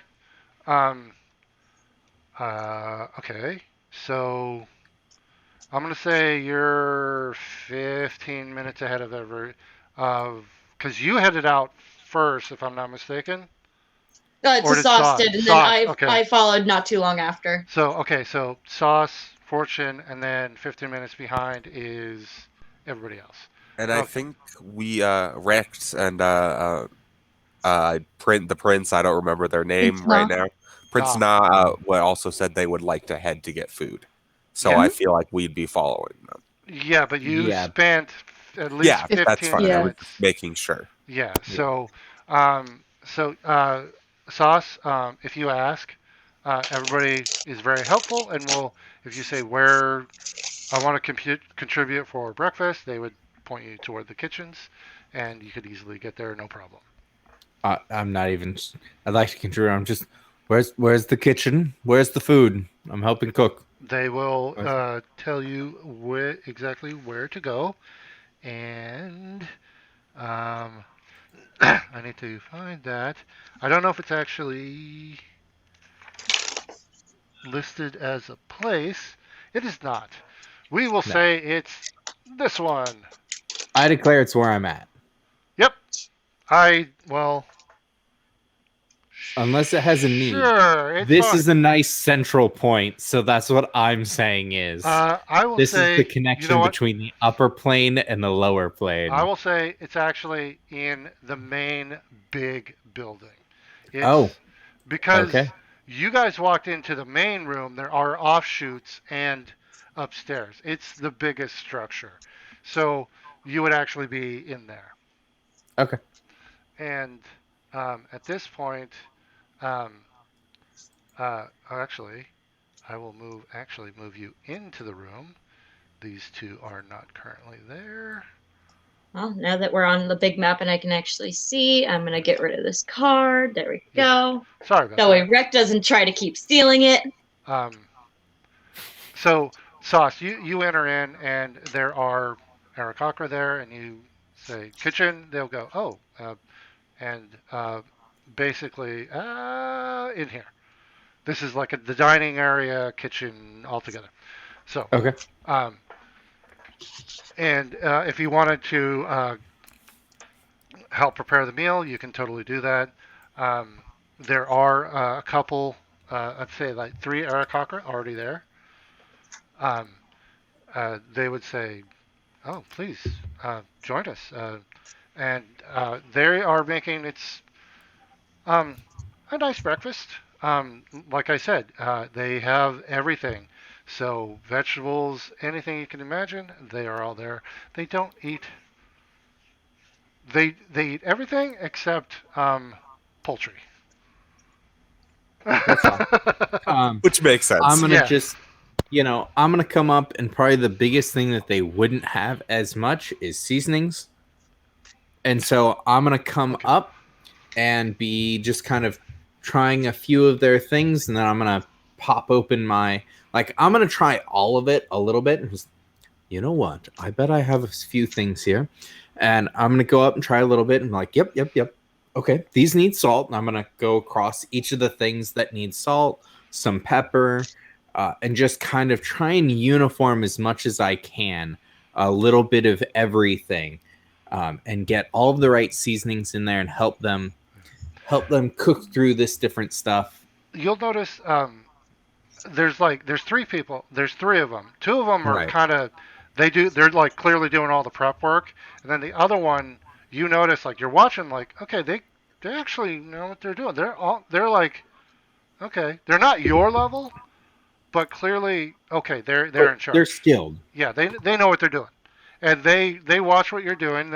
Um, okay. So I'm gonna say you're 15 minutes ahead of because you headed out first, if I'm not mistaken. Or To did Sauce Sauce? did, and then Sauce. I Okay. I followed not too long after. So Sauce, Fortune, and then 15 minutes behind is everybody else. And I Okay. think we Rex and the prince. I don't remember their name Prince right Na. now. Prince Na also said they would like to head to get food, so Yeah. I feel like we'd be following them. Yeah, but you Yeah. spent at least Yeah, that's 15 fine. Yeah. I'm minutes. making sure. Yeah. So Sauce, if you ask, everybody is very helpful, and will if you say where I want to contribute for breakfast, they would point you toward the kitchens, and you could easily get there, no problem. I'm not even. I'd like to contribute. I'm just. Where's the kitchen? Where's the food? I'm helping cook. They will tell you exactly where to go, and I need to find that. I don't know if it's actually listed as a place. It is not. We will say it's this one. I declare it's where I'm at. Yep. Well, Unless it has a need. sure, it's This fine. is a nice central point, so that's what I'm saying is. I will This is say, the connection what? between the upper plane and the lower plane. I will say it's actually in the main big building. It's Oh, because okay. you guys walked into the main room. There are offshoots and upstairs. It's the biggest structure, so you would actually be in there. Okay. And at this point, um, actually, I will move you into the room. These two are not currently there. Well, now that we're on the big map and I can actually see, I'm gonna get rid of this card. There we go. Sorry about That that. way Rec doesn't try to keep stealing it. So, Sauce, you enter in, and there are Arakakra there, and you say kitchen. They'll go, oh, and basically in here. This is like the dining area, kitchen altogether. So, Okay. And if you wanted to help prepare the meal, you can totally do that. There are a couple, I'd say like 3 Arakakra already there. They would say, "Oh, please join us," and they are making um, a nice breakfast. Like I said, they have everything. So vegetables, anything you can imagine, they are all there. They don't eat. They eat everything except poultry. That's fine. Which makes sense. I'm gonna Yeah. just, I'm gonna come up, and probably the biggest thing that they wouldn't have as much is seasonings. And so I'm gonna come up and be just kind of trying a few of their things, and then I'm gonna pop open I'm gonna try all of it a little bit, and just, you know what? I bet I have a few things here, and I'm gonna go up and try a little bit, and like, yep. Okay, these need salt, and I'm gonna go across each of the things that need salt, some pepper, and just kind of try and uniform as much as I can a little bit of everything, and get all of the right seasonings in there and help them cook through this different stuff. You'll notice there's three people. There's three of them. Two of them are Right. kind of they're like clearly doing all the prep work, and then the other one you notice like you're watching like okay they actually know what they're doing. They're like okay they're not your level, but clearly okay they're in They're charge. skilled. Yeah, they know what they're doing, and they watch what you're doing.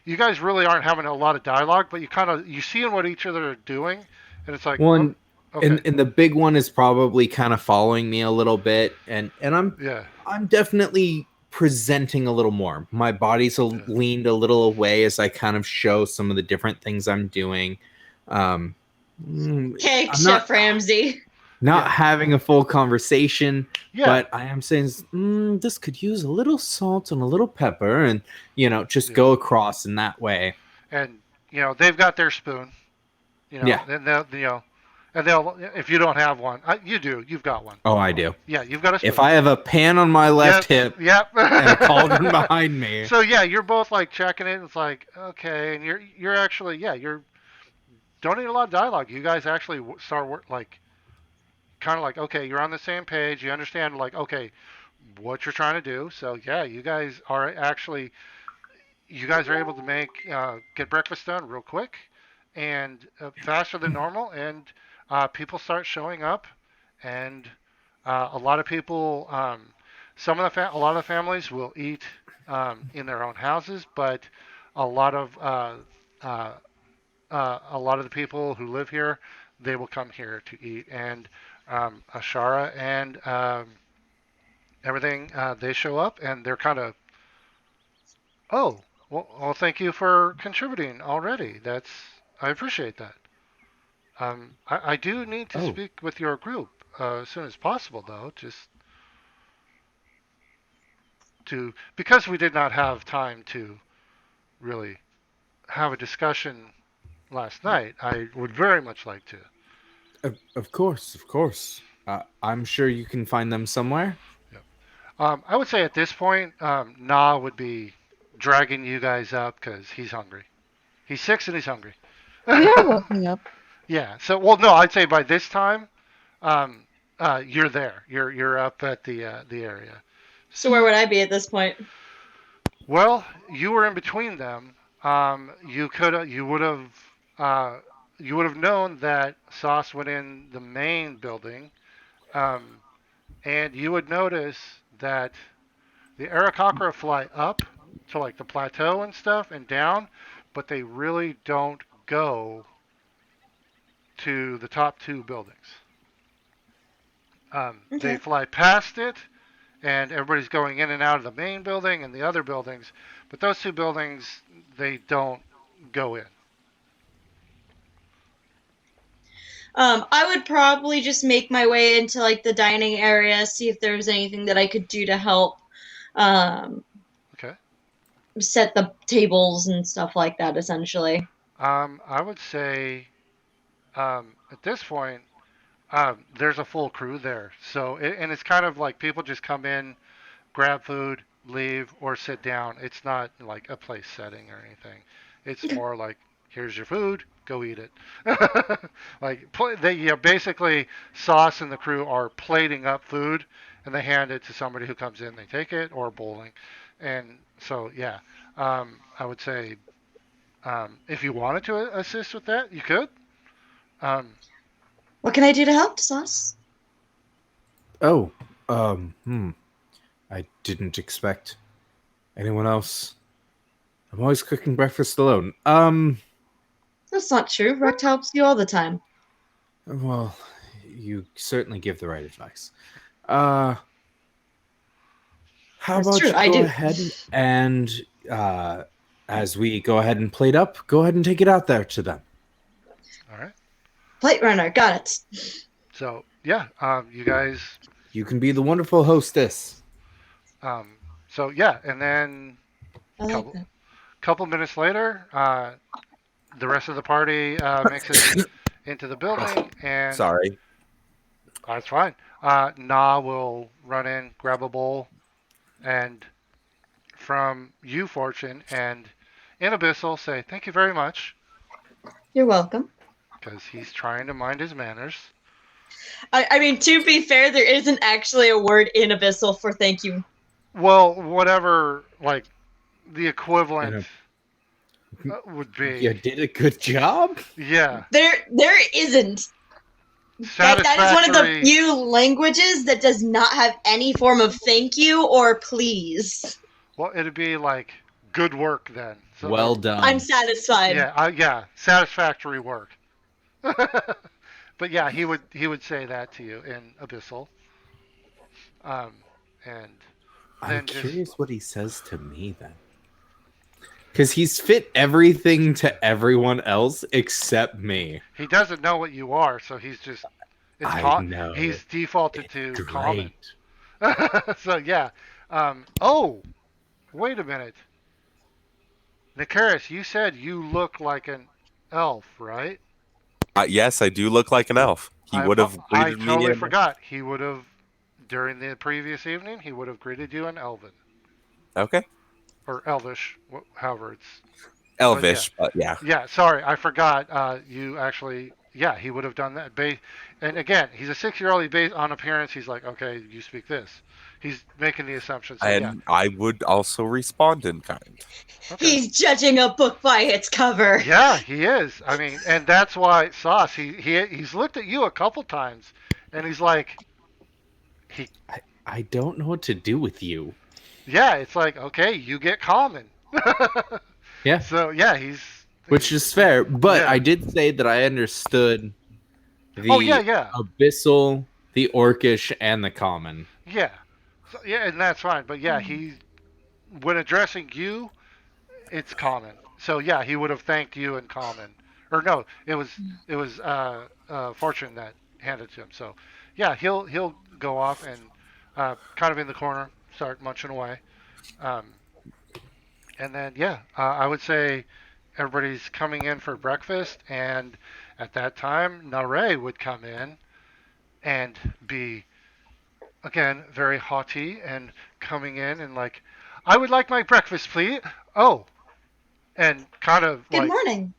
You guys really aren't having a lot of dialogue, but you see what each other are doing, and it's like oh One okay and the big one is probably kind of following me a little bit, and yeah I'm definitely presenting a little more. My body's yeah leaned a little away as I kind of show some of the different things I'm doing. Um, Okay, I'm Chef Ramsay. not yeah having a full conversation, yeah but I am saying this could use a little salt and a little pepper, and just yeah. go across in that way. And they've got their spoon. Yeah. And they'll if you don't have one, you do. You've got one. Oh, I do. Yeah, you've got a If spoon. I have a pan on my left Yep. hip Yep. and a cauldron behind me, So yeah, you're both like checking it. It's like okay, and you're actually you're don't need a lot of dialogue. You guys actually start like kind of like okay, you're on the same page. You understand like okay what you're trying to do. So yeah, you guys are able to get breakfast done real quick and faster than normal, and people start showing up, and a lot of people, a lot of families will eat in their own houses, but a lot of uh, a lot of the people who live here, they will come here to eat, and Ashara and everything, they show up, and they're kind of oh, well, thank you for contributing already. I appreciate that. I do need to oh, speak with your group as soon as possible, though, just because we did not have time to really have a discussion last night. I would very much like to. of course, of course. I'm sure you can find them somewhere. Yeah. I would say at this point, Na would be dragging you guys up because he's hungry. He's 6 and he's hungry. We are walking up. Yeah. So, well, no, I'd say by this time, um, you're there. You're up at the area. So where would I be at this point? Well, you were in between them. You could uh, you would have known that Sauce went in the main building, um, and you would notice that the Arakocra fly up to like the plateau and stuff and down, but they really don't go to the top two buildings. They Okay. fly past it, and everybody's going in and out of the main building and the other buildings, but those two buildings they don't go in. I would probably just make my way into like the dining area, see if there's anything that I could do to help um, Okay. set the tables and stuff like that, essentially. I would say at this point there's a full crew there, and it's kind of like people just come in, grab food, leave, or sit down. It's not like a place setting or anything. It's more like, here's your food, go eat it. Like basically, Sauce and the crew are plating up food, and they hand it to somebody who comes in. They take it or bowling, and so yeah, I would say if you wanted to assist with that, you could. Um, What can I do to help, Sauce? Oh, I didn't expect anyone else. I'm always cooking breakfast alone. That's not true. Rect helps you all the time. Well, you certainly give the right advice. Uh, how That's about true. you I go do. ahead and, as we go ahead and plate up, go ahead and take it out there to them. all right. Plate runner. Got it. So yeah, you guys. You can be the wonderful hostess. So yeah, and then I like couple that. couple minutes later, the rest of the party makes it into the building, and Sorry. that's fine. Na will run in, grab a bowl, and from you, Fortune, and in Abyssal say thank you very much You're welcome. because he's trying to mind his manners. I mean, to be fair, there isn't actually a word in Abyssal for thank you. Well, whatever, like the equivalent And would be. you did a good job. Yeah, There isn't. That is one of the satisfactory. few languages that does not have any form of thank you or please. Well, it'd be like good work then. So, Well done. I'm satisfied. yeah, satisfactory work. But yeah, he would say that to you in Abyssal. Um, and I'm then just curious what he says to me then. Because he's fit everything to everyone else except me. he doesn't know what you are, so he's just I know. he's defaulted to Great. common. So yeah. Oh, wait a minute, Nikaris, you said you look like an elf, right? Yes, I do look like an elf. He would have I greeted me totally in forgot. He would have during the previous evening. He would have greeted you in Elven Okay. or Elvish, however it's. Elvish, but yeah. Yeah, sorry, I forgot. You actually, yeah, he would have done that. And again, he's a 6-year-old. He based on appearance. He's like, okay, you speak this. He's making the assumption. So yeah, And I would also respond in kind. okay. He's judging a book by its cover. Yeah, he is. I mean, and that's why Sauce. He's looked at you a couple times, and he's like, I don't know what to do with you. yeah, it's like, okay, you get common. Yeah. So yeah, Which is fair, but Yeah. I did say that I understood the Oh yeah. Abyssal, the Orcish, and the Common. Yeah. So, yeah, and that's fine. But yeah, when addressing you, it's common. So yeah, he would have thanked you in common. Or no, it was Fortune that handed to him. So yeah, he'll go off and kind of in the corner start munching away. Um, and then yeah, I would say everybody's coming in for breakfast, and at that time, Nare would come in and be again very haughty and coming in and like, I would like my breakfast, please. Oh, and kind of Good like morning.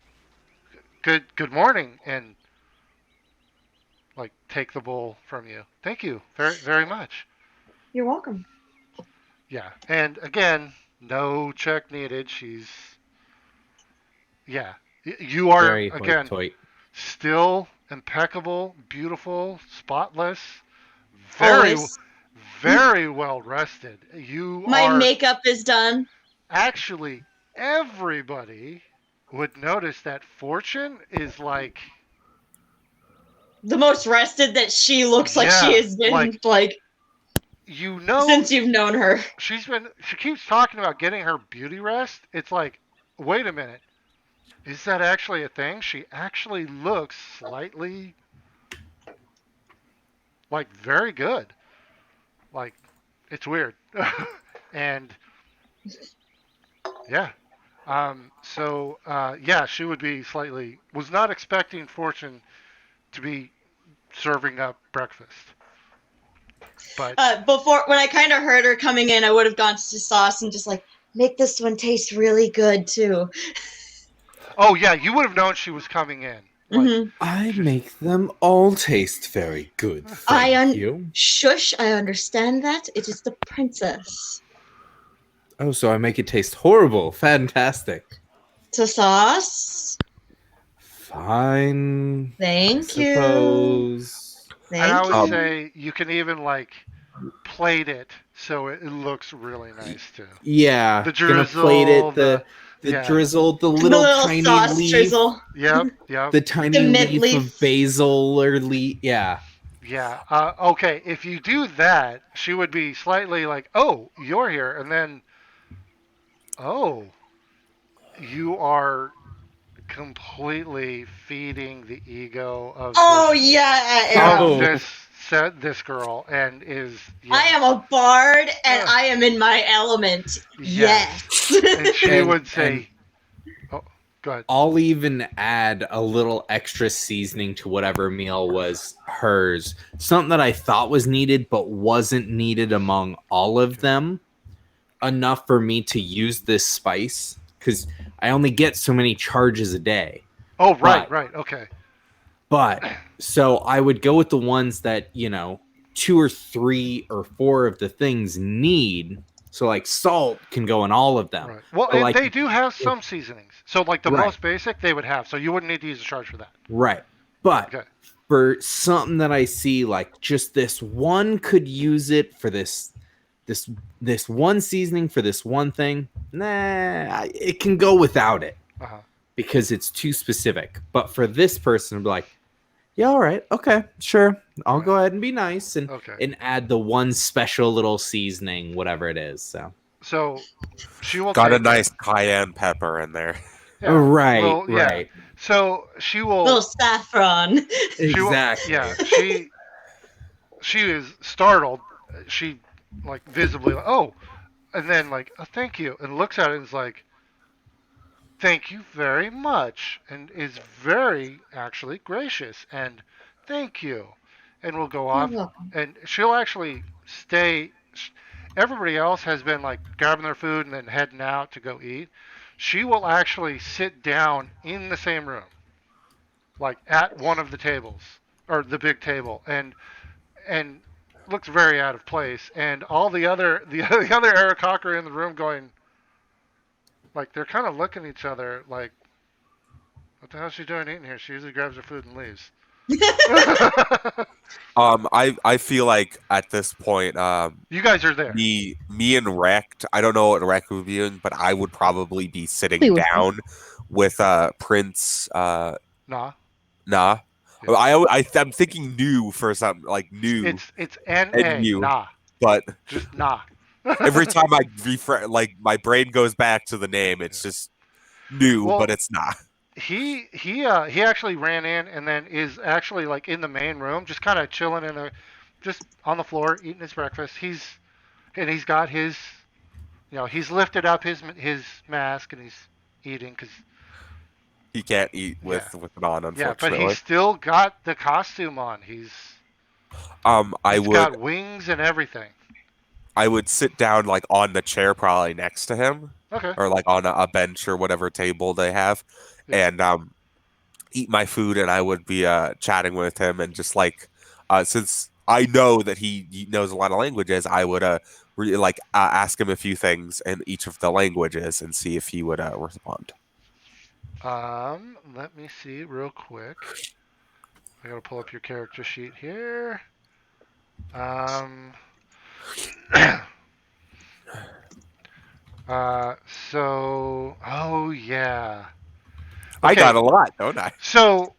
good morning, and like take the bowl from you. Thank you very much. You're welcome. Yeah, and again, no check needed. She's yeah. You are Very again hoit-toit. still impeccable, beautiful, spotless, very Always. very well rested. You My are makeup is done. actually everybody would notice that Fortune is like The most rested that she looks like she Yeah, has been like- since you've known her. she keeps talking about getting her beauty rest. It's like, wait a minute. Is that actually a thing? She actually looks slightly like very good. Like it's weird. And yeah. Yeah, she would be was not expecting Fortune to be serving up breakfast. But Before, when I kind of heard her coming in, I would have gone to Sauce and just like, make this one taste really good too. oh yeah, you would have known she was coming in. Like, Mhm. I make them all taste very good. I Thank you. Shush, I understand that. It is the princess. Oh, so I make it taste horrible. Fantastic. To Sauce. Fine. Thank you. Suppose. and I Thank would you. say you can even like plate it so it looks really nice too. Yeah. The gonna drizzle, plate it. The yeah. drizzle, the The little, little tiny sauce leaf, drizzle. Yep. the tiny The leaf mid-leaf. of basil or leaf. Yeah. Yeah. Okay. If you do that, she would be slightly like, "Oh, you're here," and then, "Oh, you are completely feeding the ego of Oh this, yeah, I am. Oh. this girl, and is I am a bard and Ugh. I am in my element. Yes. Yes. And she And- would say, "Oh, go ahead." I'll even add a little extra seasoning to whatever meal was hers. Something that I thought was needed but wasn't needed among all of them enough for me to use this spice because I only get so many charges a day. Oh, right, But right. Okay. But so I would go with the ones that, 2 or 3 or 4 of the things need. So like salt can go in all of them. Right. Well, But and like they do have some seasonings. So, like the right, most basic, they would have. So you wouldn't need to use a charge for that. right. But Okay. for something that I see like just this one could use it for this this one seasoning for this one thing. Nah, it can go without it Uh huh. because it's too specific. But for this person, be like, yeah, all right, okay, sure. I'll Right. go ahead and be nice Okay. and add the one special little seasoning, whatever it is. So she will Got a take it. nice cayenne pepper in there. Yeah. Right, Well, yeah. right. So she Little will. saffron. She will. Exactly. Yeah. She is startled. She like visibly like, oh, and then like, oh, thank you, and looks at it and is like, thank you very much, and is very actually gracious and thank you, and will go You're off, welcome. and she'll actually stay. Everybody else has been like grabbing their food and then heading out to go eat. She will actually sit down in the same room, like at one of the tables or the big table, and looks very out of place. And all the other Eric Hawker in the room going, like they're kind of looking at each other like, what the hell is she doing eating here? She usually grabs her food and leaves. I feel like at this point, You guys are there. me and Rect, I don't know what Rect would be doing, but I would probably be sitting Be with me. down with Prince Nah. Nah. Yeah. I'm thinking new for something like new It's and N-A. you, Nah. but Just nah. every time I refresh, like my brain goes back to the name, it's just new, Well, but it's not. he actually ran in and then is actually like in the main room, just kind of chilling just on the floor eating his breakfast. He's got his, he's lifted up his mask and he's eating because He can't eat yeah, with it on, yeah, but he's unfortunately. still got the costume on. I He's would got wings and everything. I would sit down like on the chair probably next to him, Okay. or like on a bench or whatever table they have, Yeah. and eat my food, and I would be chatting with him, and just like since I know that he knows a lot of languages, I would really like ask him a few things in each of the languages and see if he would respond. Let me see real quick. I gotta pull up your character sheet here. Um, uh, oh yeah. I Okay, got a lot, don't I? so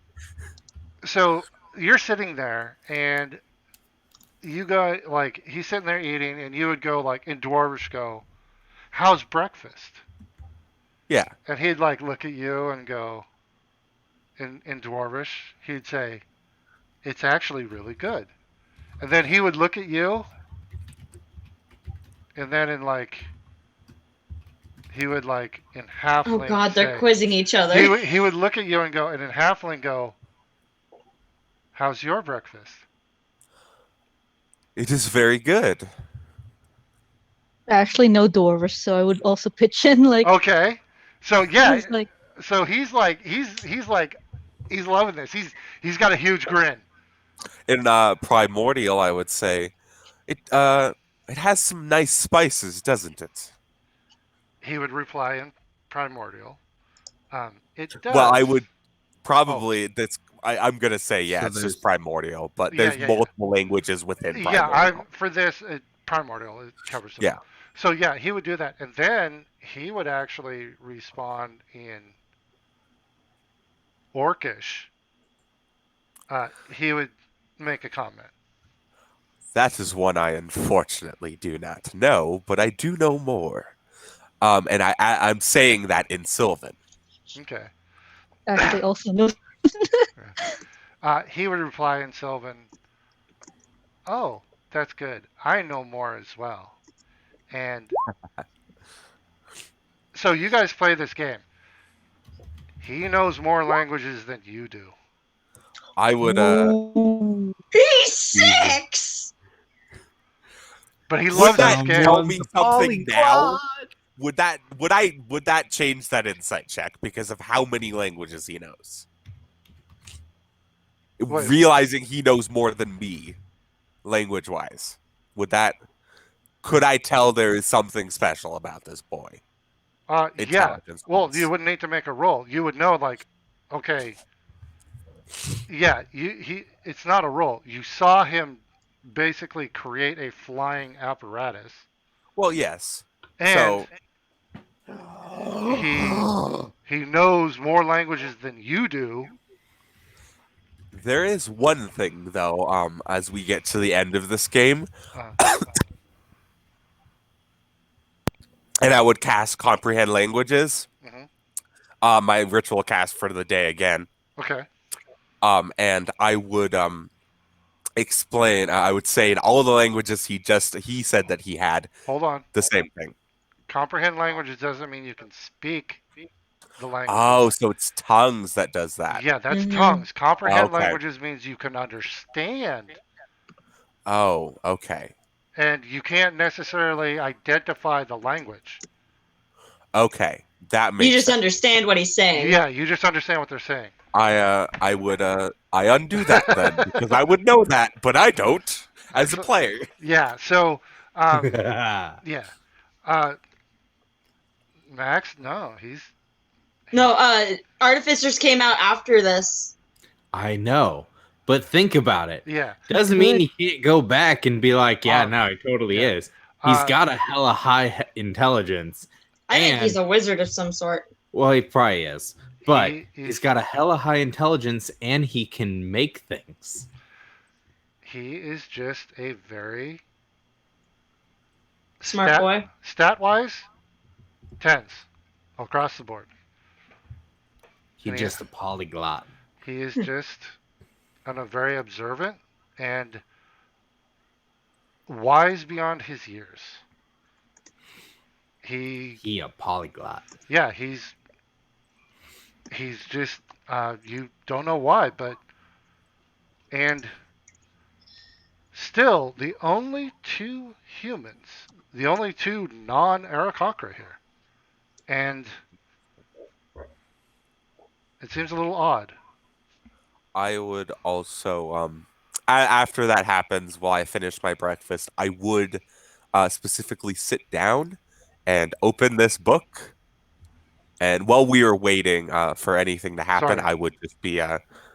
so you're sitting there and you go like he's sitting there eating and you would go like in Dwarvish go, how's breakfast? Yeah. And he'd like look at you and go in Dwarvish, he'd say, it's actually really good. And then he would look at you and then in like he would like in Oh halfling God, they're say quizzing each other. he would look at you and go and in halfling go, how's your breakfast? It is very good. Actually, no Dwarvish, so I would also pitch in like Okay. So yeah, he's like so he's loving this. He's got a huge grin. In Primordial, I would say it has some nice spices, doesn't it? He would reply in primordial. It Well, I does. would probably that's I'm gonna say yeah, So it's there's just Primordial, but Yeah, there's yeah, yeah. multiple languages within Yeah, I'm Primordial. for this primordial. It covers them Yeah. all. So yeah, he would do that, and then he would actually respond in Orcish. He would make a comment. That is one I unfortunately do not know, but I do know more. And I'm saying that in Sylvan. Okay. actually also no. He would reply in Sylvan. Oh, that's good. I know more as well. And so you guys play this game. He knows more languages than you do. I would Ooh. He's 6. But he Would loves that this game. tell me Someone's something now? polyglot. Would that change that insight check because of how many languages he knows? Wait. Realizing he knows more than me, language wise, could I tell there is something special about this boy? Yeah. Intelligence Well, you wise. wouldn't need to make a roll. You would know, like, okay, yeah, he. It's not a roll. You saw him basically create a flying apparatus, Well, yes. and So he he knows more languages than you do. there is one thing though, as we get to the end of this game, Uh, and I would cast comprehend languages. hmm My ritual cast for the day again. Okay. And I would explain. I would say in all the languages he said that he had Hold on. the same thing. Comprehend languages doesn't mean you can speak the languages. Oh, so it's tongues that does that. Yeah, that's Mhm. tongues. Comprehend Okay. languages means you can understand, Oh, okay. and you can't necessarily identify the language. Okay. That You makes just sense. understand what he's saying. Yeah, you just understand what they're saying. I would I undo that then because I would know that, but I don't as a So- player. Yeah. So, yeah. Uh, Max, no, No, Artificers came out after this. I know, but think about it. yeah. Doesn't mean he can't go back and be like, yeah, Um, no, he totally yeah. is. He's Uh, got a hella high intelligence. I think he's And- a wizard of some sort. Well, he probably is. But He- he's got a hella high intelligence and he can make things. He is just a very Smart boy. Stat wise, tens across the board. He's And just a polyglot. He is just a very observant and wise beyond his years. He a polyglot. Yeah, he's just you don't know why, but and still the only two humans, the only two non-Aarakocra here, and it seems a little odd. I would also after that happens while I finish my breakfast, I would specifically sit down and open this book. And while we are waiting for anything to happen, Sorry. I would just be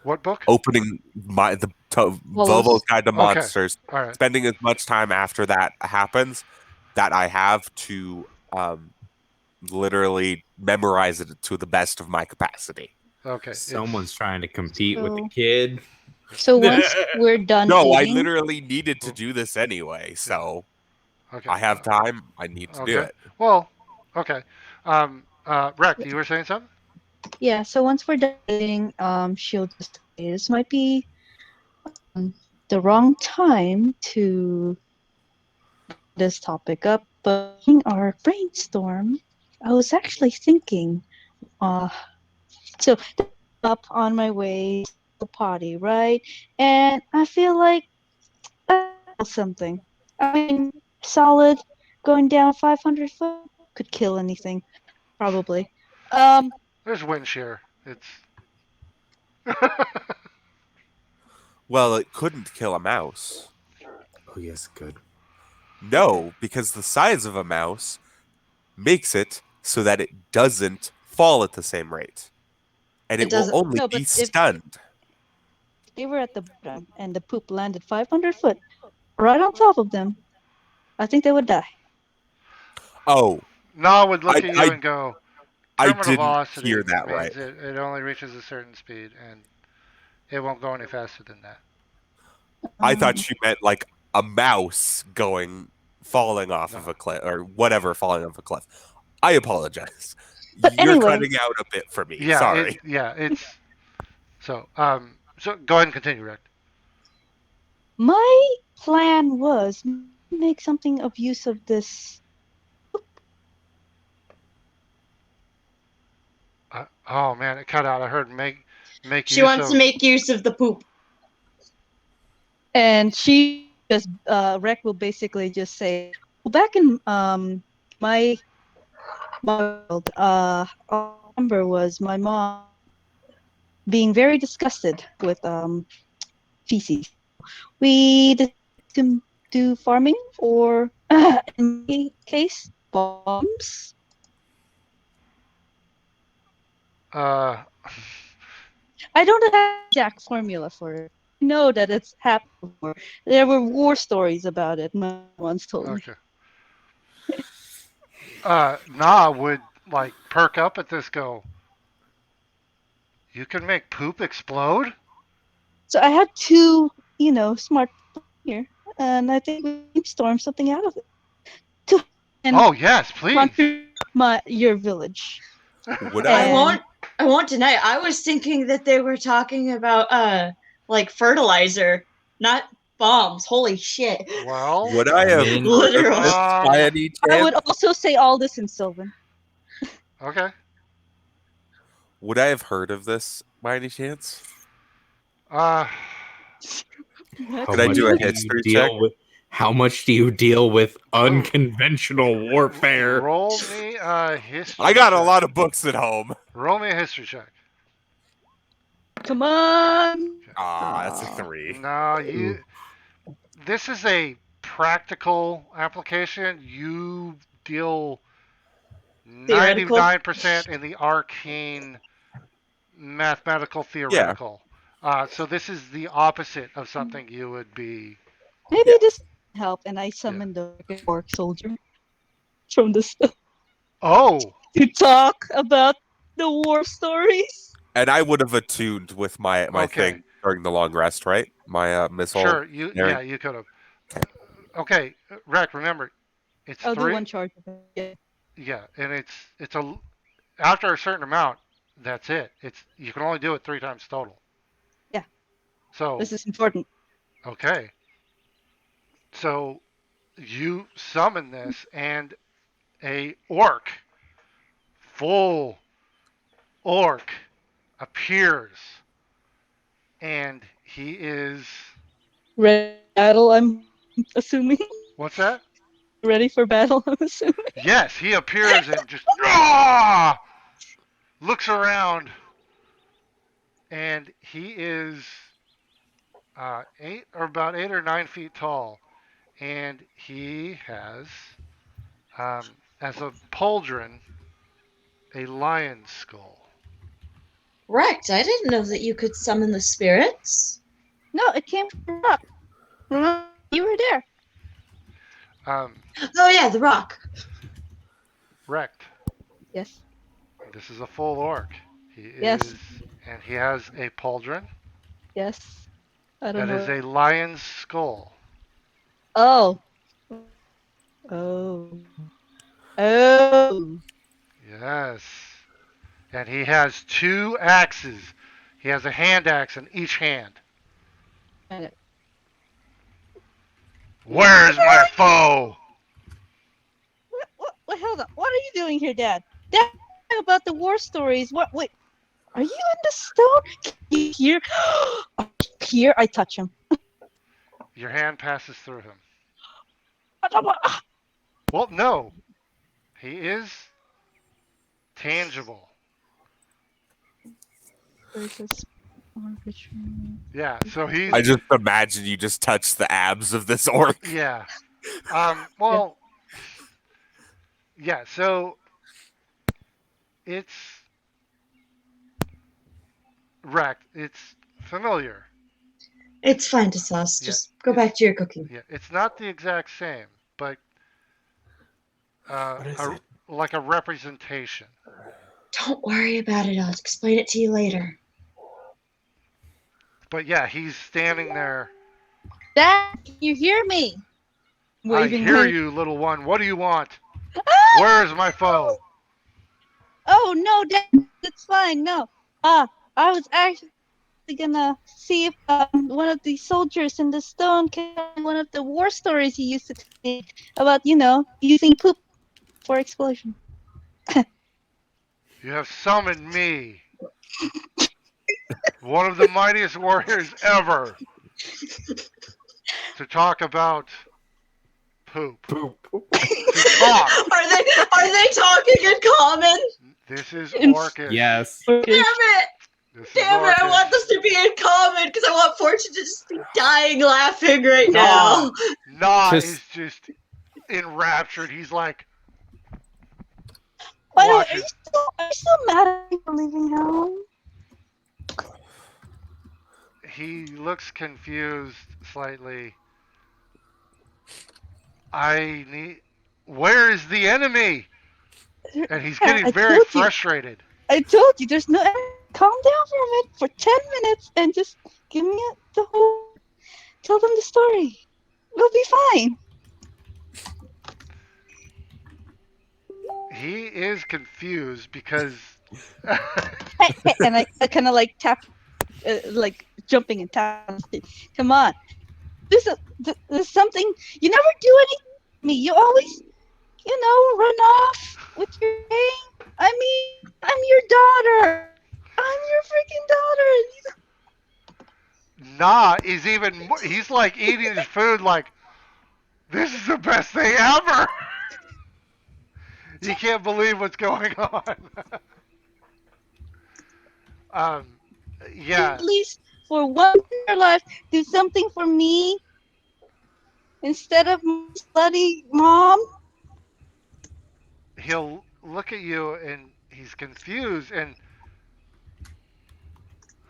What book? opening Volvo's Guide to Okay. Monsters, All right. spending as much time after that happens that I have to literally memorize it to the best of my capacity. Okay. Someone's trying to compete with the So- kid. So once we're done No, I eating, literally needed to do this anyway, so Okay. I have time. I need to do Okay. it. Well, okay. Rec, you were saying something? yeah. So once we're done eating, she'll just say this might be the wrong time to this topic up, but in our brainstorm, I was actually thinking, so up on my way to the potty, right? And I feel like I know something. I mean, solid going down 500 foot could kill anything, probably. There's wind shear. It's Well, it couldn't kill a mouse. Oh, yes, good. No, because the size of a mouse makes it so that it doesn't fall at the same rate. And It it will doesn't- only No, but be if- stunned. they were at the bottom and the poop landed 500 foot right on top of them. I think they would die. Oh, Na would look I- at you I- and go, I terminal didn't velocity hear that means right. it only reaches a certain speed and it won't go any faster than that. I thought you meant like a mouse falling off of No. a cliff or whatever, falling off a cliff. I apologize. But You're anyway. cutting out a bit for me. Yeah, Sorry. it's so so go ahead and continue, Rick. My plan was make something of use of this. Oh man, it cut out. I heard make She use wants of to make use of the poop. And she because Rec will basically just say, well, back in my world, all I remember was my mom being very disgusted with feces. We decided to do farming, or in my case, bombs. Uh, I don't have an exact formula for it. I know that it's happened before. There were war stories about it. My mom once told me. okay. Nah would like perk up at this. Go. You can make poop explode. So I had two, smart people here, and I think we brainstormed something out of it to and Oh yes, run please. through your village. Would I I? And won't. I won't deny. I was thinking that they were talking about like fertilizer, not bombs. Holy shit! Well, Would I I have mean, heard of Literal. this by um, any I chance? would also say all this in Sylvan. okay. Would I have heard of this by any chance? Uh, What? how Could I much do a do you history check? deal with? How much do you deal with oh, unconventional warfare? roll me a I history got a check. lot of books at home. Roll me a history check. Come on. Ah, that's a Aw. 3. No, Ooh. this is a practical application. You deal Theoretical. 99% in the arcane, mathematical, Yeah, theoretical. So this is the opposite of something you would be. Maybe yeah. this can help, and I Yeah. summoned the orc soldier from the stuff Oh, to talk about the war stories. And I would have attuned with my okay. thing during the long rest, right? My missile. Sure. Yeah, Aaron. you could have. Okay, Rec. Remember, it's I'll do three. one charge of it. Yeah. Yeah, and it's a after a certain amount. That's it. It's you can only do it 3 times total. Yeah. So This is important. okay. So you summon this, and a orc, full orc, appears, and he is. Ready for battle, I'm assuming. What's that? Ready for battle, I'm assuming. Yes, he appears and just looks around, and he is 8 or 9 feet tall, and he has as a pauldron a lion's skull. Correct. I didn't know that you could summon the spirits. No, it came from Rock. Remember, you were there. Um, Oh yeah, the rock. Wrecked. Yes. This is a full orc. He Yes. is, and he has a pauldron Yes. I don't that know. is a lion's skull. Oh. Oh. Oh. Yes. And he has 2 axes. He has a hand axe in each hand. Where's my foe? What, hold on. What are you doing here, Dad? Dad, about the war stories. What? Wait. Are you in the stone? Can you hear? Here, I touch him. Your hand passes through him. Well, no. He is tangible. Yeah, so he's. I just imagine you just touch the abs of this orc. Yeah. Well. Yeah, so. It's. Wrecked. It's familiar. It's fine to sauce. Yeah, Just go back to your cooking. Yeah, it's not the exact same, but What is it? like a representation. Don't worry about it. I'll explain it to you later. But yeah, he's standing there. Dad, can you hear me? I hear my- you, little one. What do you want? Ah! Where is my foe? Oh no, Dad, it's fine. No. I was actually gonna see if one of the soldiers in the stone can tell me one of the war stories he used to tell me about, using poop for explosion. You have summoned me, one of the mightiest warriors ever, to talk about poop. Poop. To talk. Are they talking in common? This is In- Orcish. Yes. Damn it! This is Damn it! I want Orcish. this to be in common because I want Fortune to just be dying laughing right Nah. now. Nah Just- is just enraptured. He's like, By the way, watch are you it. still mad at me for leaving home? He looks confused slightly. I need. Where is the enemy? And he's getting I very told you. frustrated. I told you, there's no. Calm down for a minute for 10 minutes and just give me the whole. Tell them the story. We'll be fine. He is confused because. And I kind of like tap, like jumping and tapping. Come on. There's something. You never do anything to me. You always, run off with your game. I mean, I'm your daughter. I'm your freaking daughter. Nah is even. He's like eating his food like, this is the best thing ever. He can't believe what's going on. um, yeah. At least for once in your life, do something for me instead of my slutty mom. He'll look at you and he's confused and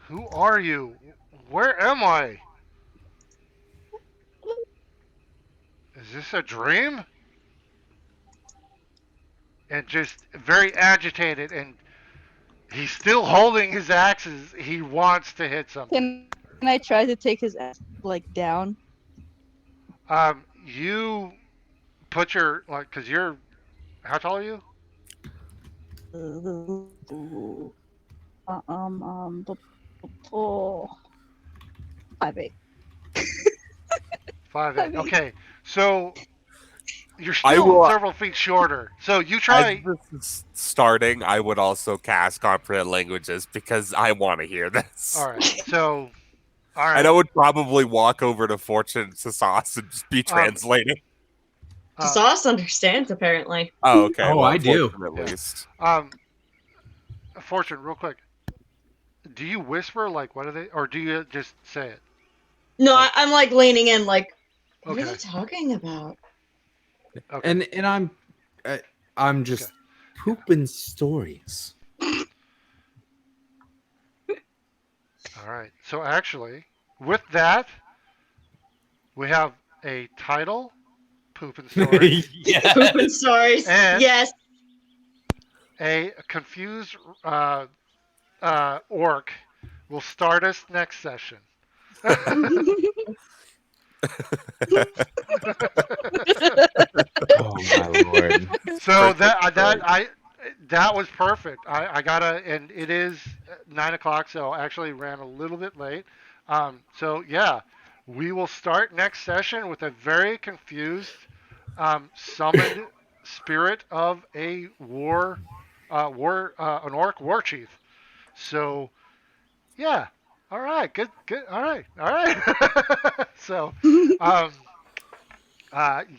who are you? Where am I? Is this a dream? And just very agitated and he's still holding his axes. He wants to hit something. Can I try to take his ass down? You put your cause you're how tall are you? Oh, 5'8". 5'8". Okay, so you're I still will- several feet shorter. So you try. As this is starting, I would also cast comprehend languages because I want to hear this. All right. So, all right. And I would probably walk over to Fortune to Sauce and just be translating. Sauce understands apparently. Oh, okay. Oh, well, I do. Fortune at Yeah. least. Fortune, real quick. Do you whisper like what are they, or do you just say it? No, I'm like leaning in, like, what Okay. are they talking about? Okay. And I'm just pooping stories. All right. So actually, with that, we have a title, Poopin' Story, Yeah. Pooping stories. And- Yes. a confused orc will start us next session. Oh my lord. So Perfect. that was perfect. I gotta, and it is 9 o'clock, so I actually ran a little bit late. So yeah, we will start next session with a very confused summoned spirit of a an orc war chief. So yeah, all right, good, all right. So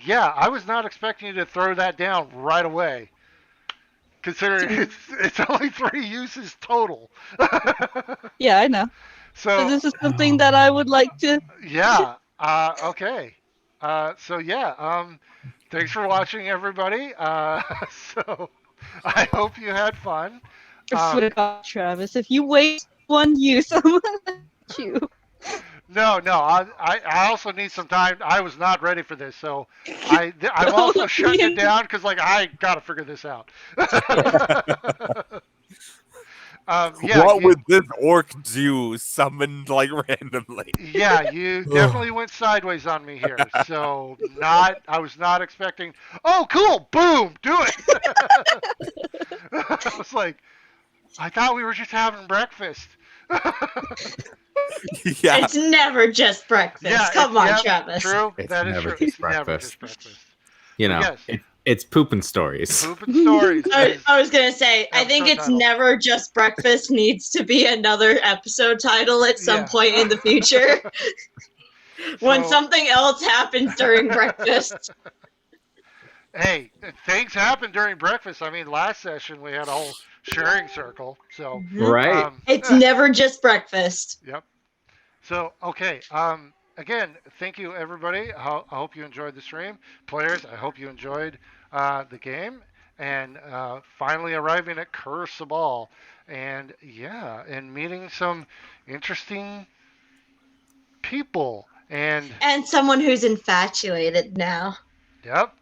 yeah, I was not expecting you to throw that down right away, considering it's only 3 uses total. Yeah, I know. So So this is something that I would like to. yeah, okay. So yeah, thanks for watching, everybody. So I hope you had fun. I swear to God, Travis, if you waste one use, I'm gonna hit you. No, I also need some time. I was not ready for this, so I'm also shutting it down because I gotta figure this out. Yeah, what would this orc do summoned randomly? Yeah, you definitely went sideways on me here. So I was not expecting. Oh, cool! Boom! Do it. I was like, I thought we were just having breakfast. Yeah. It's never just breakfast. Yeah, Come on, yeah, Travis. True. It's That is never true. just It's never breakfast. just breakfast. You know, Yes. it's pooping stories. Pooping stories. I was gonna say, I think Episode it's title. never just breakfast needs to be another episode title at some Yeah. point in the future. When So- something else happens during breakfast. Hey, things happen during breakfast. I mean, last session we had a whole sharing circle. So, Mhm. Right. It's never just breakfast. Yep. So, okay. Again, thank you, everybody. I hope you enjoyed the stream. Players, I hope you enjoyed the game. And finally arriving at Curse of All. And yeah, and meeting some interesting people. And And someone who's infatuated now. yep,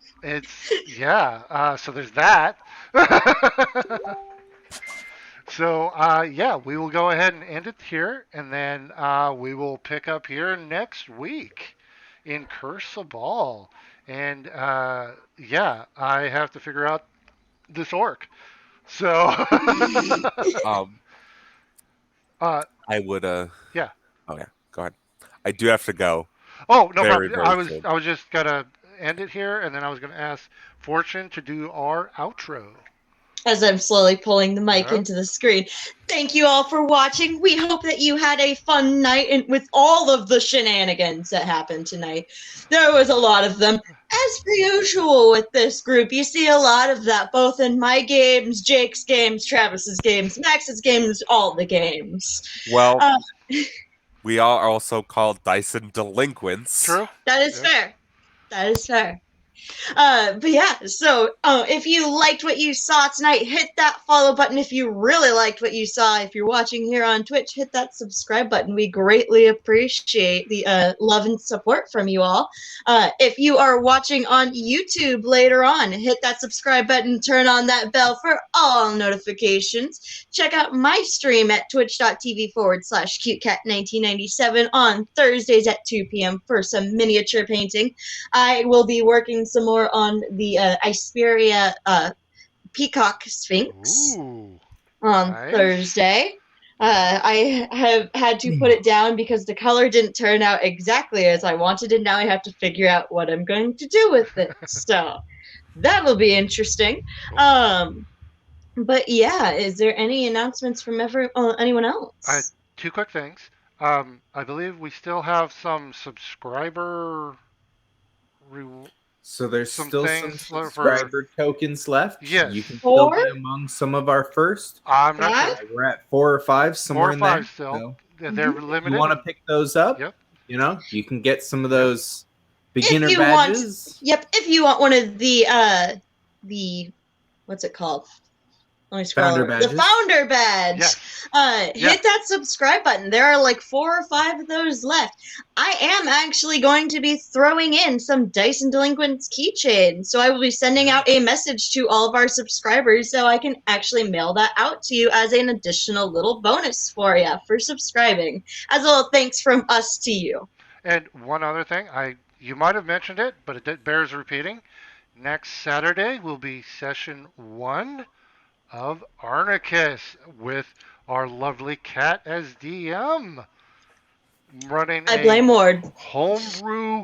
yeah. So there's that. So yeah, we will go ahead and end it here, and then we will pick up here next week in Curse of Ball. And yeah, I have to figure out this orc. So Um, uh, I would. yeah. Oh yeah. Go ahead. I do have to go. Oh, no Very, problem. I very was soon. I was just gonna end it here, and then I was gonna ask Fortune to do our outro. As I'm slowly pulling the mic Yeah. into the screen. Thank you all for watching. We hope that you had a fun night with all of the shenanigans that happened tonight. There was a lot of them. As per usual with this group, you see a lot of that both in my games, Jake's games, Travis's games, Max's games, all the games. Well, Uh, we are also called Dyson delinquents. True. That is Yeah. fair. That is fair. But yeah, so if you liked what you saw tonight, hit that follow button. If you really liked what you saw, if you're watching here on Twitch, hit that subscribe button. We greatly appreciate the love and support from you all. If you are watching on YouTube later on, hit that subscribe button, turn on that bell for all notifications. Check out my stream at twitch.tv/cutecat1997 on Thursdays at 2 p.m. for some miniature painting. I will be working some more on the Iceperia Peacock Sphinx Ooh. on Nice. Thursday. I have had to put it down because the color didn't turn out exactly as I wanted, and now I have to figure out what I'm going to do with it. So that will be interesting. But yeah, is there any announcements from anyone else? 2 quick things. I believe we still have some subscriber. So there's Some still some things for- subscriber tokens left. Yes. You can still 4? be among some of our first. I'm not Five? sure. We're at 4 or 5 somewhere 4 or in 5 there. still. So They're if limited. you want to pick those up, Yep. you know, you can get some of those beginner If you want- badges. Yep, if you want one of the what's it called? Let me scroll Founder over. badges. The founder badge. Yes. Hit Yeah. that subscribe button. There are like 4 or 5 of those left. I am actually going to be throwing in some Dyson Delinquents keychains. So I will be sending out a message to all of our subscribers so I can actually mail that out to you as an additional little bonus for you for subscribing. As a little thanks from us to you. And one other thing, you might have mentioned it, but it bears repeating. Next Saturday will be session 1 of Arnicus with our lovely cat as DM, running I blame Ward. homebrew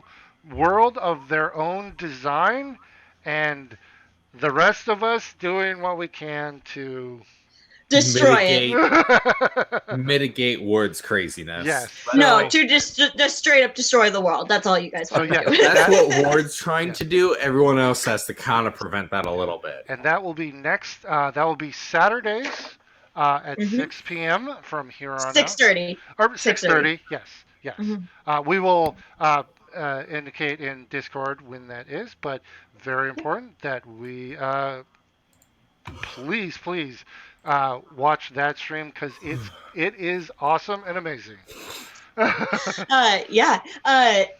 world of their own design, and the rest of us doing what we can to Destroy it. Mitigate Ward's craziness. Yes. No, So- to just straight up destroy the world. That's all you guys So want yeah, to do. That's what Ward's trying Yeah. to do. Everyone else has to kind of prevent that a little bit. And that will be next. That will be Saturdays at Mhm. 6 p.m. from here on 6:30. out. Or 6:30. Yes. Yes. Mhm. We will indicate in Discord when that is, but very important that we please watch that stream because it is awesome and amazing. Yeah.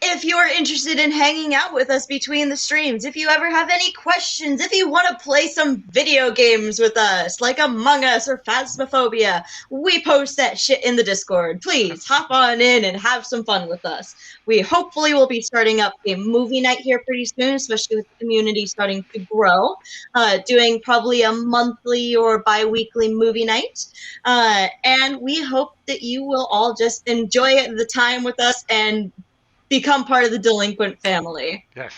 If you're interested in hanging out with us between the streams, if you ever have any questions, if you want to play some video games with us, like Among Us or Phasmophobia, we post that shit in the Discord. Please hop on in and have some fun with us. We hopefully will be starting up a movie night here pretty soon, especially with the community starting to grow. Doing probably a monthly or bi-weekly movie night. And we hope that you will all just enjoy the time with us and become part of the delinquent family. Yes.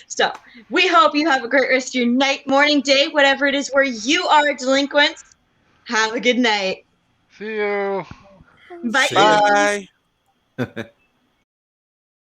So we hope you have a great rest of your night, morning, day, whatever it is where you are delinquents. Have a good night. See you. Bye. Bye.